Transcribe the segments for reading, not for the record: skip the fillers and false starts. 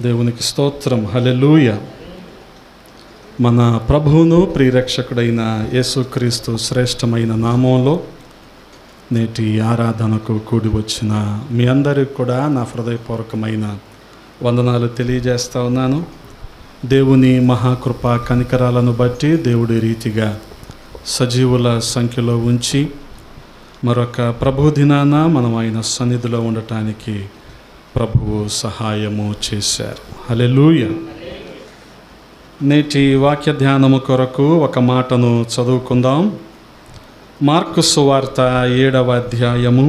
దేవునికి స్తోత్రం. హల్లెలూయా. మన ప్రభువును ప్రియరక్షకుడైన యేసుక్రీస్తు శ్రేష్టమైన నామంలో నేటి ఆరాధనకు కూడి వచ్చిన మీ అందరికి కూడా నా హృదయపూర్వకమైన వందనాలు తెలియజేస్తా ఉన్నాను. దేవుని మహాకృప కనికరాలను బట్టి దేవుడి రీతిగా సజీవుల సంఖ్యలో ఉంచి మరొక ప్రభు దినాన మనం ఆయన సన్నిధిలో ఉండటానికి ప్రభువు సహాయము చేశారు. హల్లెలూయా. నేటి వాక్య ధ్యానము కొరకు ఒక మాటను చదువుకుందాం. మార్కు సువార్త 7వ అధ్యాయము.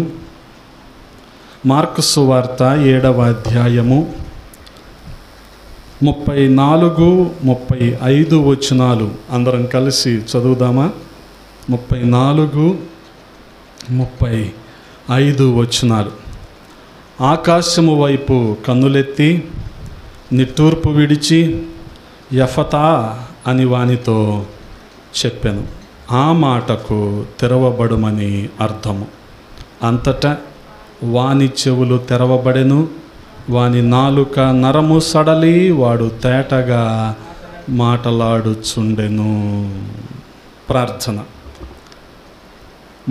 మార్కు సువార్త 7వ అధ్యాయము 34, 35 వచనాలు అందరం కలిసి చదువుదామా? 34, 35 వచనాలు. ఆకాశము వైపు కన్నులెత్తి నిట్టూర్పు విడిచి యఫతా అని వానితో చెప్పెను. ఆ మాటకు తెరవబడుమని అర్థము. అంతటా వాని చెవులు తెరవబడెను, వాని నాలుక నరము సడలి వాడు తేటగా మాటలాడుచుండెను. ప్రార్థన.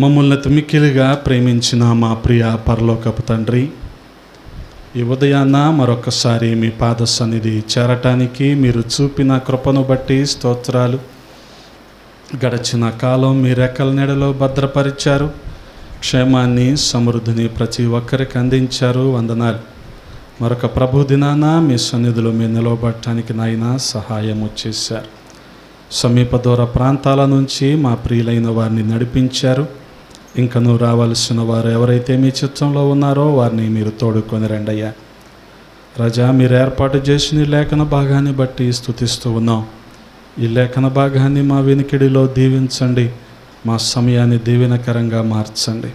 మమ్మల్ని మిక్కిలిగా ప్రేమించిన మా ప్రియ పరలోకపు తండ్రి, ఈ ఉదయాన్న మరొకసారి మీ పాద సన్నిధి చేరటానికి మీరు చూపిన కృపను బట్టి స్తోత్రాలు. గడచిన కాలం మీ రెక్కల నీడలో భద్రపరిచారు, క్షేమాన్ని సమృద్ధిని ప్రతి ఒక్కరికి అందించారు. వందనాలు. మరొక ప్రభు దినాన మీ సన్నిధిలో మీరు నిలవబడటానికి నాయన సహాయము చేశారు. సమీప దూర ప్రాంతాల నుంచి మా ప్రియులైన వారిని నడిపించారు. ఇంకనూ రావాల్సిన వారు ఎవరైతే మీ చిత్తంలో ఉన్నారో వారిని మీరు తోడుకొని రండయ్యా. రాజా, మీరు ఏర్పాటు చేసిన ఈ లేఖన భాగాన్ని బట్టి స్తుతిస్తూ ఉన్నాం. ఈ లేఖన భాగాన్ని మా వినికిడిలో దీవించండి, మా సమయాన్ని దీవెనకరంగా మార్చండి.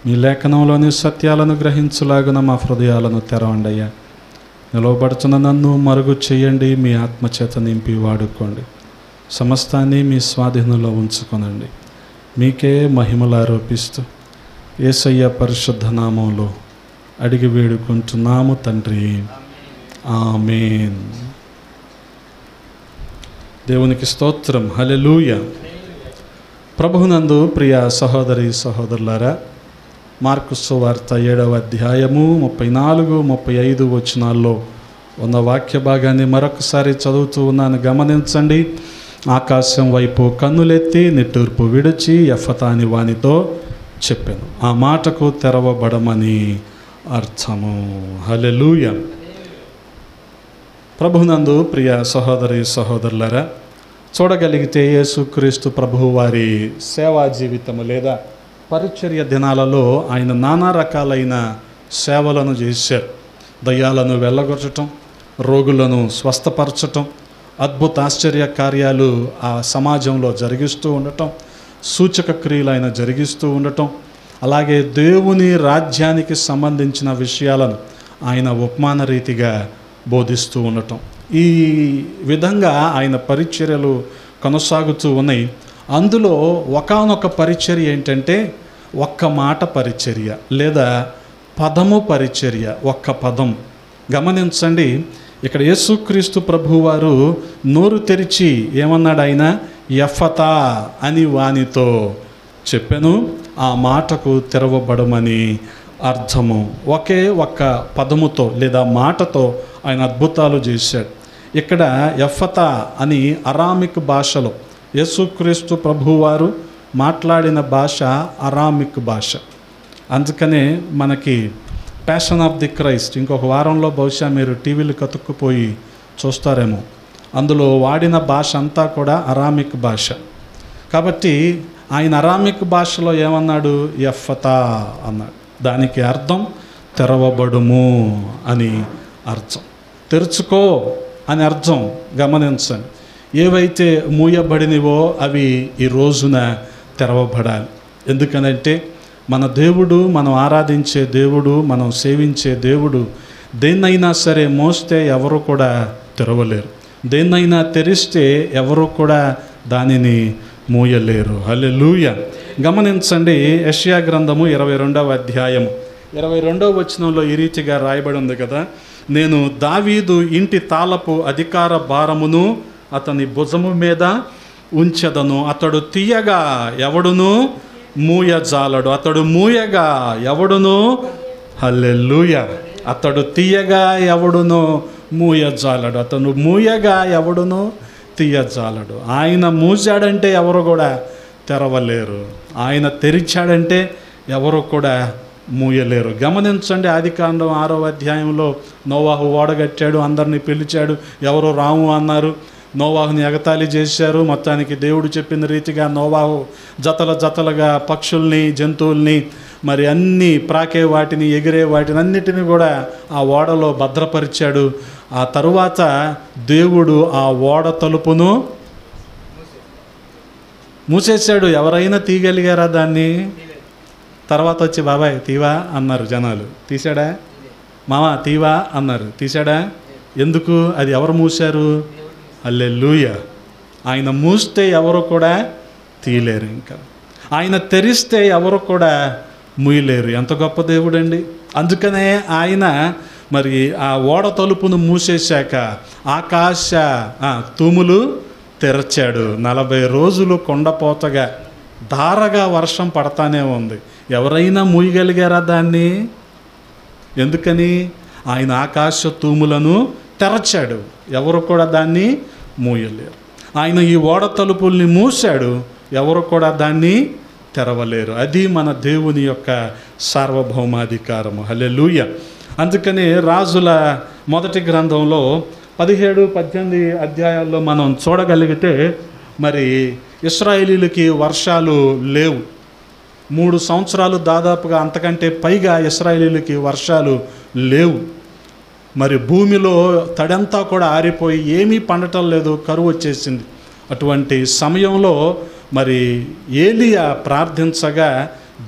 మీ లేఖనంలోని సత్యాలను గ్రహించులాగున మా హృదయాలను తెరవండయ్యా. నిలవబడుతున్న నన్ను మరుగు చేయండి, మీ ఆత్మచేత నింపి వాడుకోండి. సమస్తాన్ని మీ స్వాధీనంలో ఉంచుకొనండి. మీకే మహిమలు ఆరోపిస్తూ యేసయ్య పరిశుద్ధ నామంలో అడిగి వేడుకుంటున్నాము తండ్రి, ఆమేన్. దేవునికి స్తోత్రం. హల్లెలూయా. ప్రభువునందు ప్రియ సహోదరి సహోదరులారా, మార్కు సువార్త 7వ అధ్యాయము 34, 35 వచనాల్లో ఉన్న వాక్య భాగాన్ని మరొకసారి చదువుతూ ఉన్నాను, గమనించండి. ఆకాశం వైపు కన్నులెత్తి నిట్టూర్పు విడిచి యఫతా అని వానితో చెప్పాను. ఆ మాటకు తెరవబడమని అర్థము. హల్లెలూయా. ప్రభునందు ప్రియ సహోదరి సహోదరులారా, చూడగలిగితే యేసుక్రీస్తు ప్రభువు వారి సేవా జీవితము లేదా పరిచర్య దినాలలో ఆయన నానా రకాలైన సేవలను చేశారు. దయ్యాలను వెళ్ళగొట్టడం, రోగులను స్వస్థపరచటం, అద్భుత ఆశ్చర్య కార్యాలు ఆ సమాజంలో జరిగిస్తూ ఉండటం, సూచక క్రియలు ఆయన జరిగిస్తూ ఉండటం, అలాగే దేవుని రాజ్యానికి సంబంధించిన విషయాలను ఆయన ఉపమాన రీతిగా బోధిస్తూ ఉండటం. ఈ విధంగా ఆయన పరిచర్యలు కొనసాగుతూ ఉన్నాయి. అందులో ఒకానొక పరిచర్య ఏంటంటే ఒక్క మాట పరిచర్య లేదా పదము పరిచర్య. ఒక్క పదం. గమనించండి, ఇక్కడ యేసుక్రీస్తు ప్రభువారు నోరు తెరిచి ఏమన్నాడు? ఆయన యఫతా అని వానితో చెప్పెను. ఆ మాటకు తెరవబడమని అర్థము. ఒకే ఒక్క పదముతో లేదా మాటతో ఆయన అద్భుతాలు చేశాడు. ఇక్కడ యఫతా అని అరామిక్ భాషలో యేసుక్రీస్తు ప్రభువారు మాట్లాడిన భాష అరామిక్ భాష. అందుకనే మనకి ప్యాషన్ ఆఫ్ ది క్రైస్ట్ ఇంకొక వారంలో బహుశా మీరు టీవీలు కతుక్కుపోయి చూస్తారేమో. అందులో వాడిన భాష అంతా కూడా అరామిక్ భాష. కాబట్టి ఆయన అరామిక్ భాషలో ఏమన్నాడు? యఫతా అన్నాడు. దానికి అర్థం తెరవబడుము అని అర్థం, తెరుచుకో అని అర్థం. గమనించండి, ఏవైతే మూయబడినవో అవి ఈ రోజున తెరవబడాలి. ఎందుకనంటే మన దేవుడు, మనం ఆరాధించే దేవుడు, మనం సేవించే దేవుడు దేన్నైనా సరే మోస్తే ఎవరు కూడా తెరవలేరు, దేన్నైనా తెరిస్తే ఎవరు కూడా దానిని మూయలేరు. హల్లెలూయా. గమనించండి, యెషయా గ్రంథము 22వ అధ్యాయము 22వ వచనంలో ఈ రీతిగా రాయబడి ఉంది కదా. నేను దావీదు ఇంటి తాళపు అధికార భారమును అతని భుజము మీద ఉంచెదను. అతడు తీయగా ఎవడును మూయజాలడు. అతడు మూయగా ఎవడును, హల్లెలూయా, అతడు తీయగా ఎవడును మూయజాలడు. అతను మూయగా ఎవడును తీయజాలడు. ఆయన మూసాడంటే ఎవరు కూడా తెరవలేరు, ఆయన తెరిచాడంటే ఎవరు కూడా మూయలేరు. గమనించండి, ఆదికాండం 6వ అధ్యాయంలో నోవాహు ఓడగట్టాడు, అందరినీ పిలిచాడు, ఎవరు రాము అన్నారు, నోవాహుని ఎగతాళి చేశారు. మొత్తానికి దేవుడు చెప్పిన రీతిగా నోవాహు జతల జతలుగా పక్షుల్ని, జంతువుల్ని, మరి అన్ని ప్రాకే వాటిని, ఎగిరే వాటిని అన్నిటిని కూడా ఆ ఓడలో భద్రపరిచాడు. ఆ తరువాత దేవుడు ఆ ఓడ తలుపును మూసేశాడు. ఎవరైనా తీయగలిగారా దాన్ని? తర్వాత వచ్చి బాబాయ్ తీవా అన్నారు జనాలు. తీశాడా? మావా తీవా అన్నారు. తీశాడా? ఎందుకు? అది ఎవరు మూశారు? హల్లెలూయా. ఆయన మూస్తే ఎవరు కూడా తీయలేరు, ఇంకా ఆయన తెరిస్తే ఎవరు కూడా మూయలేరు. ఎంత గొప్ప దేవుడండి. అందుకనే ఆయన మరి ఆ ఓడ తలుపును మూసేశాక ఆకాశ తూములు తెరచాడు. 40 రోజులు కొండపోతగా ధారగా వర్షం పడతానే ఉంది. ఎవరైనా మూయగలిగారా దాన్ని? ఎందుకని? ఆయన ఆకాశ తూములను తెరచాడు, ఎవరు కూడా దాన్ని మూయలేరు. ఆయన ఈ ఓడ తలుపుల్ని మూశాడు, ఎవరు కూడా దాన్ని తెరవలేరు. అది మన దేవుని యొక్క సార్వభౌమాధికారము. హల్లెలూయా. అందుకని రాజుల మొదటి గ్రంథంలో 17-18 అధ్యాయాల్లో మనం చూడగలిగితే మరి ఇశ్రాయేలీలకి వర్షాలు లేవు. 3 సంవత్సరాలు దాదాపుగా అంతకంటే పైగా ఇశ్రాయేలీలకి వర్షాలు లేవు. మరి భూమిలో తడంతా కూడా ఆరిపోయి ఏమీ పండటం లేదు, కరువు వచ్చేసింది. అటువంటి సమయంలో మరి ఏలియా ప్రార్థించగా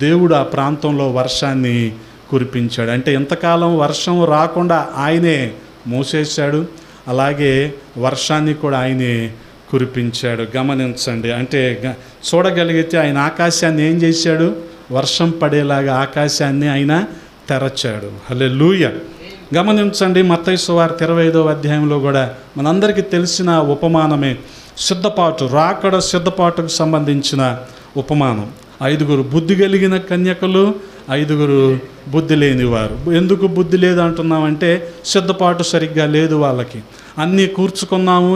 దేవుడు ఆ ప్రాంతంలో వర్షాన్ని కురిపించాడు. అంటే ఎంతకాలం వర్షం రాకుండా ఆయనే మూసేశాడు, అలాగే వర్షాన్ని కూడా ఆయనే కురిపించాడు. గమనించండి, అంటే చూడగలిగితే ఆయన ఆకాశాన్ని ఏం చేశాడు? వర్షం పడేలాగా ఆకాశాన్ని ఆయన తెరచాడు. హల్లెలూయా. గమనించండి, మత్తయి సువార్త 25వ అధ్యాయంలో కూడా మనందరికీ తెలిసిన ఉపమానమే సిద్ధపాటు, రాకడ సిద్ధపాటుకు సంబంధించిన ఉపమానం. 5 బుద్ధి కలిగిన కన్యకలు, 5 బుద్ధి లేనివారు. ఎందుకు బుద్ధి లేదు అంటున్నామంటే సిద్ధపాటు సరిగ్గా లేదు వాళ్ళకి. అన్నీ కూర్చుకున్నాము,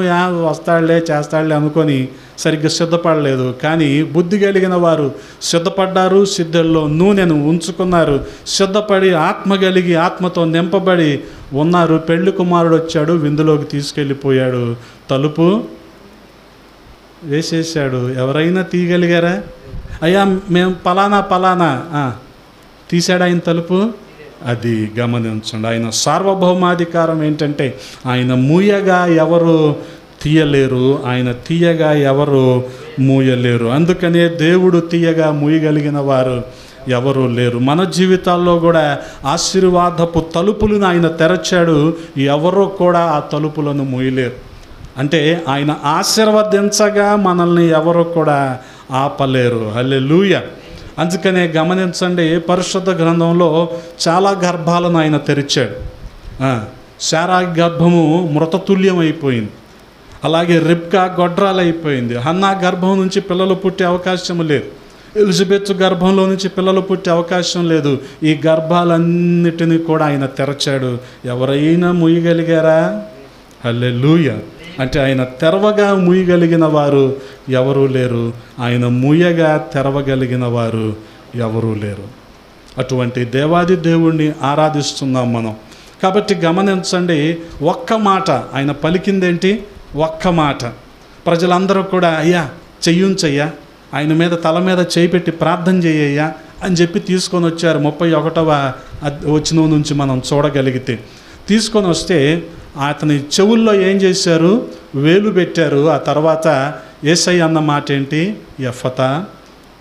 వస్తాడులే చేస్తాడులే అనుకొని సరిగ్గా సిద్ధపడలేదు. కానీ బుద్ధి కలిగిన వారు సిద్ధపడ్డారు, సిద్ధుల్లో నూనెను ఉంచుకున్నారు, సిద్ధపడి ఆత్మ కలిగి ఆత్మతో నింపబడి ఉన్నారు. పెళ్లి కుమారుడు వచ్చాడు, విందులోకి తీసుకెళ్ళిపోయాడు, తలుపు వేసేసాడు. ఎవరైనా తీయగలిగారా? అయ్యా మేము పలానా తీశాడు ఆయన తలుపు. అది గమనించండి, ఆయన సార్వభౌమాధికారం ఏంటంటే ఆయన మూయగా ఎవరు తీయలేరు, ఆయన తీయగా ఎవరు మూయలేరు. అందుకనే దేవుడు తీయగా మూయగలిగిన వారు ఎవరు లేరు. మన జీవితాల్లో కూడా ఆశీర్వాదపు తలుపులను ఆయన తెరచాడు, ఎవరు కూడా ఆ తలుపులను మూయలేరు. అంటే ఆయన ఆశీర్వదించగా మనల్ని ఎవరు కూడా ఆపలేరు. హల్లెలూయా. అందుకనే గమనించండి, పరిశుద్ధ గ్రంథంలో చాలా గర్భాలను ఆయన తెరిచాడు. శారా గర్భము మృతతుల్యం అయిపోయింది, అలాగే రిబ్కా గొడ్రాలైపోయింది. హన్నా గర్భం నుంచి పిల్లలు పుట్టే అవకాశం లేదు, ఎలిజబెత్ గర్భంలో నుంచి పిల్లలు పుట్టే అవకాశం లేదు. ఈ గర్భాలన్నిటినీ కూడా ఆయన తెరచాడు. ఎవరైనా మూయగలిగారా? హల్లెలూయా. అంటే ఆయన తెరవగా మూయగలిగిన వారు ఎవరూ లేరు, ఆయన మూయగా తెరవగలిగిన వారు ఎవరూ లేరు. అటువంటి దేవాది దేవుణ్ణి ఆరాధిస్తున్నాం మనం. కాబట్టి గమనించండి, ఒక్క మాట ఆయన పలికిందేంటి? ఒక్క మాట. ప్రజలందరూ కూడా అయ్యా చెయ్యుంచయ్యా, ఆయన మీద తల మీద చేయి పెట్టి ప్రార్థన చేయ్యా అని చెప్పి తీసుకొని వచ్చారు. 31వ వచనం నుంచి మనం చూడగలిగితే తీసుకొని వస్తే అతని చెవుల్లో ఏం చేశారు? వేలు పెట్టారు. ఆ తర్వాత యేసయ్య అన్న మాట ఏంటి? ఎఫతా,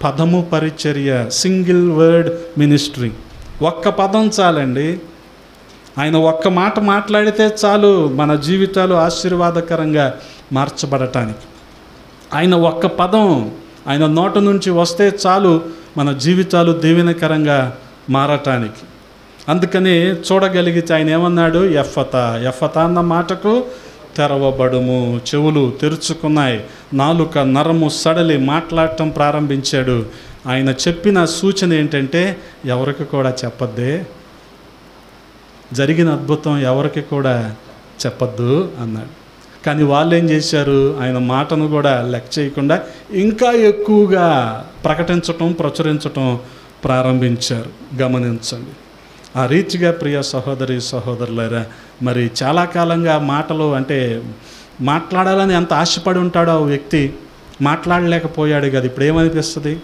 పదము పరిచర్య, సింగిల్ వర్డ్ మినిస్ట్రీ. ఒక్క పదం చాలండి. ఆయన ఒక్క మాట మాట్లాడితే చాలు మన జీవితాలు ఆశీర్వాదకరంగా మార్చబడటానికి. ఆయన ఒక్క పదం ఆయన నోట నుంచి వస్తే చాలు మన జీవితాలు దీవెనకరంగా మారటానికి. అందుకని చూడగలిగితే ఆయన ఏమన్నాడు? ఎఫ్ఫతా. ఎఫ్ఫతా అన్న మాటకు తెరవబడుము. చెవులు తెరుచుకున్నాయి, నాలుక నరము సడలి మాట్లాడటం ప్రారంభించాడు. ఆయన చెప్పిన సూచన ఏంటంటే ఎవరికి కూడా చెప్పద్దే, జరిగిన అద్భుతం ఎవరికి కూడా చెప్పద్దు అన్నాడు. కానీ వాళ్ళు ఏం చేశారు? ఆయన మాటను కూడా లెక్క చేయకుండా ఇంకా ఎక్కువగా ప్రకటించటం, ప్రచురించటం ప్రారంభించారు. గమనించండి. ఆ రీతిగా ప్రియ సహోదరి సహోదరులారా, మరి చాలా కాలంగా మాటలు అంటే మాట్లాడాలని ఎంత ఆశపడి ఉంటాడో ఆ వ్యక్తి, మాట్లాడలేకపోయాడు కదా. ఇప్పుడు ఏమనిపిస్తుంది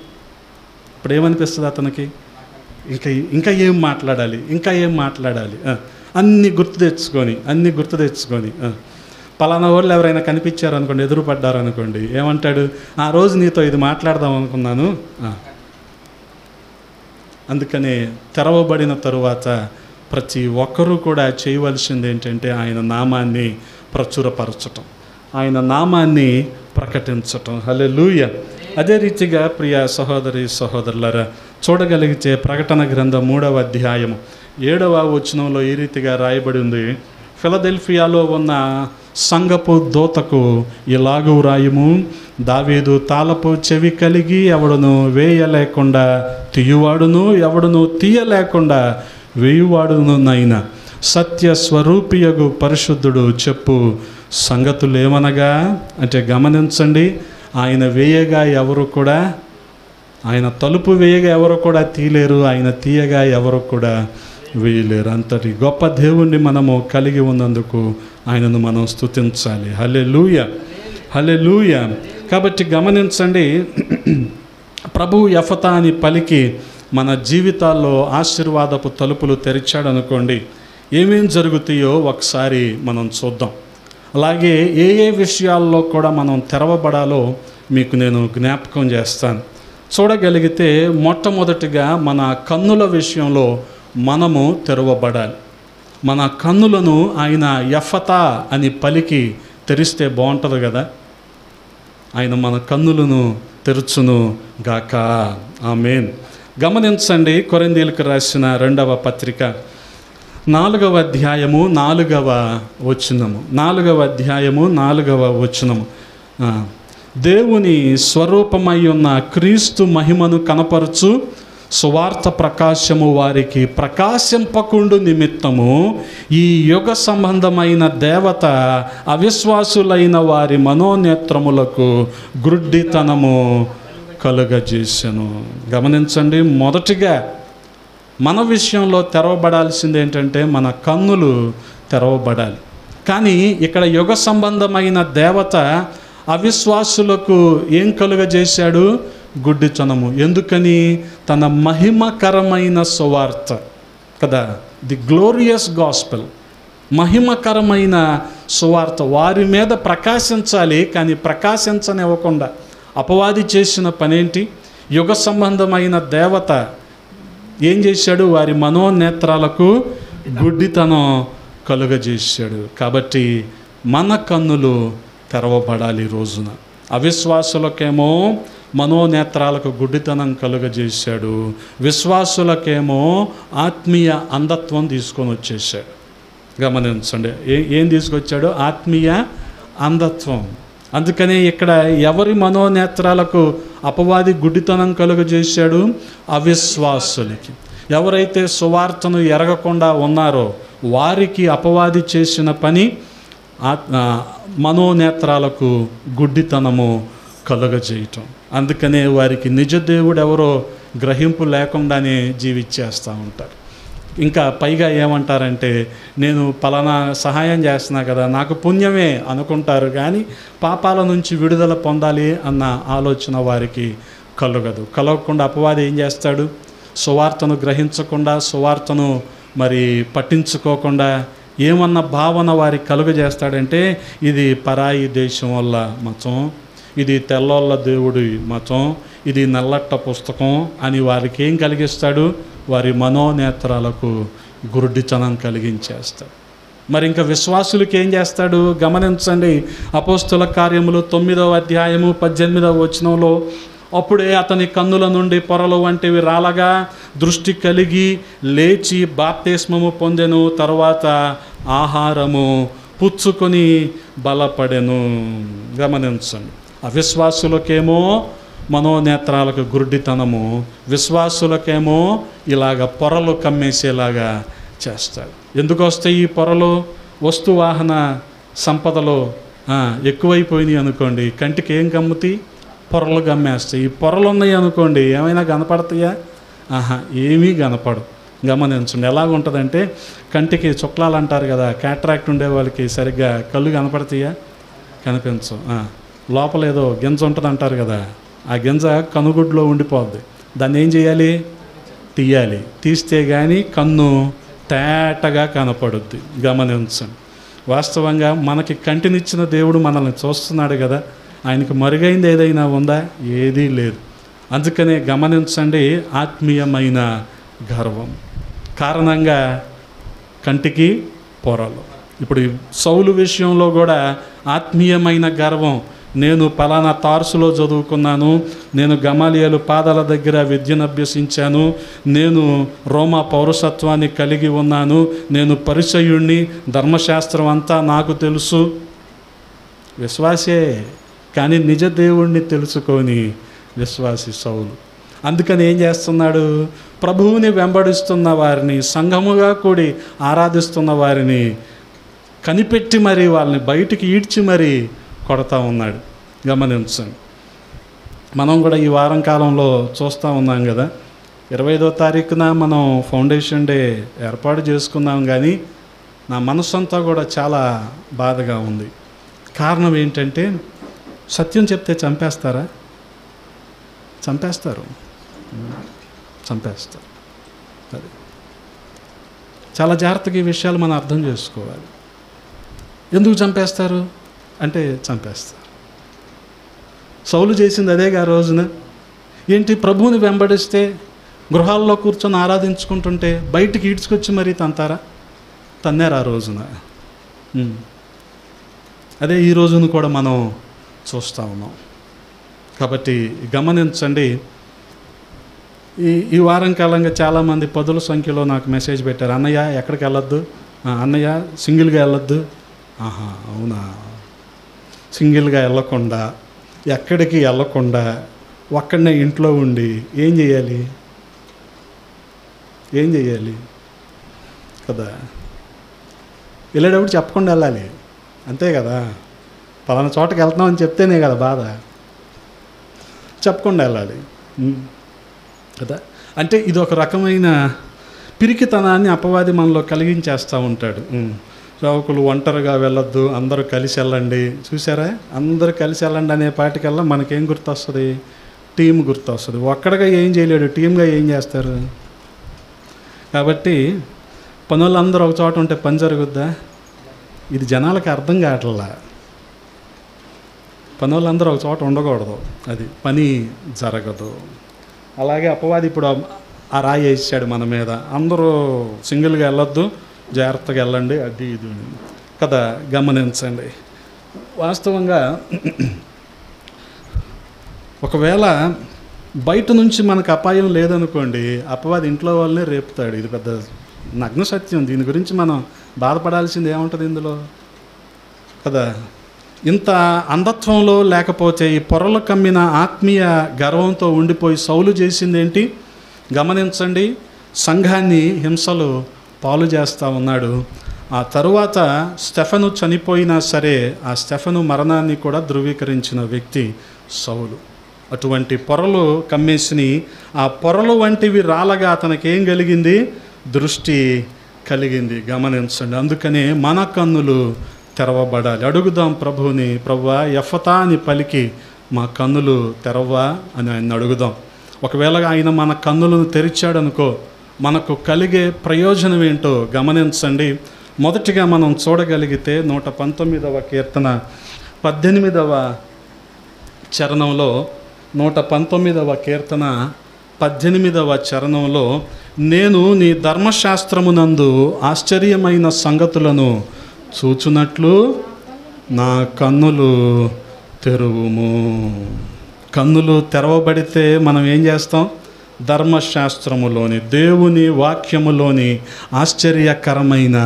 అతనికి? ఇంకా ఏం మాట్లాడాలి, ఇంకా ఏం మాట్లాడాలి? అన్నీ గుర్తు తెచ్చుకొని పలానా వాళ్ళు ఎవరైనా కనిపించారు అనుకోండి, ఎదురుపడ్డారు అనుకోండి, ఏమంటాడు? ఆ రోజు నీతో ఇది మాట్లాడదాం అనుకున్నాను. అందుకనే తెరవబడిన తరువాత ప్రతి ఒక్కరూ కూడా చేయవలసింది ఏంటంటే ఆయన నామాన్ని ప్రచురపరచటం, ఆయన నామాన్ని ప్రకటించటం. హల్లెలూయా. అదే రీతిగా ప్రియ సహోదరి సహోదరులారా, చూడగలిగితే ప్రకటన గ్రంథం 3వ అధ్యాయము 7వ వచనంలో ఈ రీతిగా రాయబడి ఉంది. ఫిలదెల్ఫియాలో ఉన్న సంఘపు దూతకు ఇలాగూ రాయుము, దావీదు తాళపు చెవి కలిగి ఎవడును వేయలేకుండా తీయువాడును, ఎవడును తీయలేకుండా వేయువాడునైనా సత్య స్వరూపియగు పరిశుద్ధుడు చెప్పు సంగతులేమనగా. అంటే గమనించండి, ఆయన వేయగా ఎవరు కూడా, ఆయన తలుపు వేయగా ఎవరు కూడా తీయలేరు, ఆయన తీయగా ఎవరు కూడా వేయలేరు. అంతటి గొప్ప దేవుణ్ణి మనము కలిగి ఉన్నందుకు ఆయనను మనం స్తుతించాలి. హల్లెలూయా, హల్లెలూయా. కాబట్టి గమనించండి, ప్రభువు ఎఫతా అని పలికి మన జీవితాల్లో ఆశీర్వాదపు తలుపులు తెరిచాడు అనుకోండి, ఏమేం జరుగుతాయో ఒకసారి మనం చూద్దాం. అలాగే ఏ విషయాల్లో కూడా మనం తెరవబడాలో మీకు నేను జ్ఞాపకం చేస్తాను. చూడగలిగితే మొట్టమొదటిగా మన కన్నుల విషయంలో మనము తెరవబడాలి. మన కన్నులను ఆయన ఎఫతా అని పలికి తెరిస్తే బాగుంటుంది కదా. ఆయన మన కన్నులను తెరుచును గాక. ఆమేన్. గమనించండి, కొరింథీయులకు రాసిన 2వ పత్రిక 4వ అధ్యాయము 4వ వచనము. 4వ అధ్యాయము 4వ వచనము. దేవుని స్వరూపమై ఉన్న క్రీస్తు మహిమను కనపరచు సువార్త ప్రకాశము వారికి ప్రకాశింపకుండు నిమిత్తము ఈ యుగ సంబంధమైన దేవత అవిశ్వాసులైన వారి మనోనేత్రములకు గ్రుడ్డితనము కలుగజేసెను. గమనించండి, మొదటిగా మన విషయంలో తెరవబడాల్సింది ఏంటంటే మన కన్నులు తెరవబడాలి. కానీ ఇక్కడ యుగ సంబంధమైన దేవత అవిశ్వాసులకు ఏం కలుగజేశాడు? గుడ్డితనము. ఎందుకని? తన మహిమకరమైన సువార్త కదా, ది గ్లోరియస్ గాస్పెల్, మహిమకరమైన సువార్త వారి మీద ప్రకాశించాలి. కానీ ప్రకాశించనివ్వకుండా అపవాది చేసిన పనేంటి? యుగ సంబంధమైన దేవత ఏం చేశాడు? వారి మనోనేత్రాలకు గుడ్డితనం కలుగజేశాడు. కాబట్టి మన కన్నులు తెరవబడాలి. రోజున అవిశ్వాసులకేమో మనోనేత్రాలకు గుడ్డితనం కలుగజేశాడు, విశ్వాసులకేమో ఆత్మీయ అంధత్వం తీసుకొని వచ్చేసాడు. గమనించండి, ఏం తీసుకొచ్చాడు? ఆత్మీయ అంధత్వం. అందుకనే ఇక్కడ ఎవరి మనోనేత్రాలకు అపవాది గుడ్డితనం కలుగజేశాడు? అవిశ్వాసులకి. ఎవరైతే సువార్తను ఎరగకుండా ఉన్నారో వారికి అపవాది చేసిన పని మనోనేత్రాలకు గుడ్డితనము కలుగజేయటం. అందుకనే వారికి నిజ దేవుడు ఎవరో గ్రహింపు లేకుండానే జీవించేస్తూ ఉంటారు. ఇంకా పైగా ఏమంటారంటే, నేను పలానా సహాయం చేస్తున్నా కదా, నాకు పుణ్యమే అనుకుంటారు. కానీ పాపాల నుంచి విడుదల పొందాలి అన్న ఆలోచన వారికి కలగకుండా అపవాది ఏం చేస్తాడు? సువార్తను గ్రహించకుండా, సువార్తను మరి పట్టించుకోకుండా ఏమన్న భావన వారికి కలుగజేస్తాడంటే, ఇది పరాయి దేశం వల్ల మతం, ఇది తెల్లోళ్ళ దేవుడి మతం, ఇది నల్లట్ట పుస్తకం అని వారికి ఏం కలిగిస్తాడు? వారి మనోనేత్రాలకు గురుడితనం కలిగించేస్తాడు. మరి ఇంకా విశ్వాసులకి ఏం చేస్తాడు? గమనించండి, అపోస్తుల కార్యములు 9వ అధ్యాయము 18వ వచనంలో అప్పుడే అతని కన్నుల నుండి పొరలు వంటివి రాలగా దృష్టి కలిగి లేచి బాప్తిస్మము పొందెను. తరువాత ఆహారము పుచ్చుకొని బలపడెను. గమనించండి, అవిశ్వాసులకేమో మనోనేత్రాలకు గుడ్డితనము, విశ్వాసులకేమో ఇలాగ పొరలు కమ్మేసేలాగా చేస్తాడు. ఎందుకు వస్తాయి ఈ పొరలు? వస్తువాహన సంపదలో ఎక్కువైపోయినాయి అనుకోండి, కంటికి ఏం కమ్ముతాయి? పొరలు గమ్మేస్తాయి. ఈ పొరలు ఉన్నాయి అనుకోండి, ఏమైనా కనపడతాయా? ఏమీ కనపడవు. గమనించండి, ఎలాగుంటుందంటే కంటికి చుక్లాలు అంటారు కదా, క్యాట్రాక్ట్ ఉండే వాళ్ళకి సరిగ్గా కళ్ళు కనపడతాయా? కనిపించవు. లోపల ఏదో గింజ ఉంటుంది అంటారు కదా, ఆ గింజ కనుగుడ్లో ఉండిపోద్ది. దాన్ని ఏం చేయాలి? తీయాలి. తీస్తే కానీ కన్ను తేటగా కనపడుద్ది. గమనించండి, వాస్తవంగా మనకి కంటినిచ్చిన దేవుడు మనల్ని చూస్తున్నాడు కదా, ఆయనకు మరుగైంది ఏదైనా ఉందా? ఏదీ లేదు. అందుకనే గమనించండి, ఆత్మీయమైన గర్వం కారణంగా కంటికి పొరలు. ఇప్పుడు సౌలు విషయంలో కూడా ఆత్మీయమైన గర్వం. నేను పలానా తార్సులో చదువుకున్నాను, నేను గమాలియేలు పాదాల దగ్గర విద్యను అభ్యసించాను, నేను రోమా పౌరసత్వాన్ని కలిగి ఉన్నాను, నేను పరిసయ్యుణ్ణి, ధర్మశాస్త్రం అంతా నాకు తెలుసు. విశ్వాసే, కానీ నిజ దేవుణ్ణి తెలుసుకొని విశ్వాసి సౌలు. అందుకని ఏం చేస్తున్నాడు? ప్రభువుని వెంబడిస్తున్న వారిని, సంఘముగా కూడి ఆరాధిస్తున్న వారిని కనిపెట్టి మరీ వాళ్ళని బయటికి ఈడ్చి మరీ కొడతా ఉన్నాడు. గమనించండి, మనం కూడా ఈ వారం కాలంలో చూస్తూ ఉన్నాం కదా, 25వ తారీఖున మనం ఫౌండేషన్ డే ఏర్పాటు చేసుకున్నాం. కానీ నా మనస్సంతా కూడా చాలా బాధగా ఉంది. కారణం ఏంటంటే, సత్యం చెప్తే చంపేస్తారా? చంపేస్తారు. అది చాలా జాగ్రత్తగా ఈ విషయాలు మనం అర్థం చేసుకోవాలి. ఎందుకు చంపేస్తారు అంటే చంపేస్తారు. సౌలు చేసింది అదేగా ఆ రోజున. ఏంటి? ప్రభువుని వెంబడిస్తే గృహాల్లో కూర్చొని ఆరాధించుకుంటుంటే బయటికి ఈడ్చుకొచ్చి మరీ తంతారా? తన్నారు ఆ రోజున. అదే ఈ రోజును కూడా మనం చూస్తూ ఉన్నాం. కాబట్టి గమనించండి, ఈ వారం కాలంగా చాలామంది పదుల సంఖ్యలో నాకు మెసేజ్ పెట్టారు, అన్నయ్య ఎక్కడికి వెళ్ళొద్దు, అన్నయ్య సింగిల్గా వెళ్ళొద్దు. అవునా? సింగిల్గా వెళ్ళకుండా, ఎక్కడికి వెళ్ళకుండా ఒక్కడనే ఇంట్లో ఉండి ఏం చేయాలి కదా? వెళ్ళేటప్పుడు చెప్పకుండా వెళ్ళాలి, అంతే కదా? పలానా చోటకి వెళ్తున్నామని చెప్తేనే కదా బాధ. చెప్పకుండా వెళ్ళాలి కదా. అంటే ఇది ఒక రకమైన పిరికితనాన్ని అపవాది మనలో కలిగించేస్తూ ఉంటాడు. సేవకులు ఒంటరిగా వెళ్ళొద్దు, అందరూ కలిసి వెళ్ళండి. చూసారా, అందరూ కలిసి వెళ్ళండి అనే పాటికల్లా మనకేం గుర్తొస్తుంది? టీం గుర్తొస్తుంది. ఒక్కడిగా ఏం చేయలేడు, టీంగా ఏం చేస్తారు? కాబట్టి పనులందరూ ఒక చోట ఉంటే పని జరుగుద్దా? ఇది జనాలకు అర్థం కావట్లా. పనులందరూ ఒక చోట ఉండకూడదు, అది పని జరగదు. అలాగే అపవాది ఇప్పుడు ఆ రాయి వేసాడు మన మీద, అందరూ సింగిల్గా వెళ్ళొద్దు, జాగ్రత్తగా వెళ్ళండి, అది ఇది కదా. గమనించండి, వాస్తవంగా ఒకవేళ బయట నుంచి మనకు అపాయం లేదనుకోండి, అపవాది ఇంట్లో వాళ్ళనే రేపుతాడు. ఇది పెద్ద నగ్న సత్యం. దీని గురించి మనం బాధపడాల్సింది ఏముంటుంది ఇందులో కదా. ఇంత అంధత్వంలో లేకపోతే ఈ పొరలు కమ్మిన ఆత్మీయ గర్వంతో ఉండిపోయి సౌలు చేసింది ఏంటి? గమనించండి, సంఘాన్ని హింసలు పాలు చేస్తూ ఉన్నాడు. ఆ తరువాత స్టెఫను చనిపోయినా సరే ఆ స్టెఫను మరణాన్ని కూడా ధృవీకరించిన వ్యక్తి సౌలు. అటువంటి పొరలు కమ్మేసిని, ఆ పొరలు వంటివి రాలగా అతనికి ఏం కలిగింది? దృష్టి కలిగింది. గమనించండి, అందుకనే మన కన్నులు తెరవబడాలి. అడుగుదాం ప్రభువుని, ప్రభువా ఎఫతా అని పలికి మా కన్నులు తెరవ్వా అని ఆయన అడుగుదాం. ఒకవేళ ఆయన మన కన్నులను తెరిచాడనుకో, మనకు కలిగే ప్రయోజనం ఏంటో గమనించండి. మొదటిగా మనం చూడగలిగితే 119వ కీర్తన 18వ చరణంలో, 119వ కీర్తన 18వ చరణంలో, నేను నీ ధర్మశాస్త్రమునందు ఆశ్చర్యమైన సంగతులను చూచున్నట్లు నా కన్నులు తెరువుము. కన్నులు తెరవబడితే మనం ఏం చేస్తాం? ధర్మశాస్త్రములోని, దేవుని వాక్యములోని ఆశ్చర్యకరమైన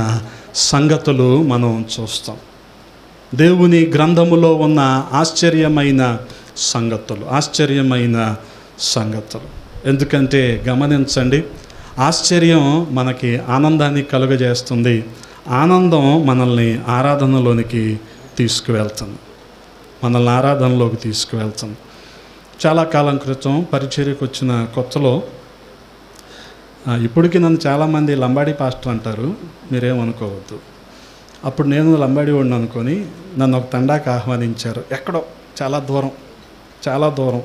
సంగతులు మనం చూస్తాం. దేవుని గ్రంథములో ఉన్న ఆశ్చర్యమైన సంగతులు. ఎందుకంటే గమనించండి, ఆశ్చర్యం మనకి ఆనందాన్ని కలుగజేస్తుంది. ఆనందం మనల్ని ఆరాధనలోకి తీసుకువెళ్తుంది. చాలా కాలం క్రితం పరిచర్యకు వచ్చిన కొత్తలో, ఇప్పటికీ నన్ను చాలామంది లంబాడీ పాస్టర్ అంటారు, మీరేమనుకోవద్దు. అప్పుడు నేను లంబాడీ వాడిని అనుకొని నన్ను ఒక తండాకి ఆహ్వానించారు. ఎక్కడో చాలా దూరం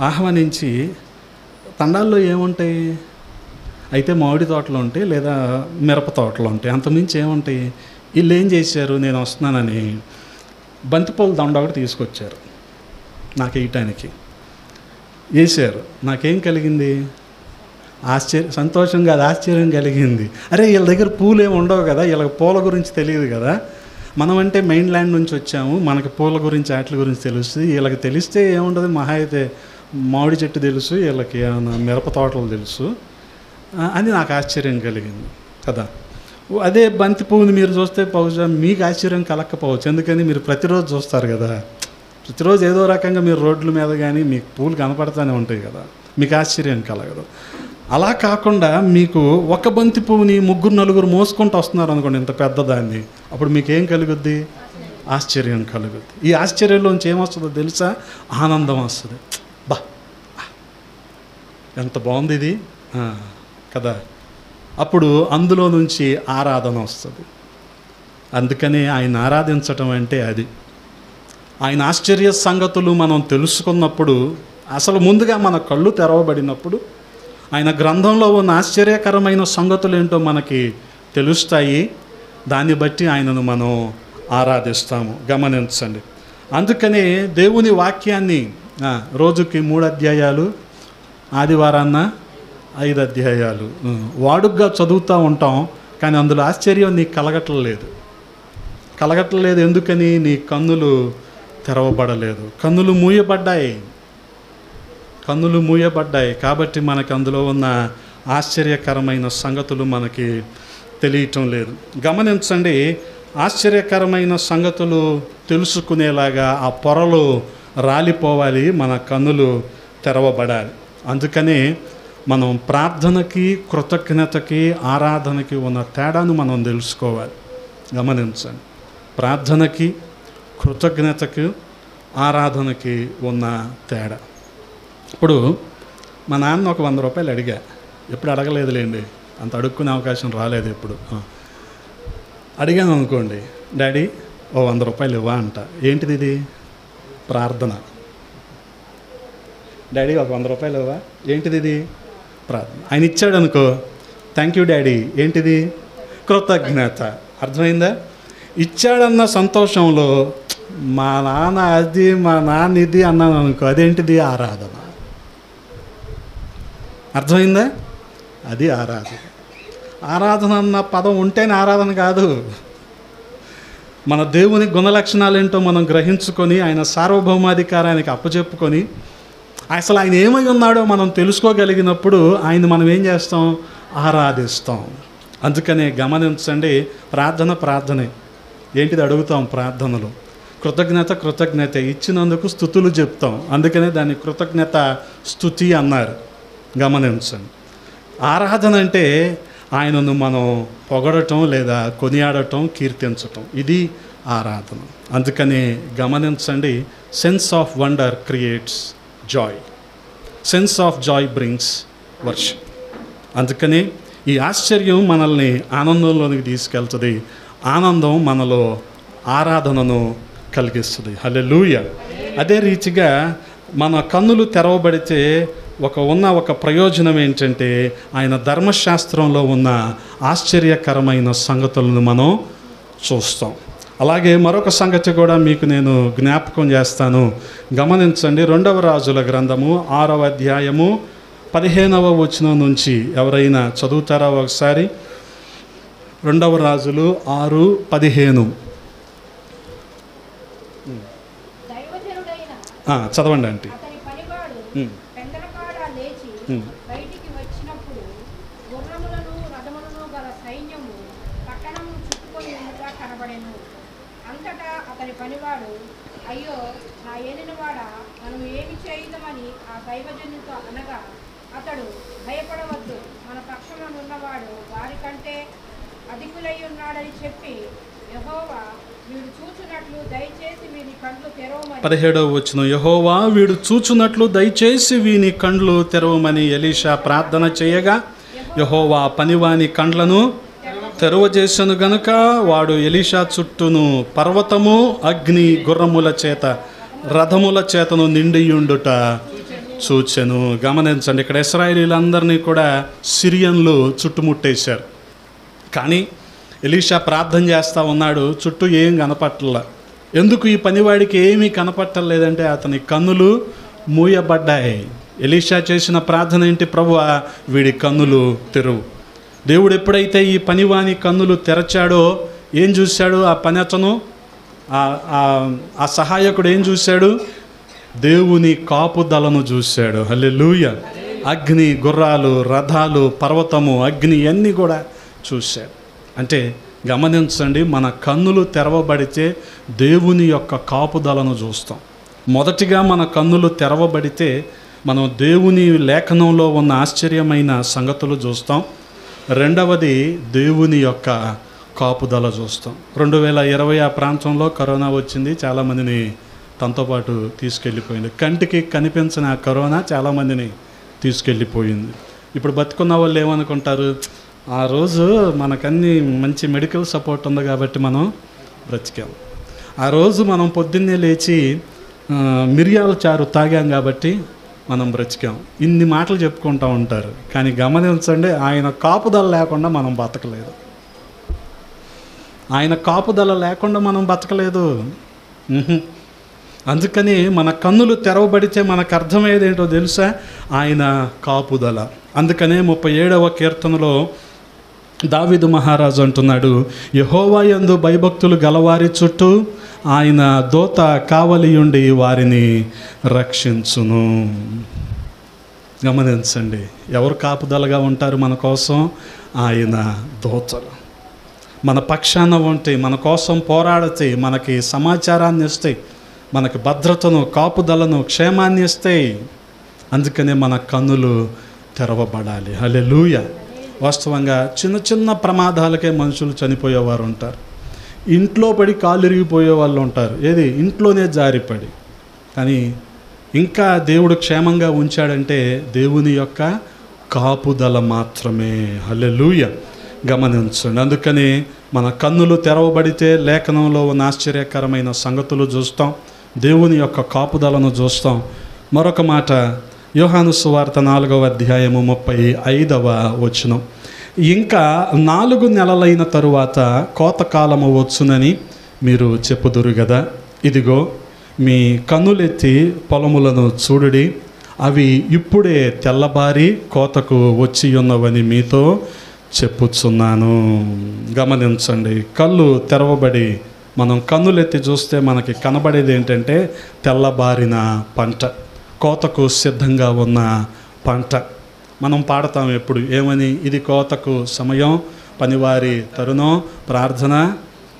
ఆహ్వానించి, తండాల్లో ఏముంటాయి? అయితే మామిడి తోటలు ఉంటాయి, లేదా మిరప తోటలు ఉంటాయి, అంతకుమించి ఏముంటాయి? వీళ్ళు ఏం చేశారు, నేను వస్తున్నానని బంతిపూల దండ ఒకటి తీసుకొచ్చారు నాకు వేయటానికి. వేశారు. నాకేం కలిగింది? సంతోషం కాదు, ఆశ్చర్యం కలిగింది. అరే, వీళ్ళ దగ్గర పూలు ఏమి ఉండవు కదా, వీళ్ళకి పూల గురించి తెలియదు కదా. మనం అంటే మెయిన్ ల్యాండ్ నుంచి వచ్చాము, మనకి పూల గురించి వాటి గురించి తెలుస్తుంది. వీళ్ళకి తెలిస్తే ఏముంటుంది, మహా అయితే మామిడి చెట్టు తెలుసు, వీళ్ళకి ఏమైనా మిరప తోటలు తెలుసు అని నాకు ఆశ్చర్యం కలిగింది కదా. అదే బంతి పువ్వుని మీరు చూస్తే బహుశా మీకు ఆశ్చర్యం కలగకపోవచ్చు, ఎందుకని మీరు ప్రతిరోజు చూస్తారు కదా. ప్రతిరోజు ఏదో రకంగా మీరు రోడ్ల మీద కానీ మీకు పూలు కనపడుతూనే ఉంటాయి కదా, మీకు ఆశ్చర్యం కలగదు. అలా కాకుండా మీకు ఒక బంతి పువ్వుని 3-4 మోసుకుంటూ వస్తున్నారు అనుకోండి, ఇంత పెద్దదాన్ని, అప్పుడు మీకేం కలుగుద్ది? ఆశ్చర్యం కలుగుద్ది. ఈ ఆశ్చర్యంలోంచి ఏమొస్తుందో తెలుసా? ఆనందం వస్తుంది. బా, ఎంత బాగుంది ఇది కదా. అప్పుడు అందులో నుంచి ఆరాధన వస్తుంది. అందుకని ఆయన ఆరాధించటం అంటే అది. ఆయన ఆశ్చర్య సంగతులు మనం తెలుసుకున్నప్పుడు, అసలు ముందుగా మన కళ్ళు తెరవబడినప్పుడు ఆయన గ్రంథంలో ఉన్న ఆశ్చర్యకరమైన సంగతులు ఏంటో మనకి తెలుస్తాయి. దాన్ని బట్టి ఆయనను మనం ఆరాధిస్తాము. గమనించండి. అందుకనే దేవుని వాక్యాన్ని రోజుకి 3 అధ్యాయాలు, ఆదివారాన్న 5 అధ్యాయాలు వాడుగ్గా చదువుతూ ఉంటాం. కానీ అందులో ఆశ్చర్యం నీకు కలగట్లేదు. ఎందుకని? నీ కన్నులు తెరవబడలేదు, కన్నులు మూయబడ్డాయి. కాబట్టి మనకు అందులో ఉన్న ఆశ్చర్యకరమైన సంగతులు మనకి తెలియటం లేదు. గమనించండి, ఆశ్చర్యకరమైన సంగతులు తెలుసుకునేలాగా ఆ పొరలు రాలిపోవాలి, మన కన్నులు తెరవబడాలి. అందుకనే మనం ప్రార్థనకి, కృతజ్ఞతకి, ఆరాధనకి ఉన్న తేడాను మనం తెలుసుకోవాలి. గమనించండి, ప్రార్థనకి, కృతజ్ఞతకి, ఆరాధనకి ఉన్న తేడా. ఇప్పుడు మా నాన్న ఒక 100 రూపాయలు అడిగా. ఎప్పుడు అడగలేదులేండి, అంత అడుక్కునే అవకాశం రాలేదు ఎప్పుడు. అడిగాను అనుకోండి, డాడీ ఓ 100 రూపాయలు ఇవ్వా అంట. ఏంటిది ఇది? ప్రార్థన. డాడీ ఒక 100 రూపాయలు ఇవ్వా, ఏంటిది ఇది? ప్రార్థన. ఆయన ఇచ్చాడు అనుకో, థ్యాంక్ యూ డాడీ, ఏంటిది? కృతజ్ఞత. అర్థమైందా? ఇచ్చాడన్న సంతోషంలో మా నాన్న అది, మా నాన్న ఇది అన్నాను అనుకో, అదేంటిది? ఆరాధన. అర్థమైందా? అది ఆరాధన. ఆరాధన అన్న పదం ఉంటేనే ఆరాధన కాదు. మన దేవుని గుణలక్షణాలు ఏంటో మనం గ్రహించుకొని, ఆయన సార్వభౌమాధికారానికి అప్పచెప్పుకొని, అసలు ఆయన ఏమై ఉన్నాడో మనం తెలుసుకోగలిగినప్పుడు ఆయన మనం ఏం చేస్తాం? ఆరాధిస్తాం. అందుకనే గమనించండి, ప్రార్థనే. ఏంటిది అడుగుతాం ప్రార్థనలో? కృతజ్ఞత. ఇచ్చినందుకు స్తుతులు చెప్తాం. అందుకనే దాన్ని కృతజ్ఞత స్తుతి అన్నారు. గమనించండి, ఆరాధన అంటే ఆయనను మనం పొగడటం, లేదా కొనియాడటం, కీర్తించటం. ఇది ఆరాధన. అందుకనే గమనించండి, sense of wonder creates Joy. Sense of Joy brings worship. అందుకని ఈ ఆశ్చర్యం మనల్ని ఆనందంలోనికి తీసుకెళ్తుంది. ఆనందం మనలో ఆరాధనను కలిగిస్తుంది. హల్లెలూయా. అదే రీతిగా మన కన్నులు తెరవబడితే ఒక ప్రయోజనం ఏంటంటే, ఆయన ధర్మశాస్త్రంలో ఉన్న ఆశ్చర్యకరమైన సంగతులను మనం చూస్తాం. అలాగే మరొక సంగతి కూడా మీకు నేను జ్ఞాపకం చేస్తాను. గమనించండి, 2వ రాజుల గ్రంథము 6వ అధ్యాయము 15వ వచనం నుంచి ఎవరైనా చదువుతారా ఒకసారి? 2వ రాజులు 6:15. చదవండి అంటే. పెందలకాడ లేచి బయటికి వచ్చినప్పుడు గుర్రములను రథములను గల సైన్యము పట్టణము చుట్టుకొని ఉండగా కనబడెను. అంతటా అతని పనివాడు, అయ్యో నా ఏలినవాడా, మనం ఏమి చేయుదమని ఆ దైవజనునితో అనగా, అతడు, భయపడవద్దు, మన పక్షమునున్నవాడు వారికంటే అధికులై ఉన్నాడని చెప్పి, యెహోవా వీడు చూచునట్లు దయచేసి వీని కండ్లు తెరవమని. 17వ వచనం, యెహోవా వీడు చూచునట్లు దయచేసి వీని కండ్లు తెరవమని ఎలీషా ప్రార్థన చేయగా, యెహోవా పనివాని కండ్లను తెరవజేసెను గనుక వాడు ఎలీషా చుట్టూను పర్వతము అగ్ని గుర్రముల చేత రథముల చేతను నిండియుండుట చూచెను. గమనించండి, ఇక్కడ ఇశ్రాయేలీలందరినీ కూడా సిరియన్లు చుట్టుముట్టేశారు. కానీ ఎలీషా ప్రార్థన చేస్తూ ఉన్నాడు, చుట్టూ ఏం కనపట్టలే. ఎందుకు ఈ పనివాడికి ఏమీ కనపట్టలేదంటే అతని కన్నులు మూయబడ్డాయి. ఎలీషా చేసిన ప్రార్థన ఏంటి? ప్రభువా వీడి కన్నులు తెరువు. దేవుడు ఎప్పుడైతే ఈ పనివాని కన్నులు తెరచాడో ఏం చూశాడు? ఆ పని అతను ఆ సహాయకుడు ఏం చూశాడు? దేవుని కాపుదలను చూశాడు. హల్లెలూయా. అగ్ని, గుర్రాలు, రథాలు, పర్వతము, అగ్ని ఇవన్నీ కూడా చూశాడు. అంటే గమనించండి, మన కన్నులు తెరవబడితే దేవుని యొక్క కాపుదలను చూస్తాం. మొదటిగా మన కన్నులు తెరవబడితే మనం దేవుని లేఖనంలో ఉన్న ఆశ్చర్యమైన సంగతులు చూస్తాం. రెండవది దేవుని యొక్క కాపుదల చూస్తాం. 2020 ఆ ప్రాంతంలో కరోనా వచ్చింది, చాలామందిని తనతో పాటు తీసుకెళ్ళిపోయింది. కంటికి కనిపించిన ఆ కరోనా చాలామందిని తీసుకెళ్ళిపోయింది. ఇప్పుడు బతుకున్న వాళ్ళు ఏమనుకుంటారు? ఆ రోజు మనకన్నీ మంచి మెడికల్ సపోర్ట్ ఉంది కాబట్టి మనం బ్రతికాం. ఆ రోజు మనం పొద్దున్నే లేచి మిరియాల చారు తాగాం కాబట్టి మనం బ్రతికాం. ఇన్ని మాటలు చెప్పుకుంటూ ఉంటారు. కానీ గమనించండి, ఆయన కాపుదల లేకుండా మనం బతకలేదు. ఆయన కాపుదల లేకుండా మనం బతకలేదు. అందుకని మన కన్నులు తెరవబడితే మనకు అర్థమయ్యేది ఏంటో తెలుసా? ఆయన కాపుదల. అందుకనే 37వ కీర్తనలో దావీదు మహారాజు అంటున్నాడు, యెహోవా యందు భయభక్తులు గలవారి చుట్టూ ఆయన దూత కావలియుండి వారిని రక్షించును. గమనించండి, ఎవరు కాపుదలగా ఉంటారు మన కోసం? ఆయన దూతలు మన పక్షాన ఉంటే, మన కోసం పోరాడితే, మనకి సమాచారాన్ని ఇస్తాయి, మనకి భద్రతను, కాపుదలను, క్షేమాన్ని ఇస్తాయి. అందుకనే మన కన్నులు తెరవబడాలి. హల్లెలూయా. వాస్తవంగా చిన్న చిన్న ప్రమాదాలకే మనుషులు చనిపోయేవారు ఉంటారు. ఇంట్లో పడి కాళ్ళు ఇరిగిపోయే వాళ్ళు ఉంటారు. ఏది? ఇంట్లోనే జారిపడి. కానీ ఇంకా దేవుడు క్షేమంగా ఉంచాడంటే దేవుని యొక్క కాపుదల మాత్రమే. హల్లెలూయా. గమనించండి, అందుకని మన కన్నులు తెరవబడితే లేఖనంలో ఉన్న ఆశ్చర్యకరమైన సంగతులు చూస్తాం, దేవుని యొక్క కాపుదలను చూస్తాం. మరొక మాట, యోహాను సువార్త 4వ అధ్యాయము 35వ వచనం, ఇంకా 4 నెలలైన తరువాత కోతకాలము వచ్చునని మీరు చెప్పుదురు కదా, ఇదిగో మీ కన్నులెత్తి పొలములను చూడుడి, అవి ఇప్పుడే తెల్లబారి కోతకు వచ్చి ఉన్నవని మీతో చెప్పుచున్నాను. గమనించండి, కళ్ళు తెరవబడి మనం కన్నులెత్తి చూస్తే మనకి కనబడేది ఏంటంటే తెల్లబారిన పంట, కోతకు సిద్ధంగా ఉన్న పంట. మనం పాడతాం ఎప్పుడు ఏమని? ఇది కోతకు సమయం, పనివారి తరుణం, ప్రార్థన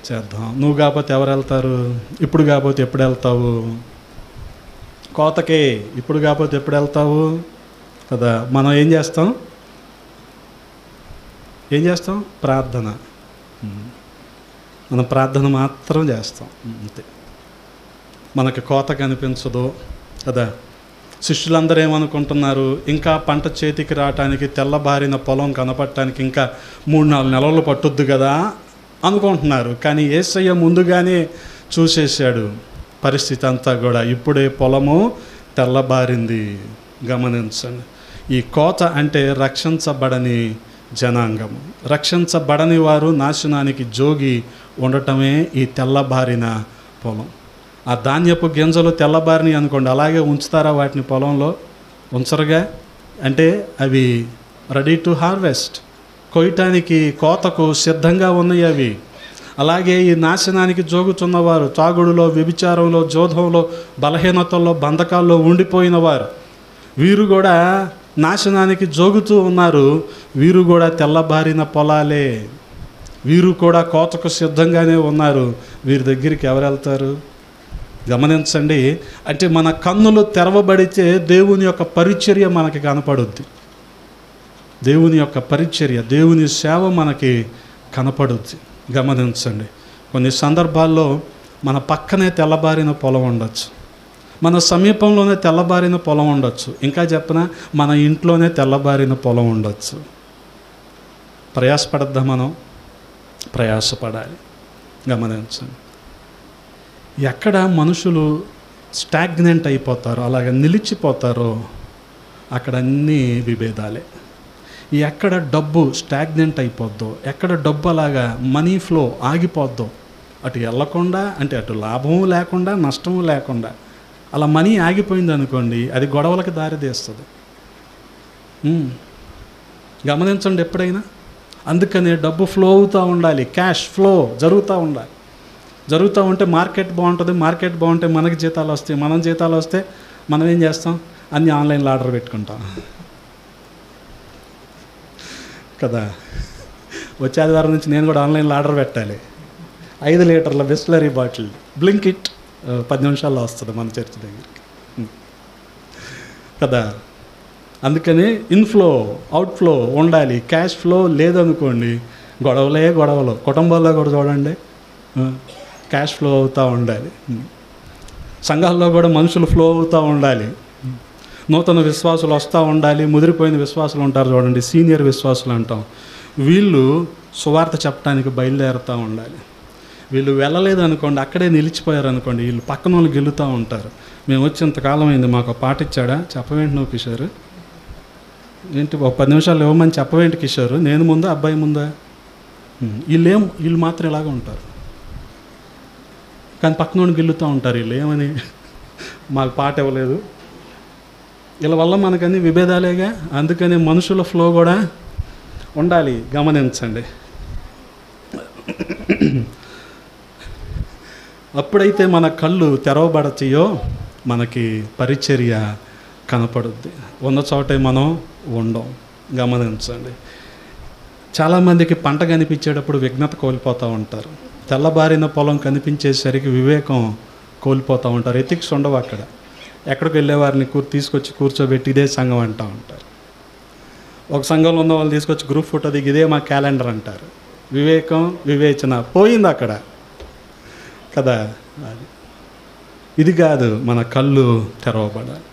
చేద్దాం. నువ్వు కాకపోతే ఎవరు వెళ్తారు? ఇప్పుడు కాకపోతే ఎప్పుడు వెళ్తావు? కోతకే ఇప్పుడు కాకపోతే ఎప్పుడు వెళ్తావు కదా. మనం ఏం చేస్తాం? ప్రార్థన. మనం ప్రార్థన మాత్రం చేస్తాం, అంతే. మనకి కోత కనిపించదు కదా. శిష్యులందరూ ఏమనుకుంటున్నారు? ఇంకా పంట చేతికి రావటానికి, తెల్లబారిన పొలం కనపడటానికి ఇంకా 3-4 నెలలు పట్టుద్ది కదా అనుకుంటున్నారు. కానీ యేసయ్య ముందుగానే చూసేశాడు పరిస్థితి అంతా కూడా. ఇప్పుడే పొలము తెల్లబారింది. గమనించండి, ఈ కోత అంటే రక్షించబడని జనాంగము, రక్షించబడని వారు నాశనానికి జోగి ఉండటమే ఈ తెల్లబారిన పొలం. ఆ ధాన్యపు గింజలు తెల్లబారిని అనుకోండి, అలాగే ఉంచుతారా వాటిని పొలంలో? ఉంచరుగా. అంటే అవి రెడీ టు హార్వెస్ట్, కొయ్యటానికి, కోతకు సిద్ధంగా ఉన్నాయి అవి. అలాగే ఈ నాశనానికి జోగుతున్నవారు, తాగుడులో, వ్యభిచారంలో, జోదంలో, బలహీనతల్లో, బంధకాల్లో ఉండిపోయిన వారు, వీరు కూడా నాశనానికి జోగుతూ ఉన్నారు. వీరు కూడా తెల్లబారిన పొలాలే, వీరు కూడా కోతకు సిద్ధంగానే ఉన్నారు. వీరి దగ్గరికి ఎవరు వెళ్తారు? గమనించండి. అంటే మన కన్నులు తెరవబడితే దేవుని యొక్క పరిచర్య మనకి కనపడుద్ది. దేవుని యొక్క పరిచర్య, దేవుని సేవ మనకి కనపడుద్ది. గమనించండి. కొన్ని సందర్భాల్లో మన పక్కనే తెల్లబారిన పొలం ఉండొచ్చు, మన సమీపంలోనే తెల్లబారిన పొలం ఉండొచ్చు, ఇంకా చెప్పిన మన ఇంట్లోనే తెల్లబారిన పొలం ఉండొచ్చు. ప్రయాసపడద్దా? మనం ప్రయాసపడాలి. గమనించండి. ఎక్కడ మనుషులు స్టాగ్నెంట్ అయిపోతారో, అలాగ నిలిచిపోతారో అక్కడ అన్నీ విభేదాలే. ఎక్కడ డబ్బు స్టాగ్నెంట్ అయిపోద్దో, ఎక్కడ డబ్బు అలాగా మనీ ఫ్లో ఆగిపోద్దో, అటు వెళ్ళకుండా, అంటే అటు లాభము లేకుండా నష్టము లేకుండా అలా మనీ ఆగిపోయింది అనుకోండి, అది గొడవలకు దారితీస్తుంది. గమనించండి ఎప్పుడైనా. అందుకని డబ్బు ఫ్లో అవుతూ ఉండాలి, క్యాష్ ఫ్లో జరుగుతూ ఉండాలి. జరుగుతూ ఉంటే మార్కెట్ బాగుంటుంది. మార్కెట్ బాగుంటే మనకి జీతాలు వస్తాయి. మనం జీతాలు వస్తే మనం ఏం చేస్తాం? అన్నీ ఆన్లైన్లో ఆర్డర్ పెట్టుకుంటాం కదా. వచ్చే ఆదివారం నుంచి నేను కూడా ఆన్లైన్లో ఆర్డర్ పెట్టాలి. 5 లీటర్ల బిస్లరీ బాటిల్ బ్లింకిట్ 10 నిమిషాల్లో వస్తుంది మన చర్చ్ దగ్గరికి కదా. అందుకని ఇన్ఫ్లో అవుట్ఫ్లో ఉండాలి. క్యాష్ ఫ్లో లేదనుకోండి, గొడవలు. కుటుంబాల్లో కూడా చూడండి, క్యాష్ ఫ్లో అవుతూ ఉండాలి. సంఘాల్లో కూడా మనుషులు ఫ్లో అవుతూ ఉండాలి. నూతన విశ్వాసులు వస్తూ ఉండాలి. ముదిరిపోయిన విశ్వాసులు ఉంటారు చూడండి, సీనియర్ విశ్వాసులు అంటాం. వీళ్ళు సువార్త చెప్పడానికి బయలుదేరుతూ ఉండాలి. వీళ్ళు వెళ్ళలేదు అనుకోండి, అక్కడే నిలిచిపోయారు అనుకోండి, వీళ్ళు పక్కన వాళ్ళు గెలుతూ ఉంటారు. మేము వచ్చి ఇంతకాలం అయింది, మాకు పాట ఇచ్చాడా? చెప్పవేంటి నువ్వు కిషోర్? ఏంటి ఒక 10 నిమిషాలు ఇవ్వమని చెప్పవేంటి కిషోర్? నేను ముందా అబ్బాయి ముందా? వీళ్ళు మాత్రం ఇలాగ ఉంటారు. కానీ పక్కన వాళ్ళు గెలుతూ ఉంటారు. వీళ్ళు ఏమని? మాకు పాట ఇవ్వలేదు. వీళ్ళ వల్ల మనకన్నీ విభేదాలేగా. అందుకని మనుషుల ఫ్లో కూడా ఉండాలి. గమనించండి. అప్పుడైతే మన కళ్ళు తెరవబడతాయో మనకి పరిచర్య కనపడుద్ది. ఉన్న చోటే మనం ఉండం. గమనించండి. చాలామందికి పంట కనిపించేటప్పుడు విఘ్నత కోల్పోతూ ఉంటారు. తెల్లబారిన పొలం కనిపించేసరికి వివేకం కోల్పోతూ ఉంటారు. ఎథిక్స్ ఉండవు అక్కడ. ఎక్కడికి వెళ్ళే వారిని తీసుకొచ్చి కూర్చోబెట్టి ఇదే సంఘం అంటూ ఉంటారు. ఒక సంఘంలో ఉన్న వాళ్ళు తీసుకొచ్చి గ్రూప్ ఫోటో దిగి ఇదే మా క్యాలెండర్ అంటారు. వివేకం వివేచన పోయింది అక్కడ కదా. ఇది కాదు, మన కళ్ళు తెరవబడాలి.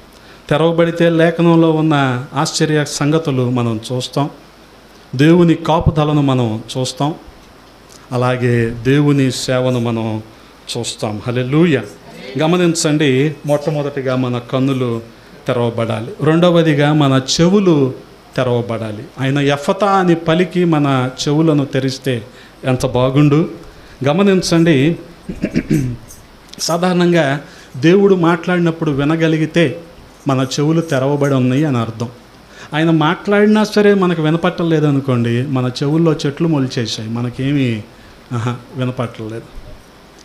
తెరవబడితే లేఖనంలో ఉన్న ఆశ్చర్య సంగతులు మనం చూస్తాం. దేవుని కాపుదలను మనం చూస్తాం. అలాగే దేవుని సేవను మనం చూస్తాం. హల్లెలూయా. గమనించండి. మొట్టమొదటిగా మన కన్నులు తెరవబడాలి. రెండవదిగా మన చెవులు తెరవబడాలి. ఆయన ఎఫతా అని పలికి మన చెవులను తెరిస్తే ఎంత బాగుండు. గమనించండి. సాధారణంగా దేవుడు మాట్లాడినప్పుడు వినగలిగితే మన చెవులు తెరవబడి ఉన్నాయి అని అర్థం. ఆయన మాట్లాడినా సరే మనకు వినపట్టలేదు అనుకోండి, మన చెవుల్లో చెట్లు మొలిచేసాయి, మనకేమీ వినపట్టలేదు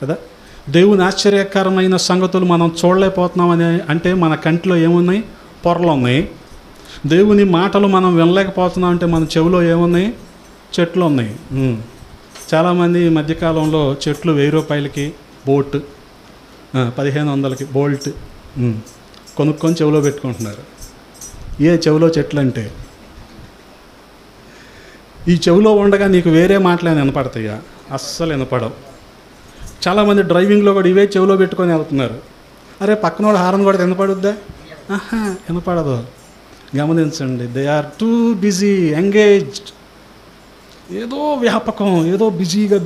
కదా. దేవుని ఆశ్చర్యకరమైన సంగతులు మనం చూడలేకపోతున్నామని అంటే మన కంటిలో ఏమున్నాయి? పొరలు ఉన్నాయి. దేవుని మాటలు మనం వినలేకపోతున్నాం అంటే మన చెవిలో ఏమున్నాయి? చెట్లు ఉన్నాయి. చాలామంది ఈ మధ్యకాలంలో చెట్లు 1000 రూపాయలకి బోట్, 1500కి బోల్ట్ కొనుక్కొని చెవిలో పెట్టుకుంటున్నారు. ఏ చెవిలో చెట్లు అంటే ఈ చెవిలో ఉండగా నీకు వేరే మాటలు వినపడతాయా? అస్సలు వినపడవు. చాలామంది డ్రైవింగ్లో కూడా ఇవే చెవిలో పెట్టుకొని వెళ్తున్నారు. అరే పక్కనోడు హారన్ కూడా వినపడుద్దా? వినపడదు. గమనించండి. They are too busy engaged. ఏదో వ్యాపకం, ఏదో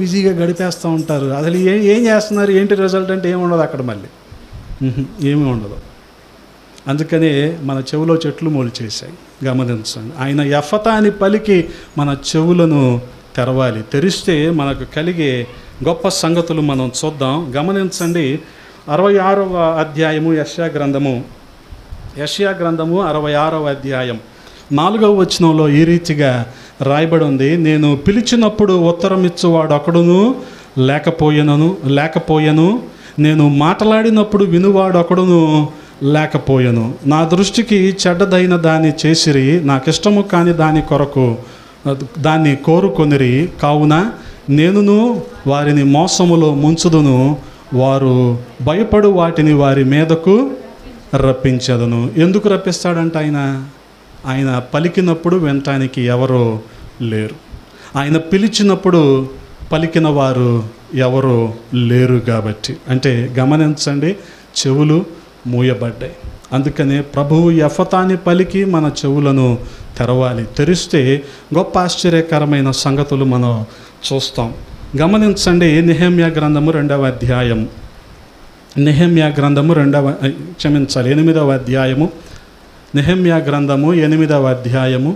బిజీగా గడిపేస్తూ ఉంటారు. అసలు ఏం చేస్తున్నారు, ఏంటి రిజల్ట్ అంటే ఏమి ఉండదు అక్కడ. మళ్ళీ ఏమీ ఉండదు. అందుకనే మన చెవులో చెట్లు మొలిచేశాయి. గమనించండి. ఆయన ఎఫతా అని పలికి మన చెవులను తెరవాలి. తెరిస్తే మనకు కలిగే గొప్ప సంగతులు మనం చూద్దాం. గమనించండి. 66వ అధ్యాయము యెషయా గ్రంథము 66వ అధ్యాయం 4వ వచనంలో ఈ రీతిగా రాయబడి ఉంది. నేను పిలిచినప్పుడు ఉత్తరం ఇచ్చువాడు ఒకడును లేకపోయెను, నేను మాట్లాడినప్పుడు వినువాడు ఒకడును లేకపోయెను. నా దృష్టికి చెడ్డదైన దాన్ని చేసిరి, నాకిష్టము కాని దాన్ని కోరుకొనిరి. కావున నేనును వారిని మోసములో ముంచుదును, వారు భయపడు వాటిని వారి మీదకు రప్పించదును. ఎందుకు రప్పిస్తాడంట ఆయన పలికినప్పుడు వినటానికి ఎవరో లేరు. ఆయన పిలిచినప్పుడు పలికిన వారు ఎవరో లేరు కాబట్టి. అంటే గమనించండి, చెవులు మూయబడ్డాయి. అందుకనే ప్రభువు యెఫతాని పలికి మన చెవులను తెరవాలి. తెరిస్తే గొప్ప ఆశ్చర్యకరమైన సంగతులు మనం చూస్తాం. గమనించండి, నెహెమ్యా గ్రంథము 8వ అధ్యాయము 8వ అధ్యాయము నెహెమ్యా గ్రంథము 8వ అధ్యాయము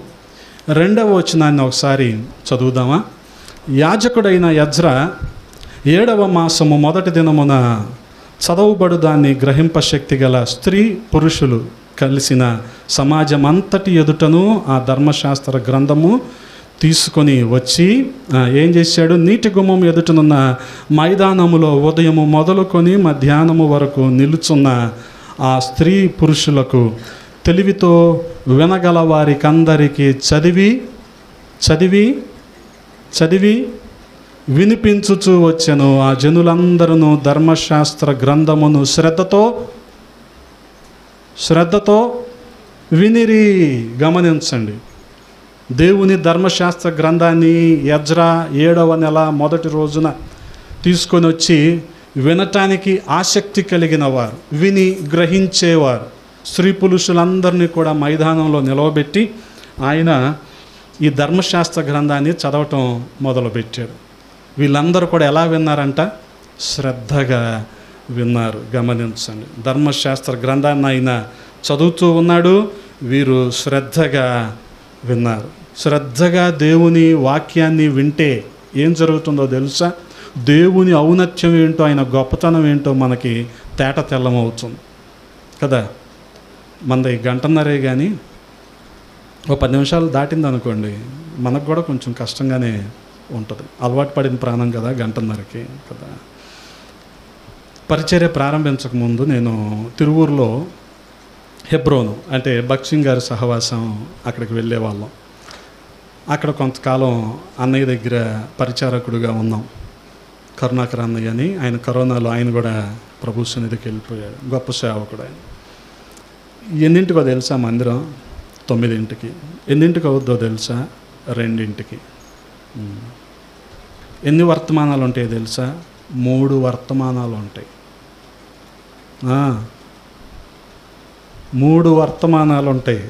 2వ వచనాన్ని ఒకసారి చదువుదామా. యాజకుడైన ఎజ్రా 7వ మాసము మొదటి దినమున చదవబడు దాన్ని గ్రహింపశక్తి గల స్త్రీ పురుషులు కలిసిన సమాజం అంతటి ఎదుటను ఆ ధర్మశాస్త్ర గ్రంథము తీసుకొని వచ్చి ఏం చేశాడు, నీటి గుమ్మం ఎదుటనున్న మైదానములో ఉదయము మొదలుకొని మధ్యాహ్నము వరకు నిలుచున్న ఆ స్త్రీ పురుషులకు తెలివితో వినగల వారికందరికీ చదివి వినిపించుచూ వచ్చెను. ఆ జనులందరూ ధర్మశాస్త్ర గ్రంథమును శ్రద్ధతో వినిరి. గమనించండి, దేవుని ధర్మశాస్త్ర గ్రంథాన్ని ఎజ్రా 7వ నెల మొదటి రోజున తీసుకొని వచ్చి వినటానికి ఆసక్తి కలిగిన వారు, విని గ్రహించేవారు స్త్రీ పురుషులందరినీ కూడా మైదానంలో నిలవబెట్టి ఆయన ఈ ధర్మశాస్త్ర గ్రంథాన్ని చదవటం మొదలుపెట్టాడు. వీళ్ళందరూ కూడా ఎలా విన్నారంట? శ్రద్ధగా విన్నారు. గమనించండి, ధర్మశాస్త్ర గ్రంథాన్ని ఆయన చదువుతూ ఉన్నాడు, వీరు శ్రద్ధగా విన్నారు. శ్రద్ధగా దేవుని వాక్యాన్ని వింటే ఏం జరుగుతుందో తెలుసా? దేవుని ఔన్నత్యం ఏంటో, ఆయన గొప్పతనం ఏంటో మనకి తేట తెల్లమవుతుంది కదా. మనది గంటన్నరే, కానీ ఓ 10 నిమిషాలు దాటింది అనుకోండి, మనకు కూడా కొంచెం కష్టంగానే ఉంటుంది. అలవాటు పడిన ప్రాణం కదా గంటన్నరకి కదా. పరిచర్య ప్రారంభించకముందు నేను తిరువూరులో హెబ్రోను అంటే భక్సింగ్ గారి సహవాసం అక్కడికి వెళ్ళేవాళ్ళం. అక్కడ కొంతకాలం అన్నయ్య దగ్గర పరిచారకుడుగా ఉన్నాం. కరుణాకర్ అన్నయ్య అని, ఆయన కరోనాలో ఆయన కూడా ప్రభు సన్నిధికి వెళ్ళిపోయాడు. గొప్ప సేవకుడు ఆయన. ఎన్నింటికో తెలుసా మందిరం? 9ంటికి. ఎన్నింటికి అవుద్దో తెలుసా? 2ంటికి. ఎన్ని వర్తమానాలు ఉంటాయో తెలుసా? 3 వర్తమానాలు ఉంటాయి. 3 వర్తమానాలు ఉంటాయి.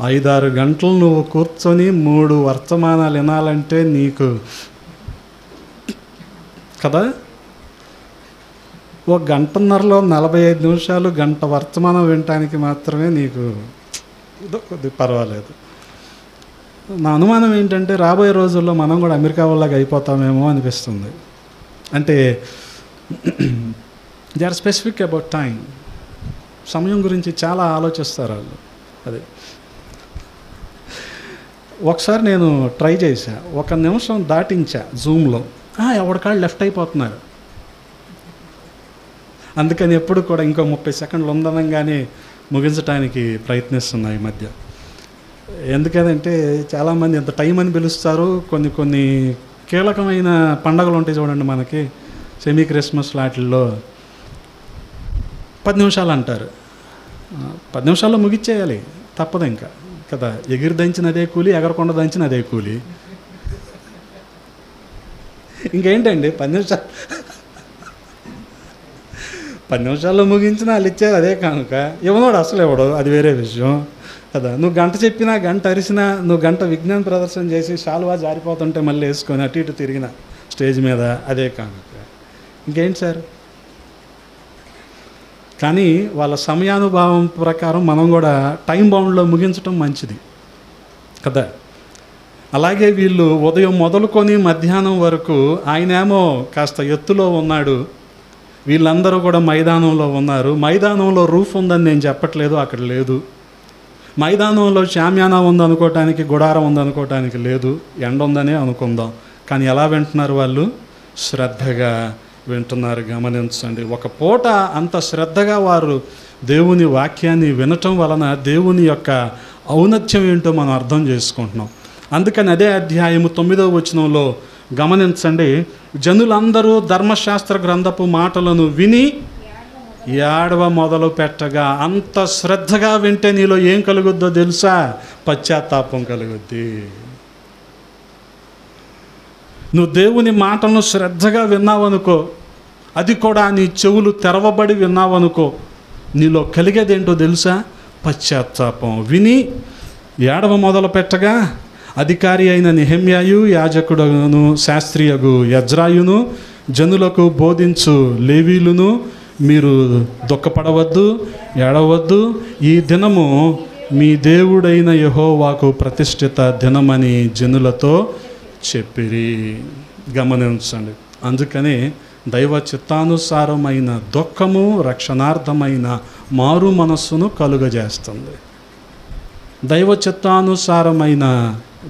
5-6 గంటలు నువ్వు కూర్చొని 3 వర్తమానాలు వినాలంటే నీకు కదా, ఒక గంటన్నరలో 45 నిమిషాలు, గంట వర్తమానం వినటానికి మాత్రమే నీకు కొద్దిగా పర్వాలేదు. నా అనుమానం ఏంటంటే రాబోయే రోజుల్లో మనం కూడా అమెరికా వాళ్ళగా అయిపోతామేమో అనిపిస్తుంది. అంటే they are specific about time. సమయం గురించి చాలా ఆలోచిస్తారు వాళ్ళు. అదే ఒకసారి నేను ట్రై చేశా, 1 నిమిషం దాటించా జూమ్లో, ఎవరికాళ్ళు లెఫ్ట్ అయిపోతున్నారు. అందుకని ఎప్పుడు కూడా ఇంకో 30 సెకండ్లు ఉందనంగానే ముగించడానికి ప్రయత్నిస్తున్నాయి ఈ మధ్య. ఎందుకంటే చాలామంది ఎంత టైం అని పిలుస్తారు. కొన్ని కీలకమైన పండగలు ఉంటాయి చూడండి మనకి, సెమీ క్రిస్మస్ లాటిల్లో 10 నిమిషాలు అంటారు. 10 నిమిషాల్లో ముగిచ్చేయాలి, తప్పదు ఇంకా కదా. ఎగిరి దంచిన అదే కూలి, ఎగరకొండ దంచిన అదే కూలి. ఇంకేంటండి 10 నిమిషాల్లో ముగించిన వాళ్ళు ఇచ్చారు అదే కానుక. ఇవ్వనోడు అసలు ఇవ్వడు, అది వేరే విషయం కదా. నువ్వు గంట చెప్పినా, గంట అరిసినా, నువ్వు గంట విజ్ఞాన ప్రదర్శన చేసి శాలువా జారిపోతుంటే మళ్ళీ వేసుకొని అటు ఇటు తిరిగిన స్టేజ్ మీద అదే కానుక. ఇంకేంటి సార్? కానీ వాళ్ళ సమయానుభావం ప్రకారం మనం కూడా టైం బౌండ్లో ముగించడం మంచిది కదా. అలాగే వీళ్ళు ఉదయం మొదలుకొని మధ్యాహ్నం వరకు, ఆయనేమో కాస్త ఎత్తులో ఉన్నాడు, వీళ్ళందరూ కూడా మైదానంలో ఉన్నారు. మైదానంలో రూఫ్ ఉందని నేను చెప్పట్లేదు, అక్కడ లేదు. మైదానంలో షామ్యానా ఉందనుకోవటానికి, గుడారం ఉందనుకోవటానికి లేదు, ఎండ ఉందనే అనుకుందాం. కానీ ఎలా వింటున్నారు వాళ్ళు? శ్రద్ధగా వింటున్నారు. గమనించండి. ఒక పూట అంత శ్రద్ధగా వారు దేవుని వాక్యాన్ని వినటం వలన దేవుని యొక్క ఔన్నత్యం ఏంటో మనం అర్థం చేసుకుంటున్నాం. అందుకని అదే అధ్యాయము 9వ వచనంలో గమనించండి, జనులందరూ ధర్మశాస్త్ర గ్రంథపు మాటలను విని ఏడవ మొదలు పెట్టగా, అంత శ్రద్ధగా వింటే నీలో ఏం కలుగుద్దో తెలుసా? పశ్చాత్తాపం కలుగుద్ది. నువ్వు దేవుని మాటలను శ్రద్ధగా విన్నావనుకో, అది కూడా నీ చెవులు తెరవబడి విన్నావనుకో, నీలో కలిగేదేంటో తెలుసా? పశ్చాత్తాపం. విని ఏడవ మొదలు పెట్టగా అధికారి అయిన నెహెమ్యాయు, యాజకుడును, శాస్త్రియగు యజ్రాయును, జనులకు బోధించు లేవీలును, మీరు దుఃఖపడవద్దు, ఏడవద్దు, ఈ దినము మీ దేవుడైన యెహోవాకు ప్రతిష్ఠిత దినమని జనులతో చెప్పిరి. గమనించండి. అందుకని దైవ చిత్తానుసారమైన దుఃఖము రక్షణార్థమైన మారు మనస్సును కలుగజేస్తుంది. దైవ చిత్తానుసారమైన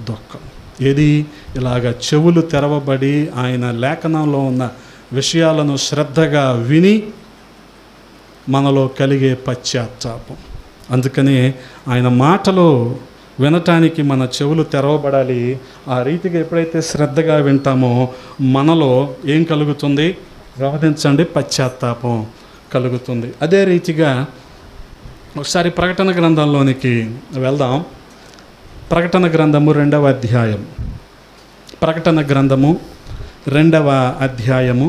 దుఃఖం ఏది? ఇలాగ చెవులు తెరవబడి ఆయన లేఖనంలో ఉన్న విషయాలను శ్రద్ధగా విని మనలో కలిగే పశ్చాత్తాపం. అందుకని ఆయన మాటలు వినటానికి మన చెవులు తెరవబడాలి. ఆ రీతిగా ఎప్పుడైతే శ్రద్ధగా వింటామో మనలో ఏం కలుగుతుంది? గమనించండి, పశ్చాత్తాపం కలుగుతుంది. అదే రీతిగా ఒకసారి ప్రకటన గ్రంథంలోనికి వెళ్దాం. ప్రకటన గ్రంథము 2వ అధ్యాయం. ప్రకటన గ్రంథము 2వ అధ్యాయము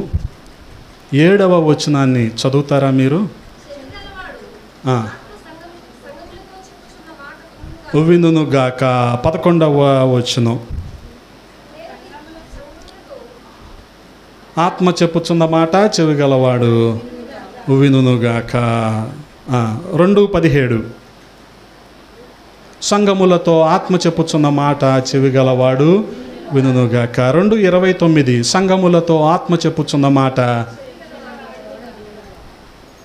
7వ వచనాన్ని చదువుతారా మీరు? వినుగాక. 11వ వచనం. ఆత్మ చెప్పుచున్న మాట చెవిగలవాడు వినుగాక. 2:17 సంఘములతో ఆత్మ చెప్పుచున్న మాట చెవిగలవాడు వినుగాక. 2:29 సంఘములతో ఆత్మ చెప్పుచున్న మాట.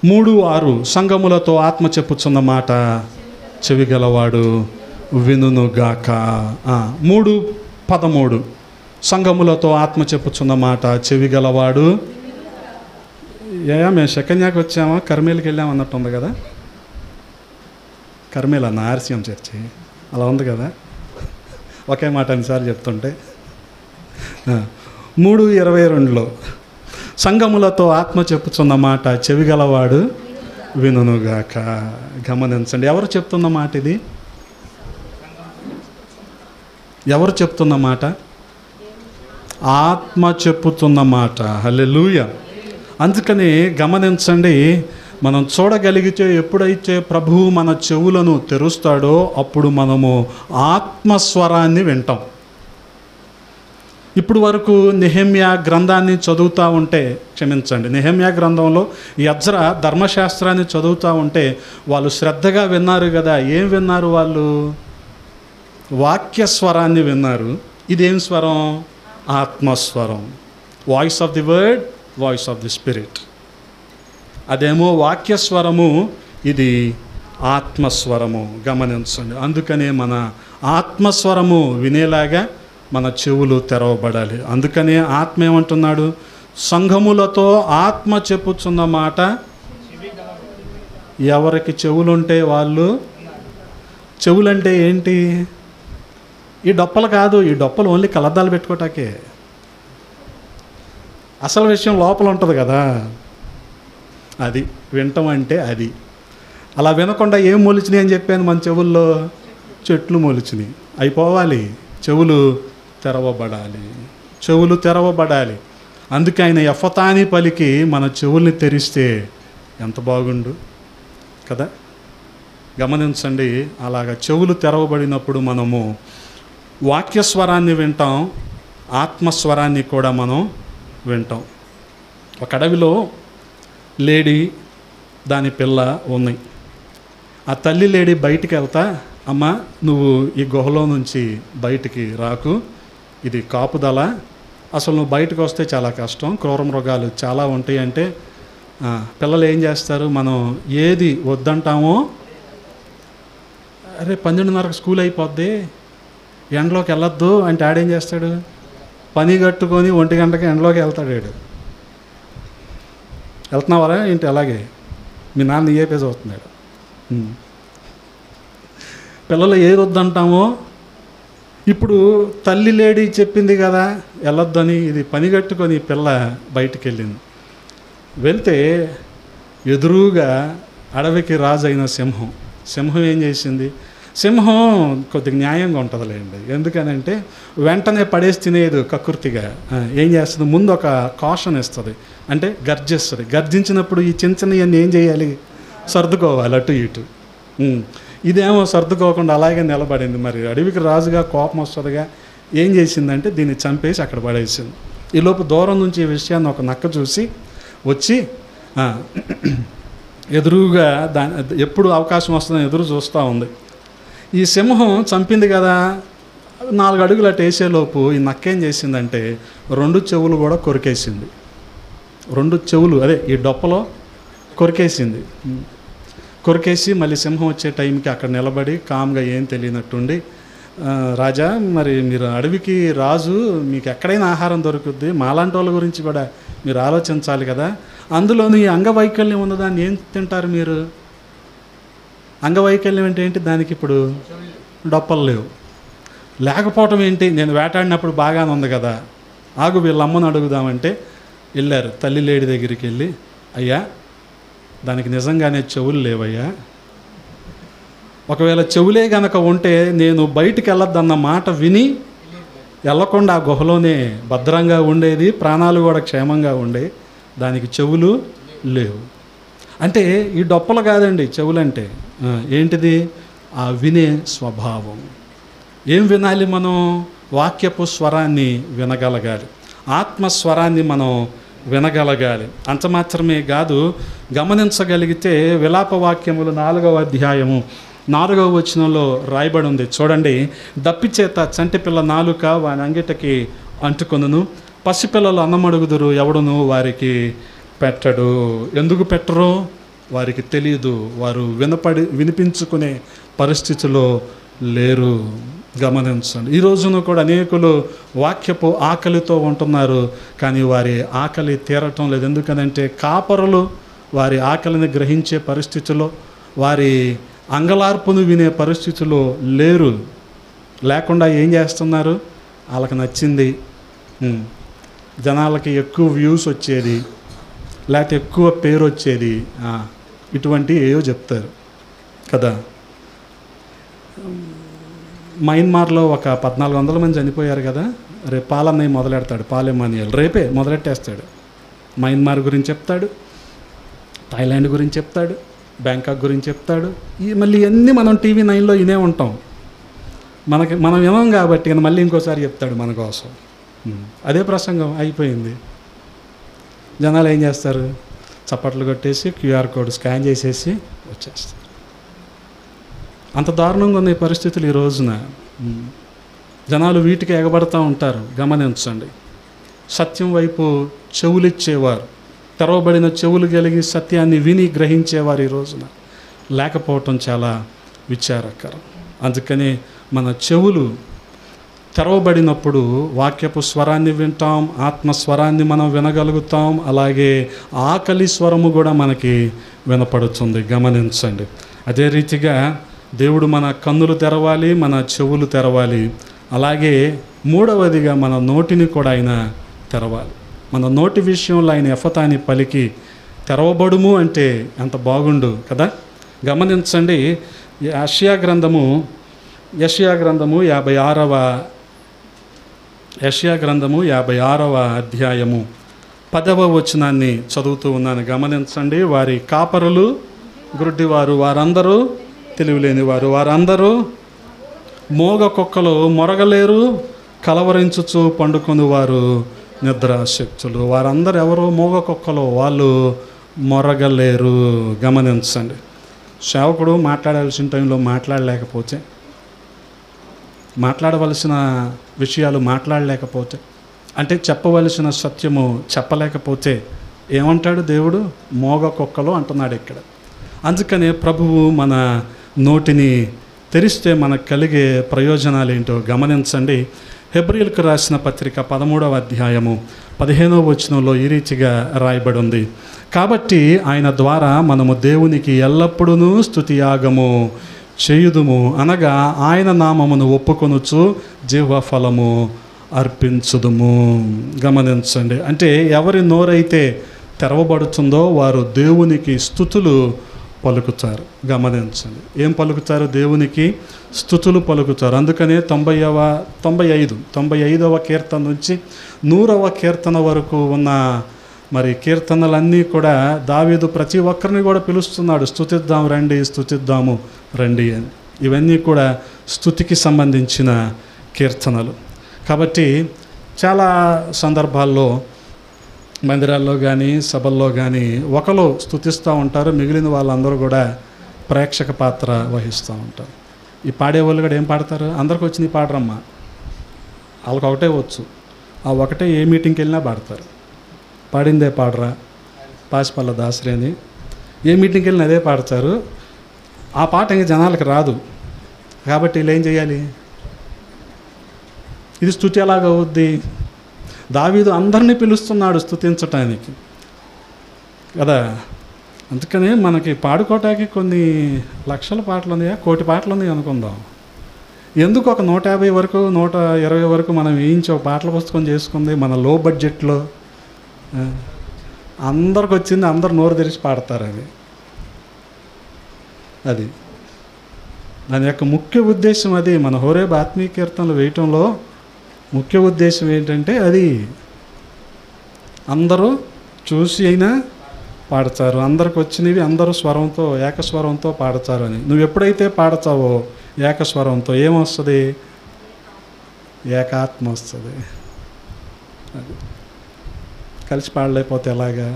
3:6 సంఘములతో ఆత్మ చెప్పుచున్న మాట చెవిగలవాడు వినుగాక. 3:13 సంఘములతో ఆత్మ చెప్పుచున్న మాట చెవిగలవాడు. మేము శకన్యాకి వచ్చామా, కర్మేలకి వెళ్ళాము అన్నట్టు ఉంది కదా. కర్మేల అన్న ఆర్సీఎం చర్చి అలా ఉంది కదా, ఒకే మాట అన్నిసార్లు చెప్తుంటే. 3:22 సంఘములతో ఆత్మ చెప్పుచున్న మాట చెవిగలవాడు వినుగాక. గమనించండి, ఎవరు చెప్తున్న మాట ఇది? ఎవరు చెప్తున్న మాట? ఆత్మ చెప్పుతున్న మాట. హల్లెలూయా. అందుకని గమనించండి, మనం చూడగలిగితే ఎప్పుడైతే ప్రభువు మన చెవులను తెరుస్తాడో అప్పుడు మనము ఆత్మస్వరాన్ని వింటాం. ఇప్పుడు వరకు నెహెమ్యా గ్రంథాన్ని చదువుతూ ఉంటే, క్షమించండి, నెహెమ్యా గ్రంథంలో యెజ్రా ధర్మశాస్త్రాన్ని చదువుతూ ఉంటే వాళ్ళు శ్రద్ధగా విన్నారు కదా. ఏం విన్నారు వాళ్ళు? వాక్య స్వరాన్ని విన్నారు. ఇదేం స్వరం? ఆత్మస్వరం. Voice of the word, voice of the spirit. అదేమో వాక్యస్వరము, ఇది ఆత్మస్వరము. గమనించండి. అందుకనే మన ఆత్మస్వరము వినేలాగా మన చెవులు తెరవబడాలి. అందుకనే ఆత్మ ఏమంటున్నాడు? సంఘములతో ఆత్మ చెప్పుచున్న మాట. ఎవరికి చెవులుంటే వాళ్ళు. చెవులంటే ఏంటి? ఈ డొప్పలు కాదు, ఈ డొప్పలు ఓన్లీ కలద్దాలు పెట్టుకోటాకే. అసలు విషయం లోపల ఉంటుంది కదా, అది వినటం అంటే అది. అలా వినకుండా ఏం మొలిచినాయి అని చెప్పాను మన చెవుల్లో? చెట్లు మొలిచినాయి. అయిపోవాలి, చెవులు తెరవబడాలి, చెవులు తెరవబడాలి. అందుకే ఆయన ఎఫతాని పలికి మన చెవుల్ని తెరిస్తే ఎంత బాగుండు కదా. గమనించండి, అలాగ చెవులు తెరవబడినప్పుడు మనము వాక్యస్వరాన్ని వింటాం, ఆత్మస్వరాన్ని కూడా మనం వింటాం. ఒక అడవిలో లేడీ, దాని పిల్ల ఉన్నాయి. ఆ తల్లి లేడీ బయటికి వెళ్తా, అమ్మ నువ్వు ఈ గుహలో నుంచి బయటికి రాకు, ఇది కాపుదల, అసలు నువ్వు బయటకు వస్తే చాలా కష్టం, క్రూర మృగాలు చాలా ఉంటాయి అంటే పిల్లలు ఏం చేస్తారు? మనం ఏది వద్దంటామో, అరే 12:30కి స్కూల్ అయిపోద్ది, ఎండలోకి వెళ్ళొద్దు అంటే ఆడేం చేస్తాడు? పని కట్టుకొని 1 గంటకి ఎండలోకి వెళ్తాడు. వెళ్తున్నావారా ఏంటి? అలాగే మీ నాన్న ఏ పేజ్ అవుతున్నాడు. పిల్లలు ఏది వద్దంటామో ఇప్పుడు తల్లి లేడీ చెప్పింది కదా వెళ్ళొద్దని, ఇది పని కట్టుకొని పిల్ల బయటికి వెళ్ళింది. వెళ్తే ఎదురుగా అడవికి రాజు అయిన సింహం ఏం చేసింది? సింహం కొద్దిగా న్యాయంగా ఉంటుందిలేండి. ఎందుకనంటే వెంటనే పడేసి తినేది కకృతిగా. ఏం చేస్తుంది? ముందు ఒక కాషన్ ఇస్తుంది, అంటే గర్జిస్తుంది. గర్జించినప్పుడు ఈ చిన్న చిన్నవన్నీ ఏం చేయాలి? సర్దుకోవాలి అటు ఇటు. ఇదేమో సర్దుకోకుండా అలాగే నిలబడింది. మరి అడవికి రాజుగా కోపం వస్తుందిగా. ఏం చేసిందంటే దీన్ని చంపేసి అక్కడ పడేసింది. ఈలోపు దూరం నుంచి ఈ విషయాన్ని ఒక నక్క చూసి వచ్చి ఎదురుగా ఎప్పుడు అవకాశం వస్తుందని ఎదురు చూస్తూ ఉంది. ఈ సింహం చంపింది కదా, 4 అడుగులు అటు వేసేలోపు ఈ నక్క ఏం చేసిందంటే 2 చెవులు కూడా కొరికేసింది. 2 చెవులు అదే ఈ డొప్పలో కొరికేసింది. కొరికేసి మళ్ళీ సింహం వచ్చే టైంకి అక్కడ నిలబడి కామ్గా ఏం తెలియనట్టుండి, రాజా మరి మీరు అడవికి రాజు, మీకు ఎక్కడైనా ఆహారం దొరుకుద్ది, మాలాంటి వాళ్ళ గురించి కూడా మీరు ఆలోచించాలి కదా. అందులోనూ ఈ అంగవైకల్యం ఉన్నదాన్ని ఏం తింటారు మీరు? అంగవైకల్యం అంటే ఏంటి? దానికి ఇప్పుడు డొప్పలు లేవు. లేకపోవటం ఏంటి? నేను వేటాడినప్పుడు బాగానే ఉంది కదా, ఆగు వీళ్ళ అమ్మను అడుగుదామంటే వెళ్ళారు. తల్లి లేడి దగ్గరికి వెళ్ళి, అయ్యా దానికి నిజంగానే చెవులు లేవయ్యా, ఒకవేళ చెవులే గనక ఉంటే నేను బయటికి వెళ్ళొద్దన్న మాట విని వెళ్ళకుండా ఆ గుహలోనే భద్రంగా ఉండేది, ప్రాణాలు కూడా క్షేమంగా ఉండే. దానికి చెవులు లేవు. అంటే ఈ డొప్పలు కాదండి చెవులంటే. ఏంటిది? ఆ వినే స్వభావం. ఏం వినాలి మనం? వాక్యపు స్వరాన్ని వినగలగాలి, ఆత్మస్వరాన్ని మనం వినగలగాలి. అంత మాత్రమే కాదు, గమనించగలిగితే విలాప వాక్యములు 4వ అధ్యాయము 4వ వచనంలో రాయబడి ఉంది చూడండి. దప్పిచేత చంటిపిల్ల నాలుక వాని అంగిటకి అంటుకొనును, పసిపిల్లలు అన్నమడుగుదురు, ఎవడును వారికి పెట్టడు. ఎందుకు పెట్టరు? వారికి తెలియదు, వారు వినిపించుకునే పరిస్థితిలో లేరు. గమనించండి. ఈ రోజున కూడా అనేకులు వాక్యపు ఆకలితో ఉంటున్నారు, కానీ వారి ఆకలి తీరటం లేదు. ఎందుకనంటే కాపరులు వారి ఆకలిని గ్రహించే పరిస్థితిలో, వారి అంగలార్పును వినే పరిస్థితిలో లేరు. లేకుండా ఏం చేస్తున్నారు? వాళ్ళకి నచ్చింది, జనాలకి ఎక్కువ వ్యూస్ వచ్చేది, లేకపోతే ఎక్కువ పేరు వచ్చేది, ఇటువంటి ఏవో చెప్తారు కదా. మయన్మార్లో ఒక 1400 మంది చనిపోయారు కదా. రేపు పాలన్నయ్య మొదలెడతాడు, పాలెమానియల్ రేపే మొదలెట్టేస్తాడు. మయన్మార్ గురించి చెప్తాడు, థాయిలాండ్ గురించి చెప్తాడు, బ్యాంకాక్ గురించి చెప్తాడు. మళ్ళీ ఇవన్నీ మనం టీవీ 9లో వినే ఉంటాం. మనం వినాం కాబట్టి మళ్ళీ ఇంకోసారి చెప్తాడు మన కోసం. అదే ప్రసంగం అయిపోయింది. జనాలు ఏం చేస్తారు? చప్పట్లు కొట్టేసి క్యూఆర్ కోడ్ స్కాన్ చేసేసి వచ్చేస్తారు. అంత దారుణంగా ఉన్న ఈ పరిస్థితులు ఈ రోజున. జనాలు వీటికి ఎగబడుతూ ఉంటారు. గమనించండి. సత్యం వైపు చెవులిచ్చేవారు, తెరవబడిన చెవులు కలిగి సత్యాన్ని విని గ్రహించేవారు ఈ రోజున లేకపోవటం చాలా విచారకరం. అందుకని మన చెవులు తెరవబడినప్పుడు వాక్యపు స్వరాన్ని వింటాం, ఆత్మస్వరాన్ని మనం వినగలుగుతాం. అలాగే ఆకలి స్వరము కూడా మనకి వినపడుతుంది. గమనించండి. అదే రీతిగా దేవుడు మన కన్నులు తెరవాలి, మన చెవులు తెరవాలి. అలాగే 3వదిగా మన నోటిని కూడా ఆయన తెరవాలి. మన నోటి విషయంలో ఆయన ఎఫతాని పలికి తెరవబడుము అంటే ఎంత బాగుండు కదా. గమనించండి. యెషయా గ్రంథము 56వ అధ్యాయము 10వ వచనాన్ని చదువుతూ ఉన్నాను. గమనించండి. వారి కాపరులు గ్రుడ్డివారు, వారందరూ తెలివిలేని వారు, వారందరూ మోగ కుక్కలు మొరగలేరు, కలవరించుచు పండుకొని వారు నిద్రాశక్తులు. వారందరూ ఎవరు? మోగ కుక్కలు, వాళ్ళు మొరగలేరు. గమనించండి. సేవకుడు మాట్లాడాల్సిన టైంలో మాట్లాడవలసిన విషయాలు మాట్లాడలేకపోతే, అంటే చెప్పవలసిన సత్యము చెప్పలేకపోతే ఏమంటాడు దేవుడు? మోగ కుక్కలు అంటున్నాడు ఇక్కడ. అందుకనే ప్రభువు మన నోటిని తెరిస్తే మనకు కలిగే ప్రయోజనాలు ఏంటో గమనించండి. హెబ్రీయులకు రాసిన పత్రిక 13వ అధ్యాయము 15వ వచనంలో ఈ రీతిగా రాయబడి ఉంది. కాబట్టి ఆయన ద్వారా మనము దేవునికి ఎల్లప్పుడూ స్తుతియాగము చేయుదుము, అనగా ఆయన నామమును ఒప్పుకొనుచు జీవఫలము అర్పించుదుము. గమనించండి, అంటే ఎవరి నోరైతే తెరవబడుతుందో వారు దేవునికి స్తుతులు పలుకుతారు. గమనించండి, ఏం పలుకుతారు? దేవునికి స్తుతులు పలుకుతారు. అందుకనే 95వ కీర్తన నుంచి 100వ కీర్తన వరకు ఉన్న మరి కీర్తనలన్నీ కూడా దావీదు ప్రతి ఒక్కరిని కూడా పిలుస్తున్నాడు, స్తుతిద్దాం రండి, స్తుతిద్దాము రండి అని. ఇవన్నీ కూడా స్తుతికి సంబంధించిన కీర్తనలు. కాబట్టి చాలా సందర్భాల్లో మందిరాల్లో కానీ సభల్లో కానీ ఒకరు స్తుతిస్తూ ఉంటారు, మిగిలిన వాళ్ళందరూ కూడా ప్రేక్షక పాత్ర వహిస్తూ ఉంటారు. ఈ పాడేవాళ్ళు కూడా ఏం పాడతారు? అందరికి వచ్చింది పాడరమ్మా, వాళ్ళకి ఒకటే వచ్చు, ఆ ఒకటే ఏ మీటింగ్కి వెళ్ళినా పాడతారు. పాడిందే పాడరా పాసిపల్ల దాసరి ఏ మీటింగ్కి వెళ్ళినా అదే పాడతారు. ఆ పాట ఇంక జనాలకు రాదు. కాబట్టి వీళ్ళు ఏం చేయాలి? ఇది స్తుతి ఎలాగవుద్ది? దావీదు అందరినీ పిలుస్తున్నాడు స్తుతించటానికి కదా. అందుకనే మనకి పాడుకోవటానికి కొన్ని లక్షల పాటలు ఉన్నాయా, కోటి పాటలు ఉన్నాయి అనుకుందాం. ఎందుకు ఒక 150 వరకు 120 వరకు మనం వేయించి ఒక పాటల పుస్తకం చేసుకుంది మన లో బడ్జెట్లో? అందరికి వచ్చింది, అందరు నోరు తెరిచి పాడతారు. అది దాని యొక్క ముఖ్య ఉద్దేశం. అది మన హోరేబ్ ఆత్మీయ కీర్తనలు వేయటంలో ముఖ్య ఉద్దేశం ఏంటంటే అది అందరూ చూసి అయినా పాడతారు, అందరికి వచ్చినవి అందరూ స్వరంతో ఏకస్వరంతో పాడతారు అని. నువ్వు ఎప్పుడైతే పాడతావో ఏకస్వరంతో ఏమొస్తుంది? ఏకాత్మ వస్తుంది. అది కలిసి పాడలేకపోతే ఎలాగా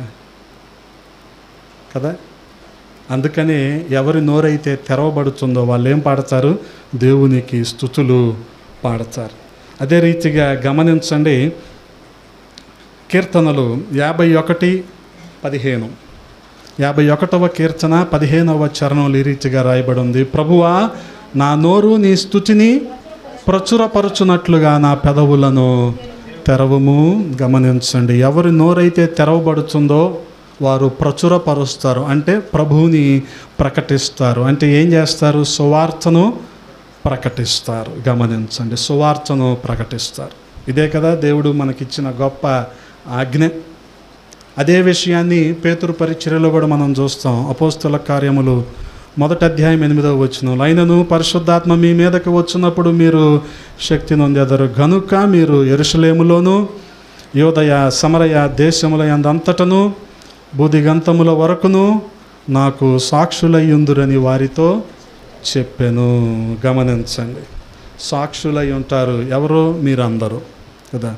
కదా. అందుకని ఎవరి నోరైతే తెరవబడుతుందో వాళ్ళు ఏం పాడతారు? దేవునికి స్తుతులు పాడతారు. అదే రీతిగా గమనించండి, కీర్తనలు 51:15 51వ కీర్తన 15వ చరణంలో ఈ రీతిగా రాయబడి ఉంది. ప్రభువా, నా నోరు నీ స్తుతిని ప్రచురపరచునట్లుగా నా పెదవులను తెరవము. గమనించండి, ఎవరి నోరైతే తెరవబడుతుందో వారు ప్రచురపరుస్తారు, అంటే ప్రభువుని ప్రకటిస్తారు. అంటే ఏం చేస్తారు? సువార్తను ప్రకటిస్తారు. గమనించండి, సువార్తను ప్రకటిస్తారు. ఇదే కదా దేవుడు మనకిచ్చిన గొప్ప ఆజ్ఞ. అదే విషయాన్ని పేతురు పరిచర్యలో కూడా మనం చూస్తాం. అపోస్తుల కార్యములు 1వ అధ్యాయం 8వ వచనం, అయినను పరిశుద్ధాత్మ మీ మీదకి వచ్చినప్పుడు మీరు శక్తి నొందెదరు గనుక మీరు యెరూషలేములోను యూదయ సమరయ దేశముల యందంతటను బూదిగంతముల వరకును నాకు సాక్షులయ్యుందురని వారితో చెప్పాను. గమనించండి, సాక్షులై ఉంటారు. ఎవరో? మీరందరూ కదా.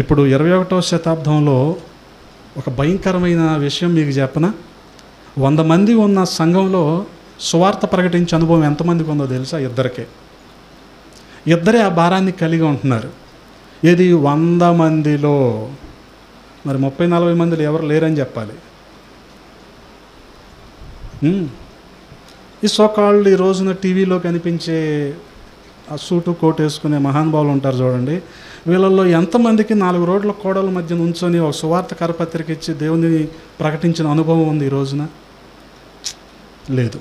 ఇప్పుడు 21వ శతాబ్దంలో ఒక భయంకరమైన విషయం మీకు చెప్పనా? 100 మంది ఉన్న సంఘంలో సువార్త ప్రకటించే అనుభవం ఎంతమందికి ఉందో తెలుసా? ఇద్దరే ఆ భారాన్ని కలిగి ఉంటున్నారు. ఇది 100 మందిలో మరి 30-40 మందిలో ఎవరు లేరని చెప్పాలి. ఈ సోకాళ్ళు ఈ రోజున టీవీలో కనిపించే ఆ సూటు కోట్ వేసుకునే మహానుభావులు ఉంటారు చూడండి, వీళ్ళల్లో ఎంతమందికి 4 రోడ్ల కోడల మధ్య నుంచొని ఒక సువార్త కరపత్రిక ఇచ్చి దేవుని ప్రకటించిన అనుభవం ఉంది ఈ రోజున? లేదు.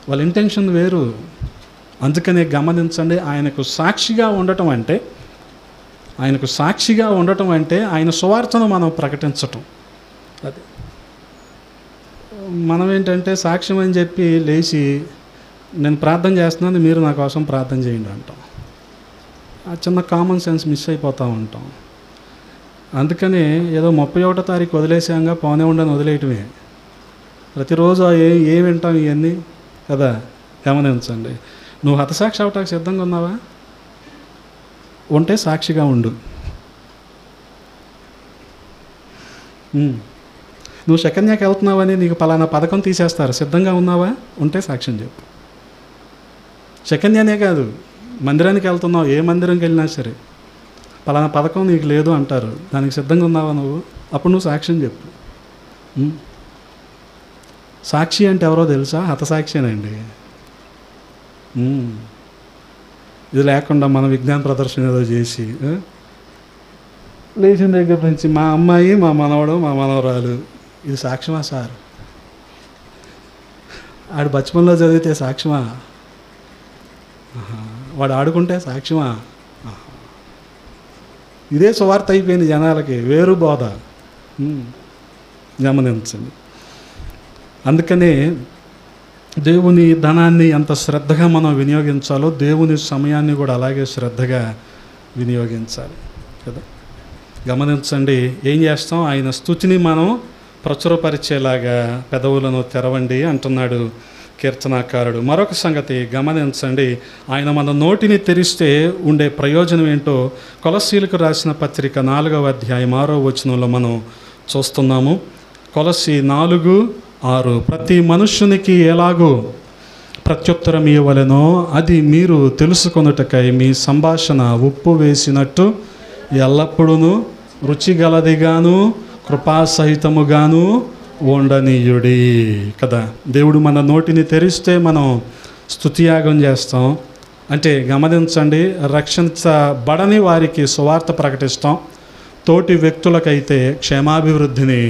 వాళ్ళ ఇంటెన్షన్ వేరు. అందుకనే గమనించండి, ఆయనకు సాక్షిగా ఉండటం అంటే ఆయన సువార్తను మనం ప్రకటించటం. అది మనం ఏంటంటే సాక్ష్యం అని చెప్పి లేచి నేను ప్రార్థన చేస్తున్నాను, మీరు నా కోసం ప్రార్థన చేయండి అంటాం. ఆ చిన్న కామన్ సెన్స్ మిస్ అయిపోతూ ఉంటాం. అందుకని ఏదో 31వ తారీఖు వదిలేసాంగా పోనే ఉండని వదిలేయటమే. ప్రతిరోజు ఏం వింటాం ఇవన్నీ కదా. గమనించండి, నువ్వు హతసాక్షి అవటానికి సిద్ధంగా ఉన్నావా? ఉంటే సాక్షిగా ఉండు. నువ్వు శకన్యాకి వెళ్తున్నావని నీకు పలానా పథకం తీసేస్తారు, సిద్ధంగా ఉన్నావా? ఉంటే సాక్ష్యం చెప్పు. శకన్యానే కాదు, మందిరానికి వెళ్తున్నావు, ఏ మందిరంకి వెళ్ళినా సరే పలానా పథకం నీకు లేదు అంటారు, దానికి సిద్ధంగా ఉన్నావా నువ్వు? అప్పుడు నువ్వు సాక్ష్యం చెప్పు. సాక్షి అంటే ఎవరో తెలుసా? హతసాక్షేనండి. ఇది లేకుండా మనం విజ్ఞాన ప్రదర్శన ఏదో చేసి లేచిన దగ్గర నుంచి మా అమ్మాయి, మా మనవడు, మా మనవరాలు, ఇది సాక్ష్యమా సార్? ఆడు బచ్పన్లో చదివితే సాక్ష్యమా? వాడు ఆడుకుంటే సాక్ష్యమా? ఇదే సువార్త అయిపోయింది జనాలకి, వేరు బోధ. గమనించండి. అందుకనే దేవుని ధనాన్ని ఎంత శ్రద్ధగా మనం వినియోగించాలో దేవుని సమయాన్ని కూడా అలాగే శ్రద్ధగా వినియోగించాలి కదా. గమనించండి, ఏం చేస్తాం? ఆయన స్తుతిని మనం ప్రచురపరిచేలాగా పెదవులను తెరవండి అంటున్నాడు కీర్తనాకారుడు. మరొక సంగతి గమనించండి, ఆయన మన నోటిని తెరిస్తే ఉండే ప్రయోజనం ఏంటో కొలస్సీలకు రాసిన పత్రిక 4వ అధ్యాయం 6వ వచనంలో మనం చూస్తున్నాము. కొలస్సీ 4:6 ప్రతి మనుష్యునికి ఎలాగో ప్రత్యుత్తరం ఇవ్వవలెనో అది మీరు తెలుసుకొనుటకై మీ సంభాషణ ఉప్పు వేసినట్టు ఎల్లప్పుడూ రుచిగలదిగాను కృపాసహితముగాను ఉండనీయుడి కదా. దేవుడు మన నోటిని తెరిస్తే మనం స్తుతియాగం చేస్తాం. అంటే గమనించండి, రక్షించబడని వారికి సువార్త ప్రకటిస్తాం. తోటి వ్యక్తులకైతే క్షేమాభివృద్ధిని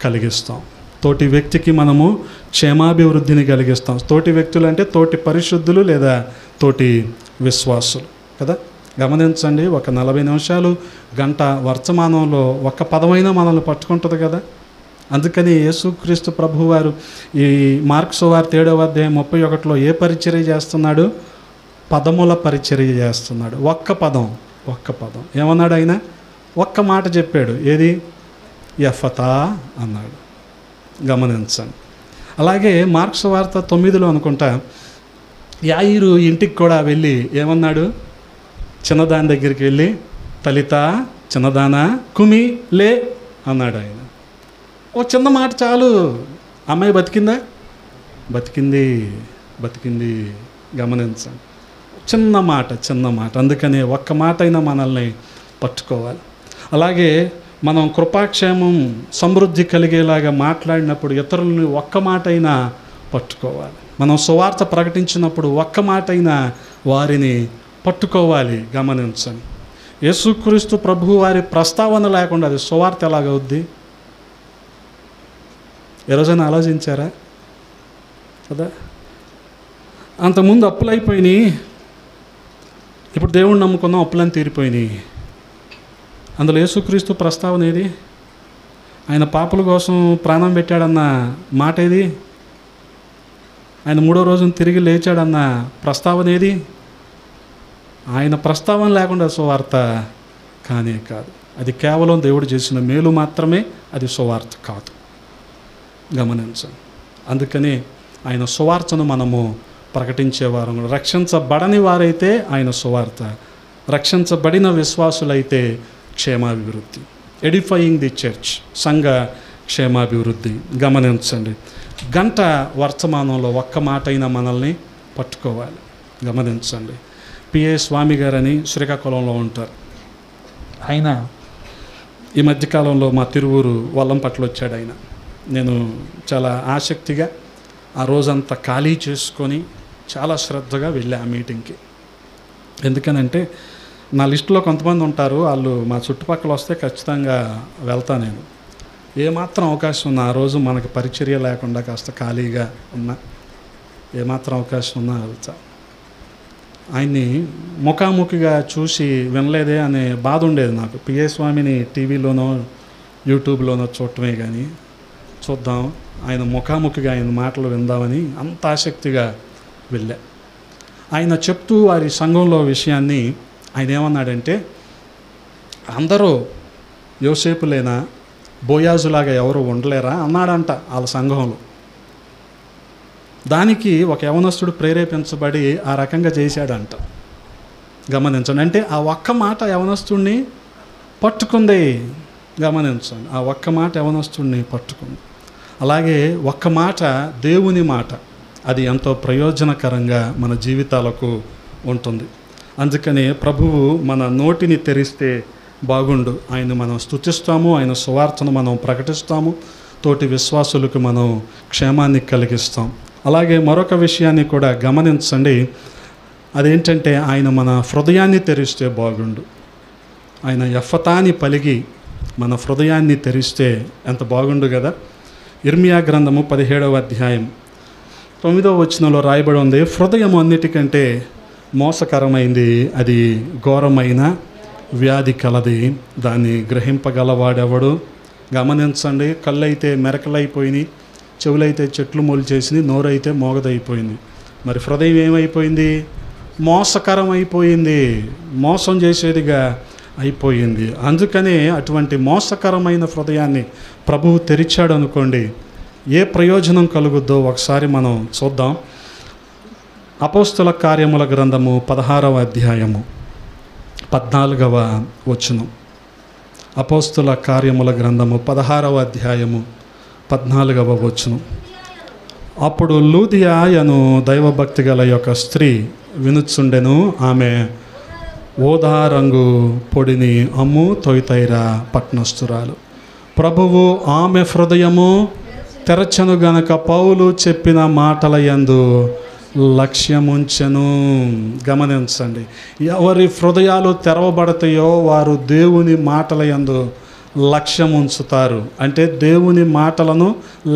కలిగిస్తాం. తోటి వ్యక్తికి మనము క్షేమాభివృద్ధిని కలిగిస్తాం. తోటి వ్యక్తులు అంటే తోటి పరిశుద్ధులు లేదా తోటి విశ్వాసులు కదా. గమనించండి, ఒక 40 నిమిషాలు గంట వర్తమానంలో ఒక్క పదమైనా మనల్ని పట్టుకుంటుంది కదా. అందుకని యేసుక్రీస్తు ప్రభువారు ఈ మార్కు సువార్త 7వ అధ్యాయం 31లో ఏ పరిచర్య చేస్తున్నాడు? పదముల పరిచర్య చేస్తున్నాడు. ఒక్క పదం ఏమన్నాడు ఆయన? ఒక్క మాట చెప్పాడు. ఏది? ఎఫతా అన్నాడు. గమనించండి. అలాగే మార్కు సువార్త 9లో అనుకుంటా యాయిరు ఇంటికి కూడా వెళ్ళి ఏమన్నాడు? చిన్నదాని దగ్గరికి వెళ్ళి తలిత చిన్నదానా కుమి లే అన్నాడు ఆయన. ఓ చిన్న మాట చాలు. అమ్మాయి బతికిందా? బతికింది. గమనించండి, చిన్న మాట. అందుకనే ఒక్క మాట అయినా మనల్ని పట్టుకోవాలి. అలాగే మనం కృపాక్షేమం సమృద్ధి కలిగేలాగా మాట్లాడినప్పుడు ఇతరులని ఒక్క మాట అయినా పట్టుకోవాలి. మనం సువార్త ప్రకటించినప్పుడు ఒక్క మాట అయినా వారిని పట్టుకోవాలి. గమనించండి, యేసుక్రీస్తు ప్రభు వారి ప్రస్తావన లేకుండా అది సువార్త ఎలాగవుద్ది? ఏ రోజైనా ఆలోచించారా కదా? అంతకుముందు అప్పులు అయిపోయినాయి, ఇప్పుడు దేవుణ్ణి నమ్ముకున్నాం, అప్పులని తీరిపోయినాయి. అందులో యేసుక్రీస్తు ప్రస్తావన ఏది? ఆయన పాపుల కోసం ప్రాణం పెట్టాడన్న మాట ఏది? ఆయన 3వ రోజున తిరిగి లేచాడన్న ప్రస్తావన ఏది? ఆయన ప్రస్తావన లేకుండా సువార్త కానే కాదు. అది కేవలం దేవుడు చేసిన మేలు మాత్రమే, అది సువార్త కాదు. గమనించండి. అందుకని ఆయన సువార్తను మనము ప్రకటించేవారు. రక్షించబడని వారైతే ఆయన సువార్త, రక్షించబడిన విశ్వాసులైతే క్షేమాభివృద్ధి. ఎడిఫయింగ్ ది చర్చ్, సంఘ క్షేమాభివృద్ధి. గమనించండి, గంట వర్తమానంలో ఒక్క మాట అయినా మనల్ని పట్టుకోవాలి. గమనించండి, పిఏ స్వామి గారని శ్రీకాకుళంలో ఉంటారు. ఆయన ఈ మధ్యకాలంలో మా తిరువూరు వల్లంపట్ల వచ్చాడు. ఆయన నేను చాలా ఆసక్తిగా ఆ రోజంతా ఖాళీ చేసుకొని చాలా శ్రద్ధగా వెళ్ళా ఆ మీటింగ్కి. ఎందుకనంటే నా లిస్టులో కొంతమంది ఉంటారు, వాళ్ళు మా చుట్టుపక్కల వస్తే ఖచ్చితంగా వెళ్తా. నేను ఏమాత్రం అవకాశం ఉన్నా, ఆ రోజు మనకు పరిచర్య లేకుండా కాస్త ఖాళీగా ఉన్నా, ఏమాత్రం అవకాశం ఉన్నా వెళ్తా. ఆయన్ని ముఖాముఖిగా చూసి వినలేదే అనే బాధ ఉండేది నాకు. పిఏ స్వామిని టీవీలోనో యూట్యూబ్లోనో చూడటమే కానీ చూద్దాం, ఆయన ముఖాముఖిగా ఆయన మాటలు విందామని అంత ఆసక్తిగా వెళ్ళా. ఆయన చెప్తూ వారి సంఘంలో విషయాన్ని ఆయన ఏమన్నాడంటే, అందరూ యోసేపులేనా, బోయాజులాగా ఎవరు ఉండలేరా అన్నాడంట వాళ్ళ సంఘంలో. దానికి ఒక యవనస్తుడు ప్రేరేపించబడి ఆ రకంగా చేశాడంట. గమనించండి, అంటే ఆ ఒక్క మాట యవనస్తుడిని పట్టుకుంది. గమనించండి, ఆ ఒక్క మాట యవనస్తుడిని పట్టుకుంది. అలాగే ఒక్క మాట, దేవుని మాట, అది ఎంతో ప్రయోజనకరంగా మన జీవితాలకు ఉంటుంది. అందుకని ప్రభువు మన నోటిని తెరిస్తే బాగుండు. ఆయన మనం స్తుతిస్తాము, ఆయన సువార్తను మనం ప్రకటిస్తాము, తోటి విశ్వాసులకు మనం క్షేమాన్ని కలిగిస్తాం. అలాగే మరొక విషయాన్ని కూడా గమనించండి, అదేంటంటే ఆయన మన హృదయాన్ని తెరిస్తే బాగుండు. ఆయన ఎఫతాని పలిగి మన హృదయాన్ని తెరిస్తే ఎంత బాగుండు కదా. ఇర్మియా గ్రంథము 17వ అధ్యాయం 9వ వచనంలో రాయబడి ఉంది, హృదయం అన్నిటికంటే మోసకరమైంది, అది ఘోరమైన వ్యాధి కలది, దాన్ని గ్రహింపగలవాడెవడు. గమనించండి, కళ్ళైతే మెరకలైపోయినాయి, చెవులైతే చెట్లు మొలిచేసినాయి, నోరైతే మోగదైపోయింది. మరి హృదయం ఏమైపోయింది? మోసకరం అయిపోయింది, మోసం చేసేదిగా అయిపోయింది. అందుకనే అటువంటి మోసకరమైన హృదయాన్ని ప్రభువు తెరిచాడు అనుకోండి, ఏ ప్రయోజనం కలుగుద్దో ఒకసారి మనం చూద్దాం. అపోస్తుల కార్యముల గ్రంథము 16వ అధ్యాయము 14వ వచనం. అపోస్తుల కార్యముల గ్రంథము 16వ అధ్యాయము 14వ వచనం. అప్పుడు లూదియాయను దైవభక్తి గల యొక్క స్త్రీ వినుచుండెను. ఆమె ఓదా రంగు పొడిని అమ్ము తొయితైరా పట్నస్తురాలు. ప్రభువు ఆమె హృదయము తెరచను గనక పౌలు చెప్పిన మాటల యందు లక్ష్యముంచెను. గమనించండి, ఎవరి హృదయాలు తెరవబడతాయో వారు దేవుని మాటల యందు లక్ష్యముంచుతారు. అంటే దేవుని మాటలను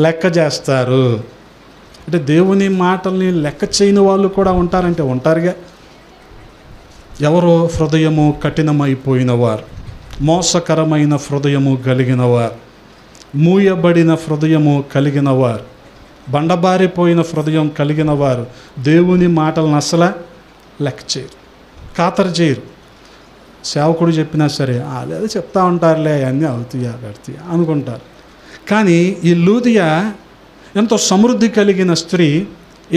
లెక్క చేస్తారు. అంటే దేవుని మాటల్ని లెక్క చేయని వాళ్ళు కూడా ఉంటారంటే ఉంటారుగా. ఎవరో హృదయము కఠినమైపోయిన వారు, మోసకరమైన హృదయము కలిగిన వారు, మూయబడిన హృదయము కలిగిన వారు, బండబారిపోయిన హృదయం కలిగిన వారు దేవుని మాటలను అసలు లెక్క చేయరు, ఖాతరు చేయరు. సేవకుడు చెప్పినా సరే లేదా చెప్తా ఉంటారులే, అన్నీ అవుతాయా పెడతాయి అనుకుంటారు. కానీ ఈ లూదియా ఎంతో సమృద్ధి కలిగిన స్త్రీ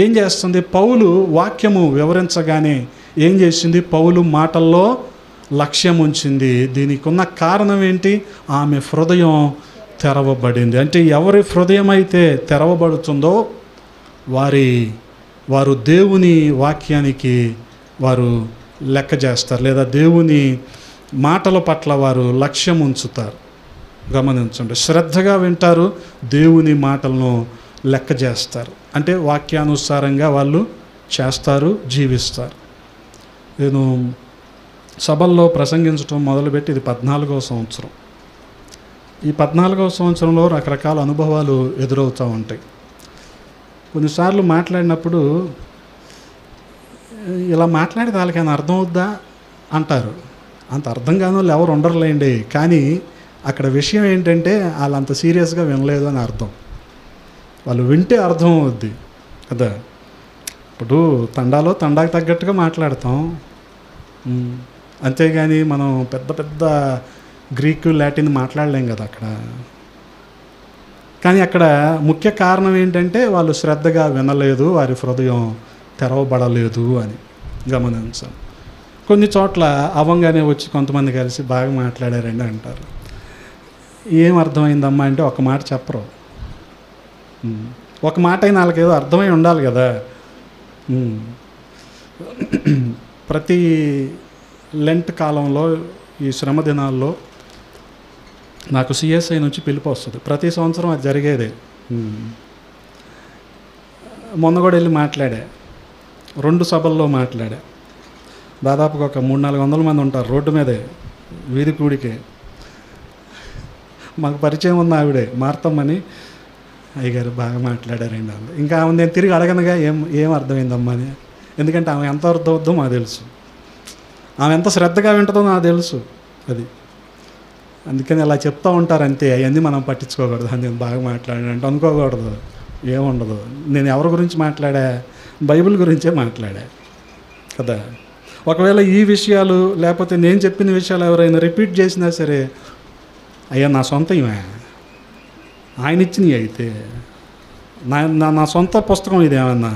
ఏం చేస్తుంది? పౌలు వాక్యము వివరించగానే ఏం చేసింది? పౌలు మాటల్లో లక్ష్యం ఉంచింది. దీనికి ఉన్న కారణం ఏంటి? ఆమె హృదయం తెరవబడింది. అంటే ఎవరి హృదయం అయితే తెరవబడుతుందో వారు దేవుని వాక్యానికి వారు లెక్క చేస్తారు, లేదా దేవుని మాటల పట్ల వారు లక్ష్యం ఉంచుతారు. గమనించండి, శ్రద్ధగా వింటారు, దేవుని మాటలను లెక్క చేస్తారు. అంటే వాక్యానుసారంగా వాళ్ళు చేస్తారు, జీవిస్తారు. నేను సభల్లో ప్రసంగించడం మొదలుపెట్టి ఇది 14వ సంవత్సరం. ఈ 14వ సంవత్సరంలో రకరకాల అనుభవాలు ఎదురవుతూ ఉంటాయి. కొన్నిసార్లు మాట్లాడినప్పుడు ఇలా మాట్లాడితే వాళ్ళకైనా అర్థం అవుద్దా అంటారు. అంత అర్థం కాని వాళ్ళు ఎవరు ఉండరులేండి. కానీ అక్కడ విషయం ఏంటంటే వాళ్ళు అంత సీరియస్గా వినలేదు అని అర్థం. వాళ్ళు వింటే అర్థం అవుద్ది కదా. ఇప్పుడు తండాకు తగ్గట్టుగా మాట్లాడతాం, అంతేగాని మనం పెద్ద పెద్ద గ్రీకు లాటిన్ మాట్లాడలేం కదా అక్కడ. కానీ అక్కడ ముఖ్య కారణం ఏంటంటే వాళ్ళు శ్రద్ధగా వినలేదు, వారి హృదయం తెరవబడలేదు అని గమనించాం. కొన్ని చోట్ల అవంగానే వచ్చి కొంతమంది కలిసి బాగా మాట్లాడారండి అంటారు. ఏం అర్థమైందమ్మా అంటే ఒక మాట చెప్పరు. ఒక మాట అయినా వాళ్ళకేదో అర్థమై ఉండాలి కదా. ప్రతి లెంట్ కాలంలో ఈ శ్రమ దినాల్లో నాకు సిఎస్ఐ నుంచి పిలుపు వస్తుంది. ప్రతి సంవత్సరం అది జరిగేదే. మొన్న కూడా వెళ్ళి మాట్లాడా, 2 సభల్లో మాట్లాడా. దాదాపుగా ఒక 300-400 మంది ఉంటారు రోడ్డు మీదే, వీధి కూడికే. మాకు పరిచయం ఉన్న ఆవిడే మార్తమ్మని, అయ్యగారు బాగా మాట్లాడారండి అంది. ఇంకా ఆమె నేను తిరిగి అడగనుగా ఏం అర్థమైందమ్మా అని. ఎందుకంటే ఆమె ఎంత అర్థం అవుద్దో మాకు తెలుసు, ఆమె ఎంత శ్రద్ధగా వింటుందో నాకు తెలుసు. అది అందుకని అలా చెప్తూ ఉంటారు అంతే. అవన్నీ మనం పట్టించుకోకూడదు. నేను బాగా మాట్లాడానంటే అనుకోకూడదు, ఏముండదు. నేను ఎవరి గురించి మాట్లాడా? బైబిల్ గురించే మాట్లాడా కదా. ఒకవేళ ఈ విషయాలు లేకపోతే నేను చెప్పిన విషయాలు ఎవరైనా రిపీట్ చేసినా సరే, అయ్యా నా సొంత ఇవే, ఆయన ఇచ్చినవి అయితే నా సొంత పుస్తకం ఇది ఏమన్నా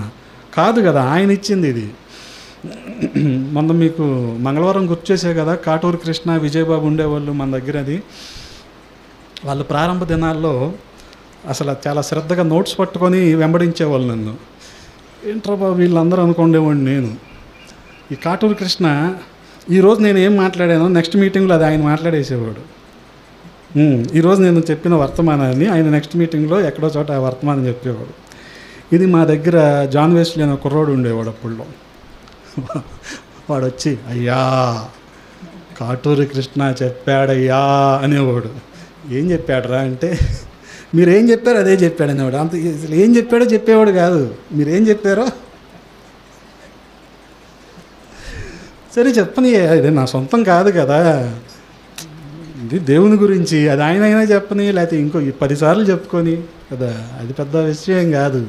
కాదు కదా, ఆయన ఇచ్చింది ఇది. మొన్న మీకు మంగళవారం గుర్తు చేసే కదా, కాటూరు కృష్ణ విజయబాబు ఉండేవాళ్ళు మన దగ్గర. అది వాళ్ళు ప్రారంభ దినాల్లో అసలు చాలా శ్రద్ధగా నోట్స్ పట్టుకొని వెంబడించేవాళ్ళు నన్ను. ఏంట్రా బాబు వీళ్ళందరూ అనుకుండేవాడిని నేను. ఈ కాటూరు కృష్ణ ఈరోజు నేను ఏం మాట్లాడానో నెక్స్ట్ మీటింగ్లో అది ఆయన మాట్లాడేసేవాడు. ఈరోజు నేను చెప్పిన వర్తమానాన్ని ఆయన నెక్స్ట్ మీటింగ్లో ఎక్కడో చోట ఆ వర్తమానం చెప్పేవాడు. ఇది మా దగ్గర జాన్ వెస్లీ అనే కుర్రోడు ఉండేవాడు అప్పుడులో. వాడు వచ్చి అయ్యా కాటూరి కృష్ణ చెప్పాడయ్యా అనేవాడు. ఏం చెప్పాడురా అంటే, మీరేం చెప్పారో అదే చెప్పాడు అనేవాడు. అంత అసలు ఏం చెప్పాడో చెప్పేవాడు కాదు, మీరేం చెప్పారో సరే చెప్పని, అది నా సొంతం కాదు కదా, ఇది దేవుని గురించి, అది ఆయన అయినా చెప్పని, లేకపోతే ఇంకో 10 సార్లు చెప్పుకొని కదా, అది పెద్ద విషయం కాదు.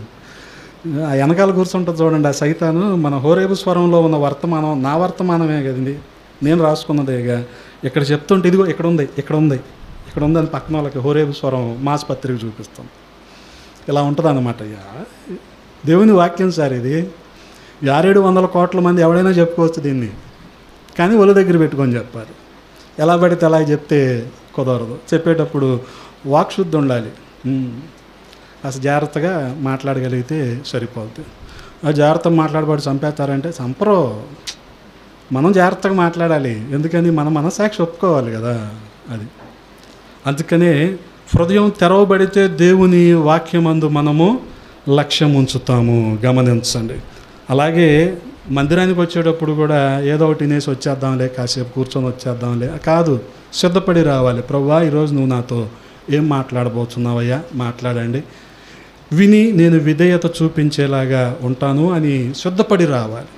ఆ వెనకాల కూర్చుంటుంది చూడండి ఆ సైతాను, మన హోరేబు స్వరంలో ఉన్న వర్తమానం నా వర్తమానమే కదండి, నేను రాసుకున్నదేగా. ఇక్కడ చెప్తుంటే ఇదిగో ఇక్కడ ఉంది ఇక్కడ ఉంది ఇక్కడ ఉంది అని పక్కన వాళ్ళకి హోరేబు స్వరం మాస్ పత్రిక చూపిస్తాం. ఇలా ఉంటుంది అన్నమాట. దేవుని వాక్యం సార్ ఇది. 600 కోట్ల మంది ఎవడైనా చెప్పుకోవచ్చు దీన్ని, కానీ ఒళ్ళు దగ్గర పెట్టుకొని చెప్పాలి. ఎలా పడితే అలా చెప్తే కుదరదు. చెప్పేటప్పుడు వాక్శుద్ధి ఉండాలి. అసలు జాగ్రత్తగా మాట్లాడగలిగితే సరిపోద్ది. ఆ జాగ్రత్తగా మాట్లాడబడి చంపేస్తారంటే చంపరు, మనం జాగ్రత్తగా మాట్లాడాలి. ఎందుకని మన మనసాక్షి ఒప్పుకోవాలి కదా. అది అందుకనే హృదయం తెరవబడితే దేవుని వాక్యమందు మనము లక్ష్యం ఉంచుతాము. గమనించండి. అలాగే మందిరానికి వచ్చేటప్పుడు కూడా ఏదో ఒకటి తినేసి వచ్చేద్దాంలే, కాసేపు కూర్చొని వచ్చేద్దాంలే కాదు, సిద్ధపడి రావాలి. ప్రభువా ఈరోజు నువ్వు నాతో ఏం మాట్లాడబోతున్నావయ్యా, మాట్లాడండి, విని నేను విధేయత చూపించేలాగా ఉంటాను అని సిద్ధపడి రావాలి.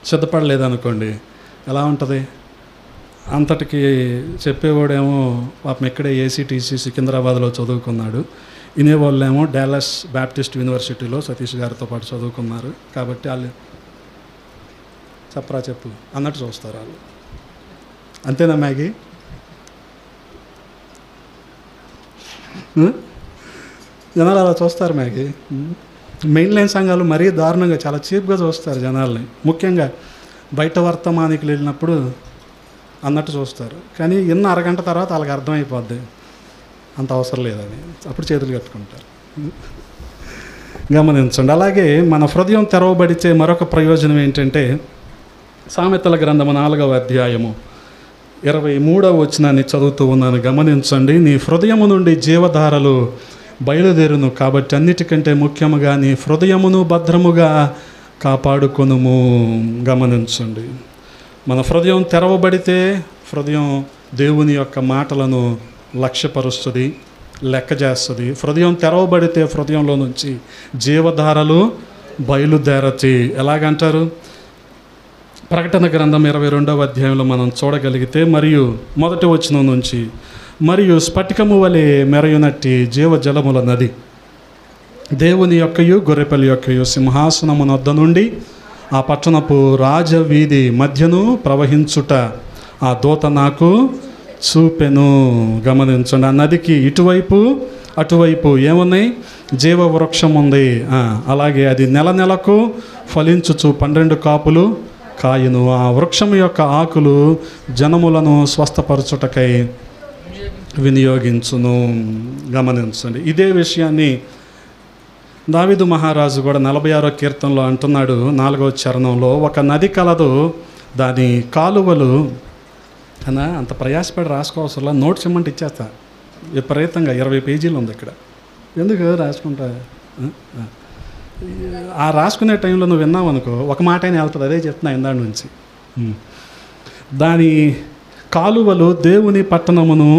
సిద్ధపడలేదనుకోండి ఎలా ఉంటుంది? అంతటికి చెప్పేవాడేమో పాపం ఇక్కడే ఏసీటీసీ సికింద్రాబాద్లో చదువుకున్నాడు, వినేవాళ్ళేమో డాలస్ బ్యాప్టిస్ట్ యూనివర్సిటీలో సతీష్ గారితో పాటు చదువుకున్నారు కాబట్టి వాళ్ళు చెప్పరా చెప్పు అన్నట్టు చూస్తారు వాళ్ళు. అంతేనా మ్యాగీ? జనాలు అలా చూస్తారు మ్యాగీ. మెయిన్ లైన్ సంఘాలు మరీ దారుణంగా చాలా చీప్గా చూస్తారు జనాల్ని. ముఖ్యంగా బయట వర్తమానికి వెళ్ళినప్పుడు అన్నట్టు చూస్తారు. కానీ ఇన్న అరగంట తర్వాత వాళ్ళకి అర్థమైపోద్ది అంత అవసరం లేదని, అప్పుడు చేతులు కట్టుకుంటారు. గమనించండి. అలాగే మన హృదయం తెరవబడితే మరొక ప్రయోజనం ఏంటంటే, సామెతల గ్రంథము 4వ అధ్యాయము 23వ వచనాన్ని చదువుతూ ఉన్నాను. గమనించండి. నీ హృదయము నుండి జీవధారలు బయలుదేరును కాబట్టి అన్నిటికంటే ముఖ్యముగా నీ హృదయమును భద్రముగా కాపాడుకొనుము. గమనించండి. మన హృదయం తెరవబడితే హృదయం దేవుని యొక్క మాటలను లక్ష్యపరుస్తుంది, లెక్క చేస్తుంది. హృదయం తెరవబడితే హృదయంలో నుంచి జీవధారలు బయలుదేరతి. ఎలాగంటారు? ప్రకటన గ్రంథం 22వ అధ్యాయంలో మనం చూడగలిగితే, మరియు 1వ వచనం నుంచి, మరియు స్ఫటికము వలె మెరయునట్టి జీవజలముల నది దేవుని యొక్కయు గొర్రెపిల్ల యొక్కయు సింహాసనమునొద్ద నుండి ఆ పట్టణపు రాజవీధి మధ్యను ప్రవహించుట ఆ దూత నాకు చూపెను. గమనించండి. ఆ నదికి ఇటువైపు అటువైపు ఏమున్నాయి? జీవవృక్షం ఉంది. అలాగే అది నెలకు ఫలించుచు 12 కాపులు కాయును. ఆ వృక్షం యొక్క ఆకులు జనములను స్వస్థపరచుటకై వినియోగించును. గమనించండి. ఇదే విషయాన్ని దావీదు మహారాజు కూడా 46వ కీర్తనలో అంటున్నాడు. 4వ చరణంలో, ఒక నది కలదు, దాని కాలువలు అన్నా అంత ప్రయాసపడి రాసుకోవసరం, నోట్స్ ఇమ్మంటే ఇచ్చేస్తా. విపరీతంగా 20 పేజీలు ఉంది ఇక్కడ, ఎందుకు రాసుకుంటా? ఆ రాసుకునే టైంలో నువ్వు విన్నావు అనుకో, ఒక మాట అయినా వెళ్తుంది. అదే చెప్తున్నా ఇందాడి నుంచి. దాని కాలువలు దేవుని పట్టణమును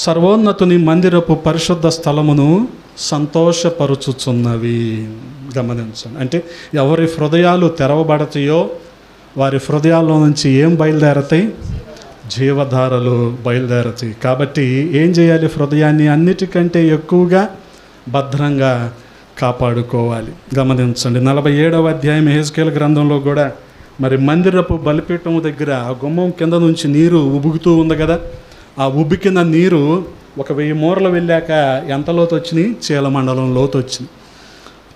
సర్వోన్నతుని మందిరపు పరిశుద్ధ స్థలమును సంతోషపరుచుచున్నవి. గమనించండి. అంటే ఎవరి హృదయాలు తెరవబడతాయో వారి హృదయాల్లో నుంచి ఏం బయలుదేరతాయి? జీవధారలు బయలుదేరతాయి. కాబట్టి ఏం చేయాలి? హృదయాన్ని అన్నిటికంటే ఎక్కువగా భద్రంగా కాపాడుకోవాలి. గమనించండి. 47వ అధ్యాయం యెహెజ్కేలు గ్రంథంలో కూడా మరి మందిరపు బలిపీఠం దగ్గర ఆ గుమ్మం కింద నుంచి నీరు ఉబుకుతూ ఉంది కదా. ఆ ఉబికిన నీరు 1000 మూరలు వెళ్ళాక ఎంత లోతు వచ్చినాయి? చీలమండలం లోతు వచ్చింది.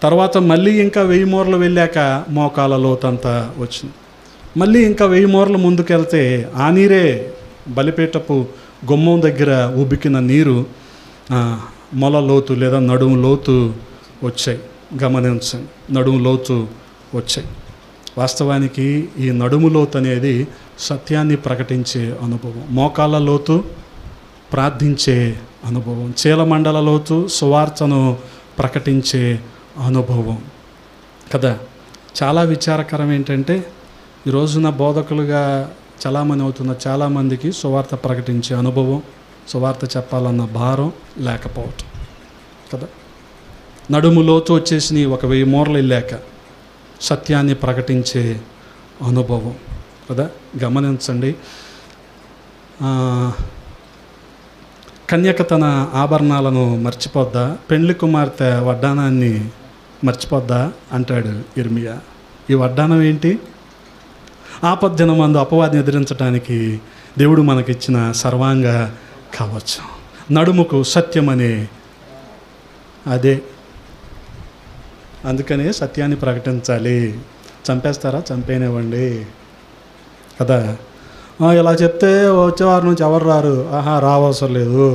తర్వాత మళ్ళీ ఇంకా 1000 మూరలు వెళ్ళాక మోకాల లోతు అంతా వచ్చింది. మళ్ళీ ఇంకా 1000 మూరలు ముందుకెళ్తే ఆ నీరే బలిపీఠపు గుమ్మం దగ్గర ఉబికిన నీరు మొల లోతు లేదా నడుము లోతు వచ్చాయి. గమనించండి. నడుము లోతు వచ్చాయి. వాస్తవానికి ఈ నడుము లోతు అనేది సత్యాన్ని ప్రకటించే అనుభవం, మోకాళ్ళ లోతు ప్రార్థించే అనుభవం, చీలమండల లోతు సువార్తను ప్రకటించే అనుభవం కదా. చాలా విచారకరం ఏంటంటే ఈ రోజున బోధకులుగా చలామణి అవుతున్న చాలామందికి సువార్త ప్రకటించే అనుభవం, సువార్త చెప్పాలన్న భారం లేకపోవటం కదా. నడుము లోతు వచ్చేసి 1000 మూరలు వెళ్ళాక సత్యాన్ని ప్రకటించే అనుభవం కదా. గమనించండి, కన్యక తన ఆభరణాలను మర్చిపోద్దా, పెండ్లి కుమార్తె వడ్డానాన్ని మర్చిపోద్దా అంటాడు ఇర్మియా. ఈ వడ్డానం ఏంటి? ఆపద్దినమందు అపవాదిని ఎదిరించడానికి దేవుడు మనకిచ్చిన సర్వాంగ కవచం. నడుముకు సత్యమనే అదే. అందుకనే సత్యాన్ని ప్రకటించాలి. చంపేస్తారా? చంపేనివ్వండి కదా. ఇలా చెప్తే వచ్చేవారి నుంచి ఎవరు రారు. రావసరం లేదు,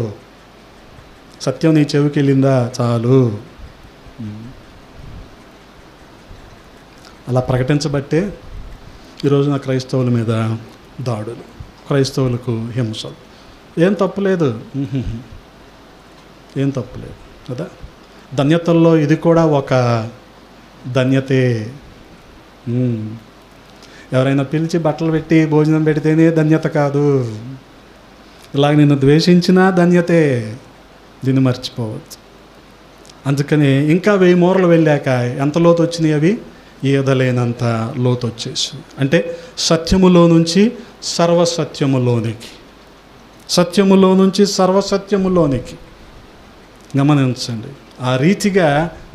సత్యం నీ చెవికి వెళ్ళిందా చాలు. అలా ప్రకటించబట్టే ఈరోజున క్రైస్తవుల మీద దాడులు, క్రైస్తవులకు హింసలు. ఏం తప్పులేదు, ఏం తప్పులేదు కదా. ధన్యతల్లో ఇది కూడా ఒక ధన్యతే. ఎవరైనా పిలిచి బట్టలు పెట్టి భోజనం పెడితేనే ధన్యత కాదు. ఇలాగ నిన్ను ద్వేషించినా ధన్యతే. దీన్ని మర్చిపోవచ్చు. అందుకని ఇంకా 1000 మూరలు వెళ్ళాక ఎంత లోతు వచ్చినాయి అవి? ఈదలేనంత లోతు వచ్చేసి. అంటే సత్యములో నుంచి సర్వసత్యములోనికి, సత్యములో నుంచి సర్వసత్యములోనికి. గమనించండి, ఆ రీతిగా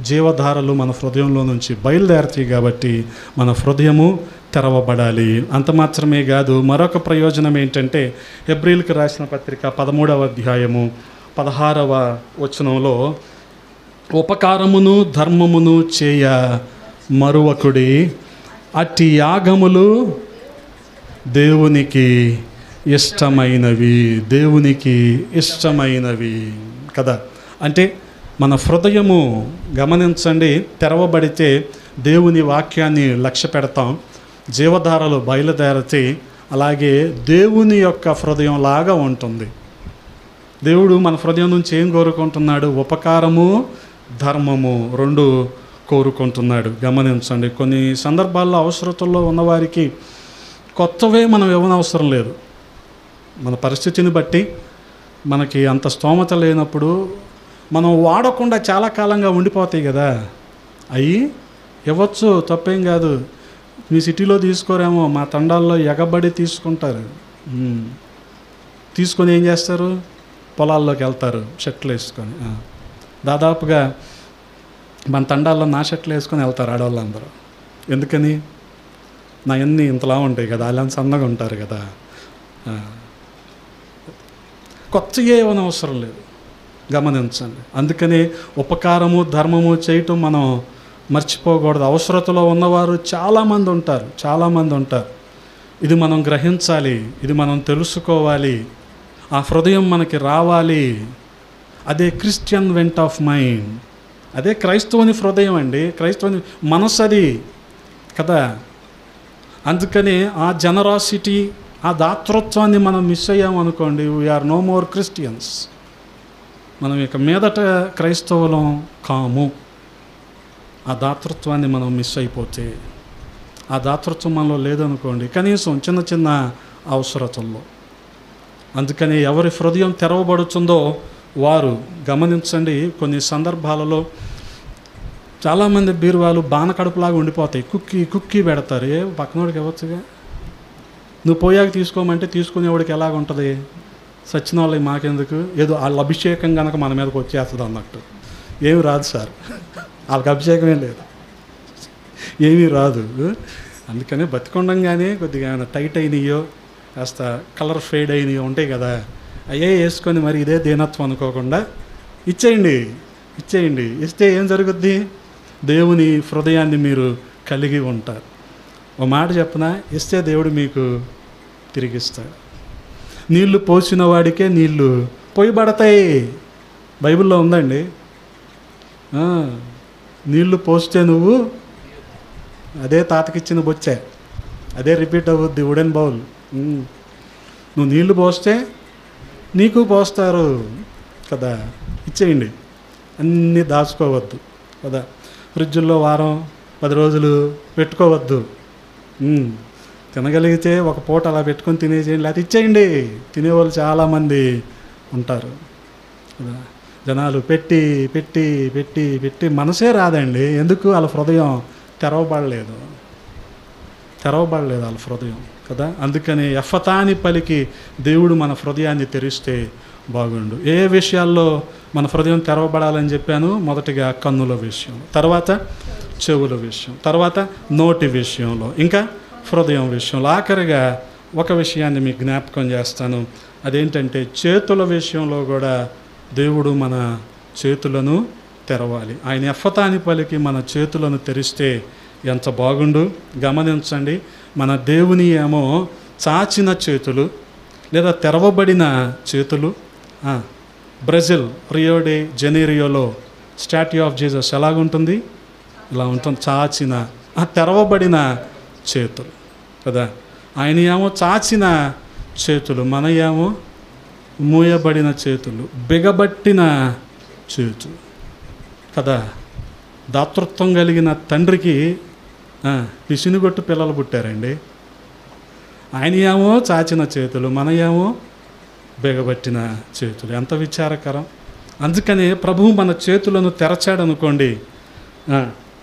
జీవధారలు మన హృదయంలో నుంచి బయలుదేరుతాయి. కాబట్టి మన హృదయము తెరవబడాలి. అంత మాత్రమే కాదు, మరొక ప్రయోజనం ఏంటంటే హెబ్రీయులకు రాసిన పత్రిక 13వ అధ్యాయము 16వ వచనంలో, ఉపకారమును ధర్మమును చేయ మరువకుడి, అట్టి యాగములు దేవునికి ఇష్టమైనవి, దేవునికి ఇష్టమైనవి కదా. అంటే మన హృదయము గమనించండి తెరవబడితే దేవుని వాక్యాన్ని లక్ష్య పెడతాం, జీవధారలు బయలుదేరితే అలాగే దేవుని యొక్క హృదయం లాగా ఉంటుంది. దేవుడు మన హృదయం నుంచి ఏం కోరుకుంటున్నాడు? ఉపకారము ధర్మము 2 కోరుకుంటున్నాడు. గమనించండి, కొన్ని సందర్భాల్లో అవసరతల్లో ఉన్నవారికి కొత్తవే మనం ఇవ్వనవసరం లేదు. మన పరిస్థితిని బట్టి మనకి అంత స్తోమత లేనప్పుడు మనం వాడకుండా చాలా కాలంగా ఉండిపోతాయి కదా, అవి ఇవ్వచ్చు, తప్పేం కాదు. మీ సిటీలో తీసుకోరేమో, మా తండాల్లో ఎగబడి తీసుకుంటారు. తీసుకొని ఏం చేస్తారు? పొలాల్లోకి వెళ్తారు షర్ట్లు వేసుకొని. దాదాపుగా మన తండాల్లో నా షర్ట్లు వేసుకొని వెళ్తారు ఆడవాళ్ళందరూ. ఎందుకని? నా అన్నీ ఇంతలా ఉంటాయి కదా, వాళ్ళని సన్నగా ఉంటారు కదా. కొత్తగా ఏమని అవసరం లేదు. గమనించండి, అందుకని ఉపకారము ధర్మము చేయటం మనం మర్చిపోకూడదు. అవసరతలో ఉన్నవారు చాలామంది ఉంటారు. ఇది మనం గ్రహించాలి, ఇది మనం తెలుసుకోవాలి, ఆ హృదయం మనకి రావాలి. అదే క్రిస్టియన్ వెంట్ ఆఫ్ మైండ్, అదే క్రైస్తవుని హృదయం అండి, క్రైస్తవుని మనసు అది కదా. అందుకని ఆ జనరాసిటీ, ఆ దాతృత్వాన్ని మనం మిస్ అయ్యామనుకోండి, వీఆర్ నో మోర్ క్రిస్టియన్స్. మనం ఇక మీదట క్రైస్తవులం కాము. ఆ దాతృత్వాన్ని మనం మిస్ అయిపోతే, ఆ దాతృత్వం మనలో లేదనుకోండి, కనీసం చిన్న చిన్న అవసరతల్లో. అందుకని ఎవరి హృదయం తెరవబడుతుందో వారు గమనించండి. కొన్ని సందర్భాలలో చాలామంది బీరువాలు బాణకడుపులాగా ఉండిపోతాయి, కుక్కి పెడతారు. పక్కనోడికి ఇవ్వచ్చుగా, నువ్వు పోయాక తీసుకోమంటే తీసుకునేవాడికి ఎలాగ ఉంటుంది? సచిన వాళ్ళకి మాకెందుకు, ఏదో వాళ్ళ అభిషేకం కనుక మన మీదకి వచ్చేస్తుంది అన్నట్టు. ఏమి రాదు సార్, వాళ్ళకి అభిషేకమే లేదు, ఏమీ రాదు. అందుకని బతికొండంగానే కొద్దిగా ఏమైనా టైట్ అయినాయో, కాస్త కలర్ ఫేడ్ అయినాయో ఉంటాయి కదా, అయ్యే వేసుకొని మరి ఇదే దీనత్వం అనుకోకుండా ఇచ్చేయండి. ఇస్తే ఏం జరుగుద్ది? దేవుని హృదయాన్ని మీరు కలిగి ఉంటారు. ఓ మాట చెప్పనా, ఇస్తే దేవుడు మీకు తిరిగిస్తాడు. నీళ్లు పోసిన వాడికే నీళ్లు పోయబడతాయి, బైబిల్లో ఉందండి. నీళ్లు పోస్తే నువ్వు అదే తాతకిచ్చిన బొచ్చే, అదే రిపీట్ అవుద్ది, వుడెన్ బౌల్. నువ్వు నీళ్లు పోస్తే నీకు పోస్తారు కదా. ఇచ్చేయండి, అన్నీ దాచుకోవద్దు కదా. ఫ్రిడ్జ్లో వారం 10 రోజులు పెట్టుకోవద్దు. తినగలిగితే ఒక పూట అలా పెట్టుకొని తినేసేయండి, లేకపోతే ఇచ్చేయండి. తినేవాళ్ళు చాలామంది ఉంటారు. జనాలు పెట్టి పెట్టి పెట్టి పెట్టి మనసే రాదండి. ఎందుకు? వాళ్ళ హృదయం తెరవబడలేదు వాళ్ళ హృదయం కదా. అందుకని ఎఫతా అని పలికి దేవుడు మన హృదయాన్ని తెరిస్తే బాగుండు. ఏ విషయాల్లో మన హృదయం తెరవబడాలని చెప్పాను? మొదటిగా కన్నుల విషయం, తర్వాత చెవుల విషయం, తర్వాత నోటి విషయంలో, ఇంకా హృదయం విషయంలో. ఆఖరిగా ఒక విషయాన్ని మీకు జ్ఞాపకం చేస్తాను. అదేంటంటే చేతుల విషయంలో కూడా దేవుడు మన చేతులను తెరవాలి. ఆయన ఎఫతా అని పలికి మన చేతులను తెరిస్తే ఎంత బాగుండు. గమనించండి, మన దేవుని ఏమో చాచిన చేతులు లేదా తెరవబడిన చేతులు. బ్రెజిల్ రియో డే జెనీరియోలో స్టాట్యూ ఆఫ్ జీసస్ ఎలాగుంటుంది? ఇలా ఉంటుంది, చాచిన తెరవబడిన చేతులు కదా. ఆయన ఏమో చాచిన చేతులు, మన ఏమో మూయబడిన చేతులు, బిగబట్టిన చేతులు కదా. దాతృత్వం కలిగిన తండ్రికి పిసినుగొట్టు పిల్లలు పుట్టారండి. ఆయన ఏమో చాచిన చేతులు, మన ఏమో బిగబట్టిన చేతులు. ఎంత విచారకరం. అందుకని ప్రభువు మన చేతులను తెరచాడనుకోండి,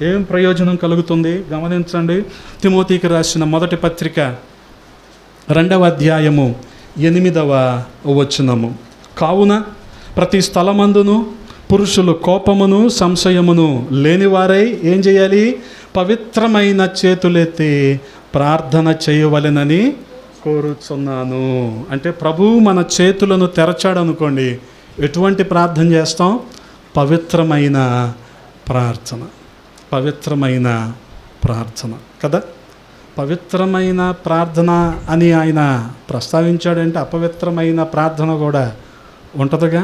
ఏం ప్రయోజనం కలుగుతుంది? గమనించండి. తిమోతికి రాసిన మొదటి పత్రిక 2వ అధ్యాయము 8వ వచనము. కావున ప్రతి స్థలమందును పురుషులు కోపమును సంశయమును లేనివారై ఏం చేయాలి? పవిత్రమైన చేతులెత్తి ప్రార్థన చేయవలెనని కోరుచున్నాను. అంటే ప్రభువు మన చేతులను తెరచాడనుకోండి, ఎటువంటి ప్రార్థన చేస్తాం? పవిత్రమైన ప్రార్థన. పవిత్రమైన ప్రార్థన కదా. పవిత్రమైన ప్రార్థన అని ఆయన ప్రస్తావించాడంటే అపవిత్రమైన ప్రార్థన కూడా ఉంటుందిగా.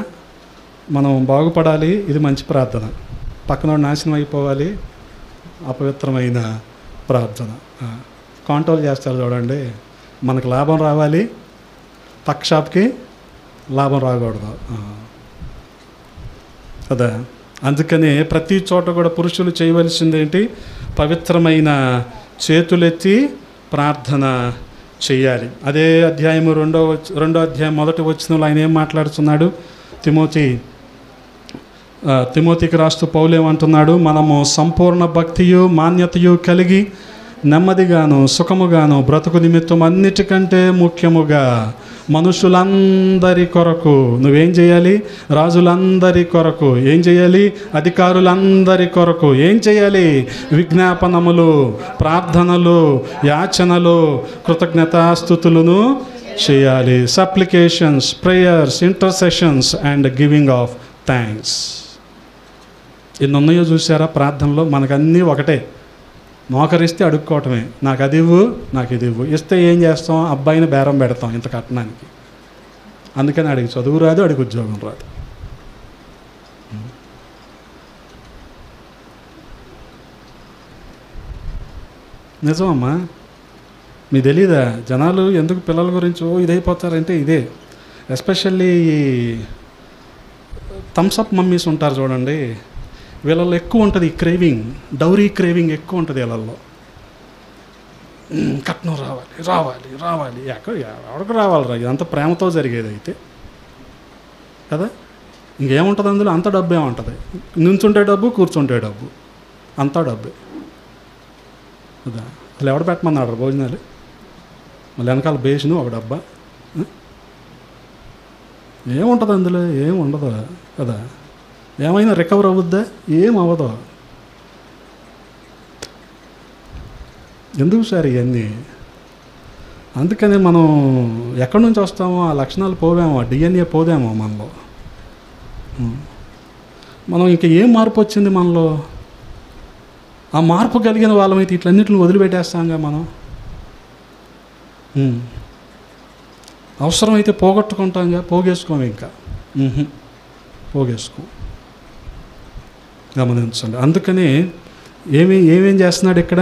మనం బాగుపడాలి, ఇది మంచి ప్రార్థన. పక్కన నాశనం అయిపోవాలి, అపవిత్రమైన ప్రార్థన. కాంట్రోల్ చేస్తారు చూడండి. మనకు లాభం రావాలి, పక్క షాప్కి లాభం రాకూడదు కదా. అందుకనే ప్రతి చోట కూడా పురుషులు చేయవలసిందేంటి? పవిత్రమైన చేతులెత్తి ప్రార్థన చేయాలి. అదే అధ్యాయము 2వ అధ్యాయం 1వ వచనంలో ఆయన ఏం మాట్లాడుతున్నాడు? తిమోతికి రాస్తూ పౌలు ఏమంటున్నాడు? మనము సంపూర్ణ భక్తియు మాన్యతయు కలిగి నెమ్మదిగాను సుఖముగాను బ్రతుకు నిమిత్తం అన్నిటికంటే ముఖ్యముగా మనుషులందరి కొరకు నువ్వేం చేయాలి? రాజులందరి కొరకు ఏం చేయాలి? అధికారులందరి కొరకు ఏం చేయాలి? విజ్ఞాపనములు, ప్రార్థనలు, యాచనలు, కృతజ్ఞతాస్తుతులను చేయాలి. Supplications, prayers, intercessions and giving of thanks. ఎన్ని ఉన్నాయో చూసారా ప్రార్థనలో? మనకన్నీ ఒకటే, మోకరిస్తే అడుక్కోవటమే. నాకు అది ఇవ్వు, నాకు ఇది ఇవ్వు. ఇస్తే ఏం చేస్తాం? అబ్బాయిని బేరం పెడతాం ఇంత కట్నానికి. అందుకని అడిగి చదువు రాదు, అడిగి ఉద్యోగం రాదు. నిజమమ్మా, మీకు తెలీదా? జనాలు ఎందుకు పిల్లల గురించి ఇదైపోతారంటే ఇదే. ఎస్పెషల్లీ థమ్సప్ మమ్మీస్ ఉంటారు చూడండి, వీళ్ళల్లో ఎక్కువ ఉంటుంది ఈ క్రేవింగ్, డౌరీ క్రేవింగ్ ఎక్కువ ఉంటుంది వీళ్ళల్లో. కట్నం రావాలి రావాలి రావాలి, ఎవరికి రావాలిరా? ఇదంతా ప్రేమతో జరిగేది అయితే కదా. ఇంకేముంటుంది అందులో? అంత డబ్బే ఉంటుంది. నుంచుంటే డబ్బు, కూర్చుంటే డబ్బు, అంతా డబ్బే కదా. అసలు ఎవడు పెట్టమన్నాడు భోజనాలు? మళ్ళీ వెనకాల బేసిను ఒక డబ్బా. ఏముంటుంది అందులో? ఏం ఉండదు కదా. ఏమైనా రికవర్ అవుద్దా? ఏం అవ్వదు. ఎందుకు సార్ ఇవన్నీ? అందుకని మనం ఎక్కడి నుంచి వస్తామో ఆ లక్షణాలు పోవేమో, ఆ డిఎన్ఏ పోదేమో మనలో. మనం ఇంకా ఏం మార్పు వచ్చింది మనలో? ఆ మార్పు కలిగిన వాళ్ళమైతే ఇట్లన్నింటిని వదిలిపెట్టేస్తాంగా మనం. అవసరమైతే పోగొట్టుకుంటాంగా, పోగేసుకోము ఇంకా, పోగేసుకో. గమనించండి. అందుకని ఏమేం చేస్తున్నాడు ఇక్కడ?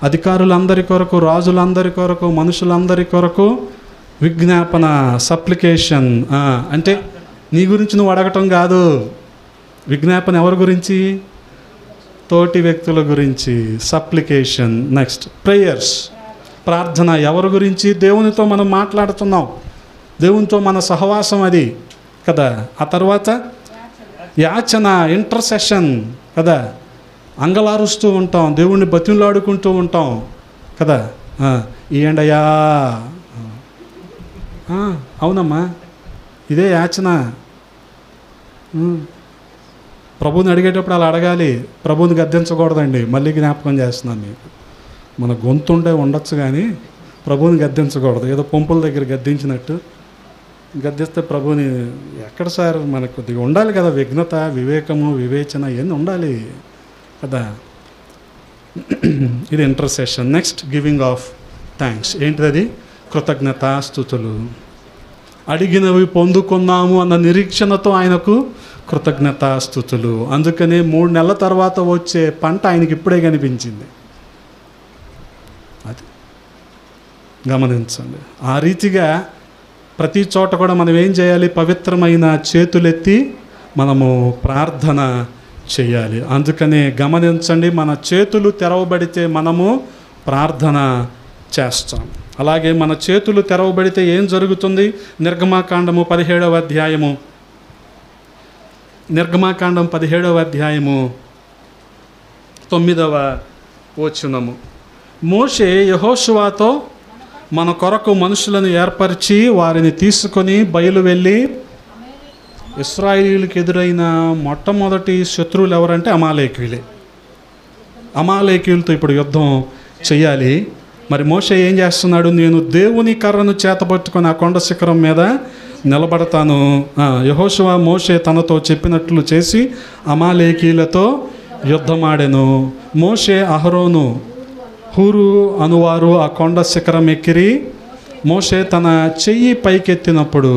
అధికారులందరి కొరకు, రాజులందరి కొరకు, మనుషులందరి కొరకు విజ్ఞాపన, సప్లికేషన్. అంటే నీ గురించి నువ్వు అడగటం కాదు. విజ్ఞాపన ఎవరి గురించి? తోటి వ్యక్తుల గురించి సప్లికేషన్. నెక్స్ట్ ప్రేయర్స్, ప్రార్థన. ఎవరి గురించి? దేవునితో మనం మాట్లాడుతున్నాం, దేవునితో మన సహవాసం అది కదా. ఆ తర్వాత యాచన, ఇంటర్సెషన్ కదా. అంగలారుస్తూ ఉంటాం, దేవుణ్ణి బతిమలాడుకుంటూ ఉంటాం కదా. ఏండయ్యా, అవునమ్మా, ఇదే యాచన. ప్రభువుని అడిగేటప్పుడు అలా అడగాలి, ప్రభువుని గద్దించకూడదండి. మళ్ళీ జ్ఞాపకం చేస్తున్నాను మీకు, మన గొంతుండే ఉండొచ్చు కానీ ప్రభువుని గద్దించకూడదు. ఏదో పంపుల దగ్గర గద్దించినట్టు గద్దిస్తే ప్రభువుని ఎక్కడ సార్? మనకు కొద్దిగా ఉండాలి కదా, విఘ్నత, వివేకము, వివేచన ఇవన్నీ ఉండాలి కదా. ఇది intercession. Next giving of thanks. ఏంటిది? కృతజ్ఞతాస్తుతులు. అడిగినవి పొందుకున్నాము అన్న నిరీక్షణతో ఆయనకు కృతజ్ఞతాస్తుతులు. అందుకనే 3 నెలల తర్వాత వచ్చే పంట ఆయనకి ఇప్పుడే కనిపించింది. అది గమనించండి. ఆ రీతిగా ప్రతి చోట కూడా మనం ఏం చేయాలి? పవిత్రమైన చేతులెత్తి మనము ప్రార్థన చేయాలి. అందుకనే గమనించండి, మన చేతులు తెరవబడితే మనము ప్రార్థన చేస్తాం. అలాగే మన చేతులు తెరవబడితే ఏం జరుగుతుంది? నిర్గమాకాండము 17వ అధ్యాయము, నిర్గమాకాండం 17వ అధ్యాయము 9వ వచనము. మోషే యెహోషువతో, మన కొరకు మనుషులను ఏర్పరిచి వారిని తీసుకొని బయలు వెళ్ళి, ఇశ్రాయేలీయులకు ఎదురైన మొట్టమొదటి శత్రువులు ఎవరంటే అమాలేకీయులే. అమాలేకీయులతో ఇప్పుడు యుద్ధం చేయాలి. మరి మోషే ఏం చేస్తున్నాడు? నేను దేవుని కర్రను చేతపట్టుకొని ఆ కొండ శిఖరం మీద నిలబడతాను. యెహోషువ మోషే తనతో చెప్పినట్లు చేసి అమాలేకీయులతో యుద్ధమాడెను. మోషే, అహరోను, హూరు అనువారు ఆ కొండ శిఖరం ఎక్కిరి. మోషే తన చెయ్యి పైకెత్తినప్పుడు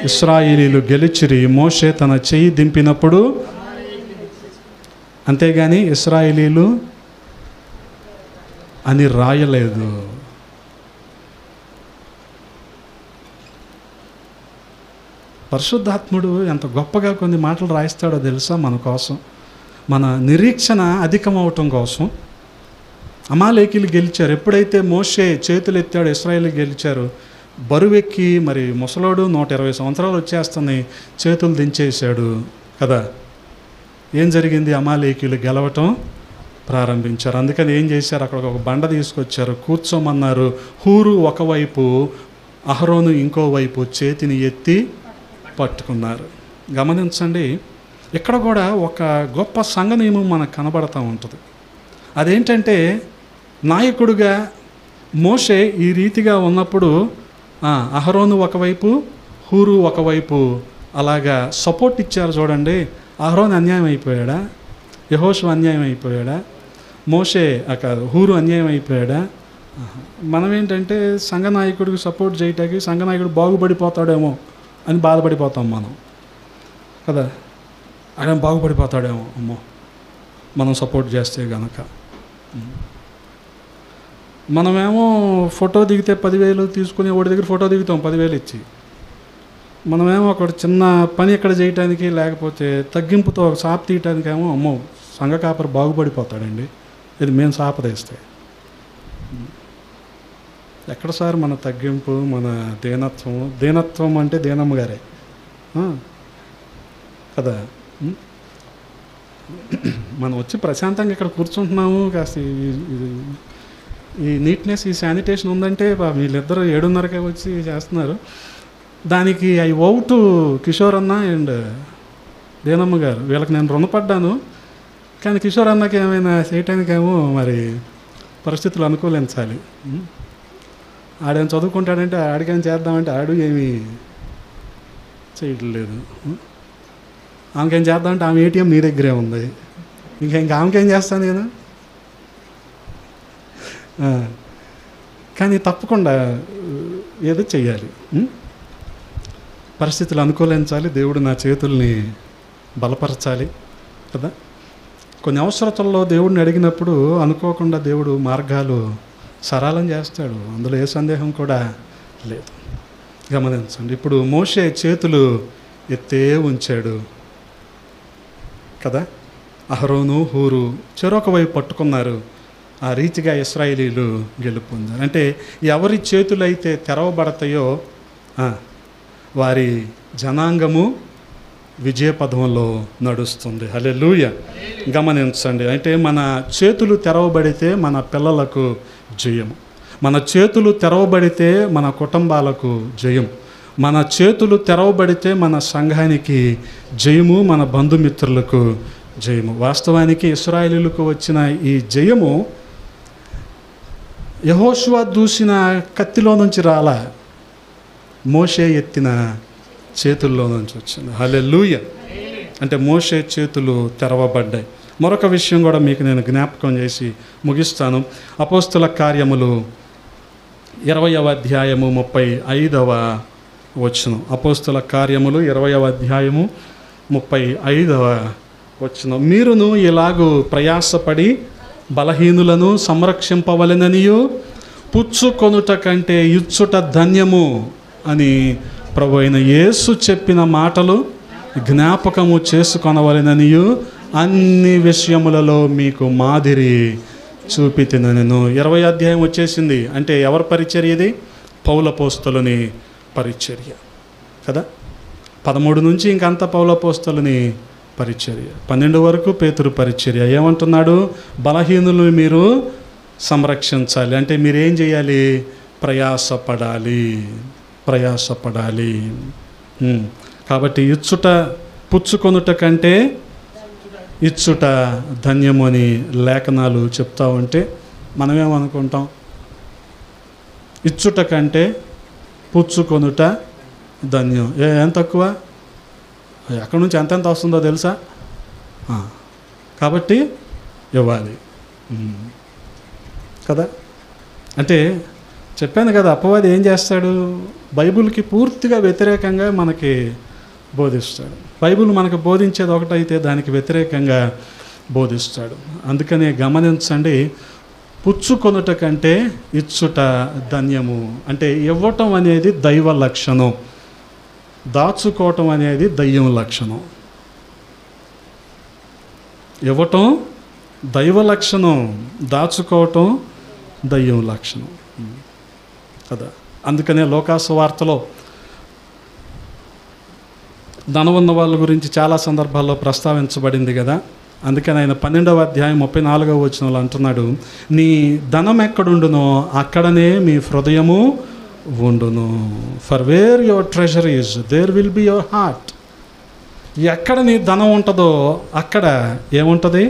ఇశ్రాయేలీయులు గెలిచిరి. మోషే తన చెయ్యి దింపినప్పుడు, అంతేగాని ఇశ్రాయేలీయులు అని రాయలేదు. పరిశుద్ధాత్ముడు ఎంత గొప్పగా కొన్ని మాటలు రాయిస్తాడో తెలుసా? మన కోసం, మన నిరీక్షణ అధికమవటం కోసం. అమాలేకీయులు గెలిచారు. ఎప్పుడైతే మోషే చేతులు ఎత్తాడు, ఇశ్రాయేలు గెలిచారు. బరువెక్కి మరి ముసలోడు 120 సంవత్సరాలు వచ్చేస్తున్నాయి, చేతులు దించేశాడు కదా. ఏం జరిగింది? అమాలేకీయులు గెలవటం ప్రారంభించారు. అందుకని ఏం చేశారు? అక్కడ ఒక బండ తీసుకొచ్చారు, కూర్చోమన్నారు. హూరు ఒకవైపు, అహరోను ఇంకోవైపు చేతిని ఎత్తి పట్టుకున్నారు. గమనించండి, ఇక్కడ కూడా ఒక గొప్ప సంఘ నియమం మనకు కనబడతా ఉంటుంది. అదేంటంటే, నాయకుడిగా మోషే ఈ రీతిగా ఉన్నప్పుడు అహరోను ఒకవైపు, హూరు ఒకవైపు అలాగా సపోర్ట్ ఇచ్చారు. చూడండి, అహరోను అన్యాయం అయిపోయాడా? యెహోషువ అన్యాయం అయిపోయాడా? మోషే కాదు, హూరు అన్యాయం అయిపోయాడా? మనం ఏంటంటే సంఘ నాయకుడికి సపోర్ట్ చేయటానికి సంఘ నాయకుడు బాగుపడిపోతాడేమో అని బాధపడిపోతాం మనం కదా. ఆయన బాగుపడిపోతాడేమో, అమ్మో మనం సపోర్ట్ చేస్తే గనక. మనమేమో ఫోటో దిగితే 10,000 తీసుకుని వాడి దగ్గర ఫోటో దిగుతాం 10,000 ఇచ్చి. మనమేమో ఒక చిన్న పని ఇక్కడ చేయటానికి, లేకపోతే తగ్గింపుతో ఒక సాప తీయటానికేమో అమ్మో సంఘ కాపరి బాగుపడిపోతాడండి, ఇది మేము సాపదేస్తే. ఎక్కడ సార్ మన తగ్గింపు, మన దీనత్వం? దీనత్వం అంటే దీనమ్మ గారే కదా. మనం వచ్చి ప్రశాంతంగా ఇక్కడ కూర్చుంటున్నాము, కాస్త ఈ నీట్నెస్, ఈ శానిటేషన్ ఉందంటే వీళ్ళిద్దరూ 7:30కే వచ్చి చేస్తున్నారు. దానికి ఐ ఓ టు కిషోర్ అన్న అండ్ దేనమ్మ గారు, వీళ్ళకి నేను రుణపడ్డాను. కానీ కిషోర్ అన్నకి ఏమైనా చేయటానికేమో మరి పరిస్థితులు అనుకూలించాలి. ఆడేం చదువుకుంటాడంటే ఆడికేం చేద్దామంటే ఆడు ఏమీ చేయట్లేదు. ఆమెకేం చేద్దామంటే ఆమె ఏటీఎం నీ దగ్గరే ఉంది. ఇంకా ఆమెకేం చేస్తాను నేను? కానీ తప్పకుండా ఏదో చెయ్యాలి. పరిస్థితులు అనుకూలించాలి. దేవుడు నా చేతుల్ని బలపరచాలి కదా. కొన్ని అవసరతల్లో దేవుడిని అడిగినప్పుడు అనుకోకుండా దేవుడు మార్గాలు సరళం చేస్తాడు, అందులో ఏ సందేహం కూడా లేదు. గమనించండి, ఇప్పుడు మోషే చేతులు ఎత్తే ఉంచాడు కదా. అహరోను హూరు చెరొక వైపు పట్టుకున్నారు. ఆ రీతిగా ఇశ్రాయేలీలు గెలుపొందారు. అంటే ఎవరి చేతులైతే తెరవబడతాయో వారి జనాంగము విజయపథంలో నడుస్తుంది. హల్లెలూయా. గమనించండి, అంటే మన చేతులు తెరవబడితే మన పిల్లలకు జయము, మన చేతులు తెరవబడితే మన కుటుంబాలకు జయం, మన చేతులు తెరవబడితే మన సంఘానికి జయము, మన బంధుమిత్రులకు జయము. వాస్తవానికి ఇశ్రాయేలీయులకు వచ్చిన ఈ జయము యెహోషువ దూసిన కత్తిలో నుంచి రాలా, మోషే ఎత్తిన చేతుల్లో నుంచి వచ్చింది. హల్లెలూయా. అంటే మోషే చేతులు తెరవబడ్డాయి. మరొక విషయం కూడా మీకు నేను జ్ఞాపకం చేసి ముగిస్తాను. అపోస్తుల కార్యములు 20వ అధ్యాయము 35వ వచనం. అపోస్తుల కార్యములు 20వ అధ్యాయము 35వ వచనం. మీరును ఇలాగూ ప్రయాసపడి బలహీనులను సంరక్షింపవలెననియు పుచ్చుకొనుట కంటే ఇచ్చుట ధన్యము అని ప్రభు అయిన యేసు చెప్పిన మాటలు జ్ఞాపకము చేసుకొనవలెననియు అన్ని విషయములలో మీకు మాదిరి చూపితినెను. 20వ అధ్యాయం వచ్చేసింది. అంటే ఎవరి పరిచర్య ఇది? పౌలపోస్తలుని పరిచర్య కదా. 13 నుంచి ఇంకంత పౌలపోస్తలుని పరిచర్య, 12 వరకు పేతురు పరిచర్య. ఏమంటున్నాడు? బలహీనులను మీరు సంరక్షించాలి. అంటే మీరేం చేయాలి? ప్రయాసపడాలి, ప్రయాసపడాలి. కాబట్టి ఇచ్చుట పుచ్చుకొనుట కంటే ఇచ్చుట ధన్యము అని లేఖనాలు చెప్తా ఉంటే మనమేమనుకుంటాం? ఇచ్చుట కంటే పుచ్చుకొనుట ధన్యం. ఏం తక్కువ? ఎక్కడి నుంచి ఎంతెంత వస్తుందో తెలుసా? కాబట్టి ఇవ్వాలి కదా. అంటే చెప్పాను కదా, అపవాది ఏం చేస్తాడు? బైబిల్కి పూర్తిగా వ్యతిరేకంగా మనకి బోధిస్తాడు. బైబిల్ మనకు బోధించేది ఒకటైతే దానికి వ్యతిరేకంగా బోధిస్తాడు. అందుకనే గమనించండి, పుచ్చుకొనుట కంటే ఇచ్చుట ధన్యము. అంటే ఇవ్వటం అనేది దైవ లక్షణం, దాచుకోవటం అనేది దయ్యం లక్షణం. ఇవ్వటం దైవ లక్షణం, దాచుకోవటం దయ్యం లక్షణం కదా. అందుకనే లోకాసు వార్తలో ధనం ఉన్న వాళ్ళ గురించి చాలా సందర్భాల్లో ప్రస్తావించబడింది కదా. అందుకని ఆయన 12వ అధ్యాయం 34వ వచనంలో అంటున్నాడు, నీ ధనం ఎక్కడుండునో అక్కడనే మీ హృదయము ఉండును. For where your treasure is there will be your heart. ఎక్కడ నీ ధనం ఉంటుందో అక్కడ ఏముంటుంది?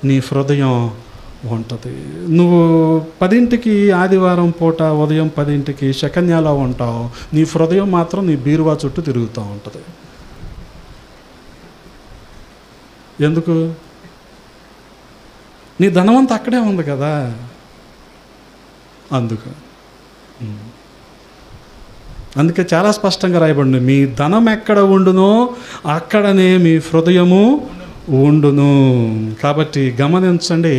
నీ హృదయం ఉంటుంది. నువ్వు 10ంటికి ఆదివారం పూట ఉదయం 10ంటికి శకన్యాలో ఉంటావు, నీ హృదయం మాత్రం నీ బీరువా చుట్టూ తిరుగుతూ ఉంటుంది. ఎందుకు? నీ ధనమంతా అక్కడే ఉంది కదా. అందుకే చాలా స్పష్టంగా రాయబడింది, మీ ధనం ఎక్కడ ఉండునో అక్కడనే మీ హృదయము ఉండును. కాబట్టి గమనించండి,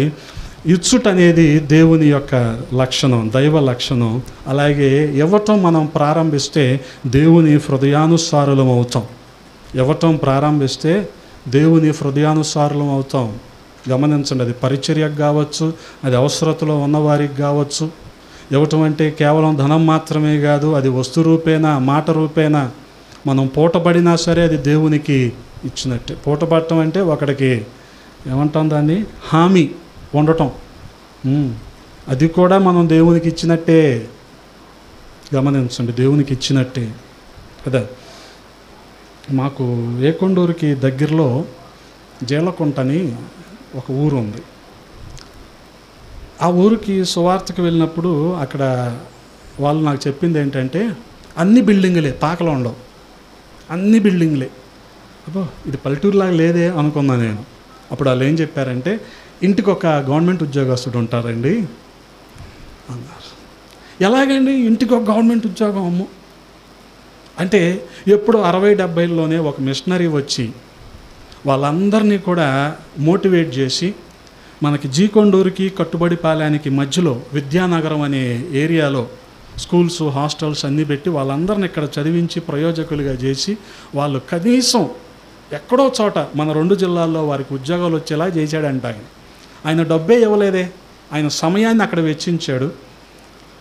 ఇచ్చుట అనేది దేవుని యొక్క లక్షణం, దైవ లక్షణం. అలాగే ఇవ్వటం మనం ప్రారంభిస్తే దేవుని హృదయానుసారులం అవుతాం. ఇవ్వటం ప్రారంభిస్తే దేవుని హృదయానుసారులం అవుతాం. గమనించండి, అది పరిచర్యకు కావచ్చు, అది అవసరతలో ఉన్నవారికి కావచ్చు. ఇవ్వటం అంటే కేవలం ధనం మాత్రమే కాదు, అది వస్తు రూపేనా, మాట రూపేనా. మనం పూటబడినా సరే అది దేవునికి ఇచ్చినట్టే. పూటపడటం అంటే ఒకడికి ఏమంటాం దాన్ని, హామీ ఉండటం, అది కూడా మనం దేవునికి ఇచ్చినట్టే. గమనించండి, దేవునికి ఇచ్చినట్టే కదా. మాకు ఏకొండూరుకి దగ్గరలో జీలకుంటని ఒక ఊరు ఉంది. ఆ ఊరికి సువార్తకు వెళ్ళినప్పుడు అక్కడ వాళ్ళు నాకు చెప్పింది ఏంటంటే, అన్ని బిల్డింగులే, పాకలు ఉండవు, అన్ని బిల్డింగ్లే. అబ్బో ఇది పల్లెటూరులాగా లేదే అనుకున్నా నేను. అప్పుడు వాళ్ళు ఏం చెప్పారంటే, ఇంటికి ఒక గవర్నమెంట్ ఉద్యోగస్తుడు ఉంటారండి అన్నారు. ఎలాగండి ఇంటికి ఒక గవర్నమెంట్ ఉద్యోగం? అమ్ము అంటే ఎప్పుడు 60-70లోనే ఒక మిషనరీ వచ్చి వాళ్ళందరినీ కూడా మోటివేట్ చేసి, మనకి జీకొండూరుకి కట్టుబడిపాలెనికి మధ్యలో విద్యానగరం అనే ఏరియాలో స్కూల్స్, హాస్టల్స్ అన్నీ పెట్టి వాళ్ళందరిని ఇక్కడ చదివించి ప్రయోజకులుగా చేసి, వాళ్ళు కనీసం ఎక్కడో చోట మన 2 జిల్లాల్లో వారికి ఉద్యోగాలు వచ్చేలా చేశాడంట ఆయన డబ్బే ఇవ్వలేదే, ఆయన సమయాన్ని అక్కడ వెచ్చించాడు,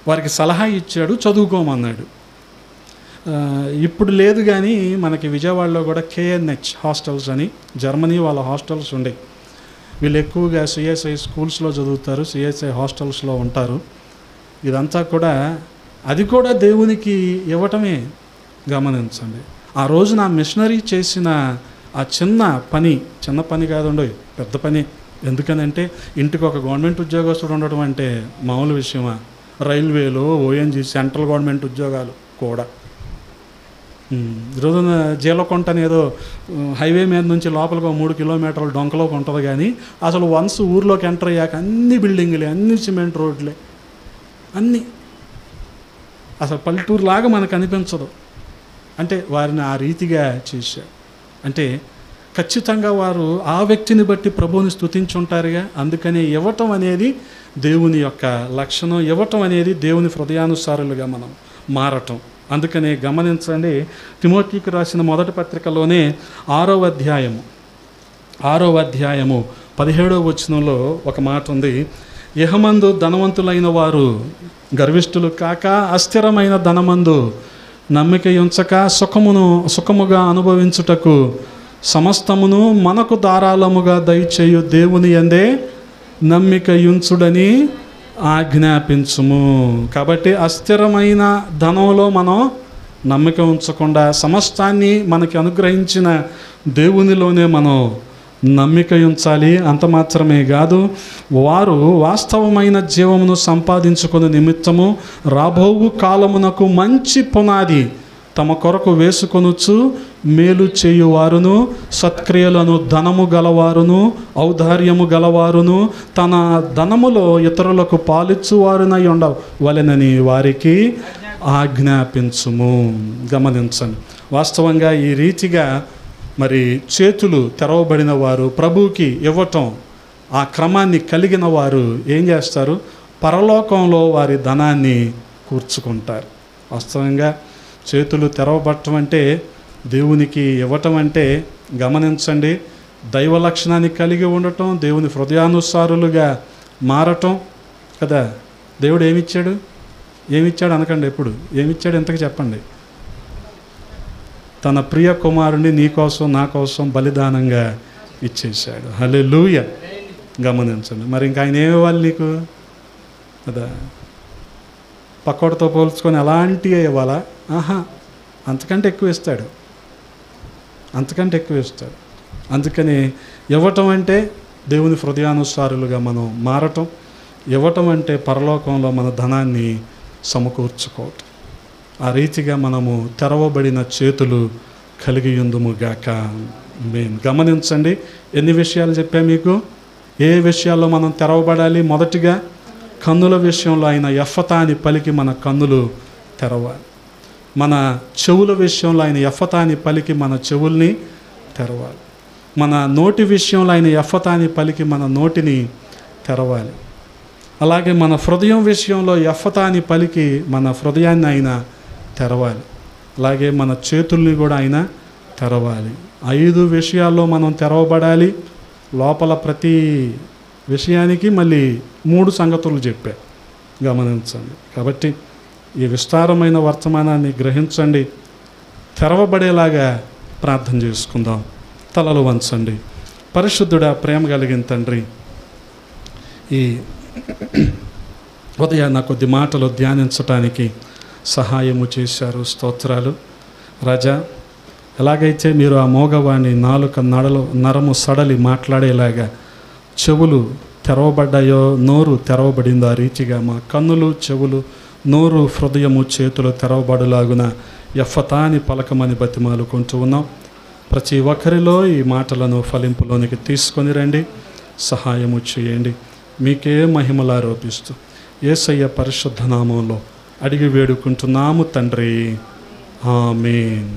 వారికి సలహా ఇచ్చాడు, చదువుకోమన్నాడు. ఇప్పుడు లేదు కానీ మనకి విజయవాడలో కూడా KNH హాస్టల్స్ అని జర్మనీ వాళ్ళ హాస్టల్స్ ఉండే. వీళ్ళు ఎక్కువగా CSI స్కూల్స్లో చదువుతారు, CSI హాస్టల్స్లో ఉంటారు. ఇదంతా కూడా అది కూడా దేవునికి ఇవ్వటమే. గమనించండి, ఆ రోజు నా మిషనరీ చేసిన ఆ చిన్న పని కాదండి, పెద్ద పని. ఎందుకనంటే ఇంటికి ఒక గవర్నమెంట్ ఉద్యోగస్తుడు ఉండడం అంటే మామూలు విషయమా? రైల్వేలో ONGC సెంట్రల్ గవర్నమెంట్ ఉద్యోగాలు కూడా. ఈరోజున జీలకొంట ఏదో హైవే మీద నుంచి లోపలికి 3 కిలోమీటర్ల డొంకలోకి ఉంటుంది, కానీ అసలు వన్స్ ఊర్లోకి ఎంటర్ అయ్యాక అన్ని బిల్డింగ్లే, అన్ని సిమెంట్ రోడ్లే, అన్నీ అసలు పల్లెటూరు లాగా మనకు అనిపించదు. అంటే వారిని ఆ రీతిగా చేశారు. అంటే ఖచ్చితంగా వారు ఆ వ్యక్తిని బట్టి ప్రభువుని స్తుతించుంటారుగా. అందుకని ఇవ్వటం అనేది దేవుని యొక్క లక్షణం, ఇవ్వటం అనేది దేవుని హృదయానుసారులుగా మనం మారటం. అందుకనే గమనించండి, తిమోతికి రాసిన మొదటి పత్రికలోనే 6వ అధ్యాయము 17వ వచనంలో ఒక మాట ఉంది. ఇహమందు ధనవంతులైన వారు గర్విష్ఠులు కాక అస్థిరమైన ధనమందు నమ్మిక ఉంచక సుఖముగా అనుభవించుటకు సమస్తమును మనకు ధారాళముగా దయచేయు దేవుని యందే నమ్మిక ఉంచుడని ఆజ్ఞాపించుము. కాబట్టి అస్థిరమైన ధనంలో మనం నమ్మిక ఉంచకుండా సమస్తాన్ని మనకి అనుగ్రహించిన దేవునిలోనే మనం నమ్మిక ఉంచాలి. అంత మాత్రమే కాదు, వారు వాస్తవమైన జీవమును సంపాదించుకునే నిమిత్తము రాబోవు కాలమునకు మంచి పునాది తమ కొరకు వేసుకొనుచు మేలు చేయువారును సత్క్రియలను ధనము గలవారును ఔదార్యము గలవారును తన ధనములో ఇతరులకు పాలిచ్చువారునై ఉండవలెనని వారికి ఆజ్ఞాపించుము. గమనించండి, వాస్తవంగా ఈ రీతిగా మరి చేతులు తెరవబడిన వారు ప్రభువుకి ఇవ్వటం, ఆ క్రమాన్ని కలిగిన వారు ఏం చేస్తారు? పరలోకంలో వారి ధనాన్ని కూర్చుకుంటారు. వాస్తవంగా చేతులు తెరవబడటం అంటే, దేవునికి ఇవ్వటం అంటే, గమనించండి, దైవ లక్షణాన్ని కలిగి ఉండటం, దేవుని హృదయానుసారులుగా మారటం కదా. దేవుడు ఏమిచ్చాడు అనకండి, ఎప్పుడు ఏమిచ్చాడు ఎంతకు చెప్పండి? తన ప్రియ కుమారుని నీ కోసం నా కోసం బలిదానంగా ఇచ్చేశాడు. హల్లెలూయా. గమనించండి, మరి ఇంకా ఆయన ఏమివ్వాలి నీకు కదా? పక్కోడితో పోల్చుకొని అలాంటివే ఇవ్వాలా? అంతకంటే ఎక్కువ ఇస్తాడు. అందుకని ఇవ్వటం అంటే దేవుని హృదయానుసారులుగా మనం మారటం, ఇవ్వటం అంటే పరలోకంలో మన ధనాన్ని సమకూర్చుకోవటం. ఆ రీతిగా మనము తెరవబడిన చేతులు కలిగి ఉందుముగాక. గమనించండి, ఎన్ని విషయాలు చెప్పా మీకు? ఏ విషయాల్లో మనం తెరవబడాలి? మొదటిగా కన్నుల విషయంలో ఆయన ఎఫ్ఫతా అని పలికి మన కన్నులు తెరవాలి. మన చెవుల విషయంలో ఆయన ఎఫ్ఫతా అని పలికి మన చెవుల్ని తెరవాలి. మన నోటి విషయంలో ఆయన ఎఫ్ఫతా అని పలికి మన నోటిని తెరవాలి. అలాగే మన హృదయం విషయంలో ఎఫ్ఫతా అని పలికి మన హృదయాన్ని ఆయన తెరవాలి. అలాగే మన చేతుల్ని కూడా ఆయన తెరవాలి. 5 విషయాల్లో మనం తెరవబడాలి. లోపల ప్రతి విషయానికి మళ్ళీ 3 సంగతులు చెప్పా. గమనించండి. కాబట్టి ఈ విస్తారమైన వర్తమానాన్ని గ్రహించండి, తెరవబడేలాగా ప్రార్థన చేసుకుందాం. తలలు వంచండి. పరిశుద్ధుడా, ప్రేమ కలిగిన తండ్రి, ఈ ఉదయాన్న కొద్ది మాటలు ధ్యానించటానికి సహాయము చేశారు. స్తోత్రాలు రాజా. ఎలాగైతే మీరు ఆ మోగవాణి నాలుక నరము సడలి మాట్లాడేలాగా చెవులు తెరవబడ్డాయో, నోరు తెరవబడిందో, ఆ రీతిగా మా కన్నులు, చెవులు, నోరు, హృదయము, చేతులు తెరవబడులాగున ఎఫ్ఫతా అని పలకమని బతిమాలుకుంటూ ఉన్నాం. ప్రతి ఒక్కరిలో ఈ మాటలను ఫలింపులోనికి తీసుకొని రండి, సహాయము చేయండి. మీకే మహిమలు ఆరోపిస్తూ యేసయ్య పరిశుద్ధ నామంలో అడిగి వేడుకుంటున్నాము తండ్రి. ఆమేన్.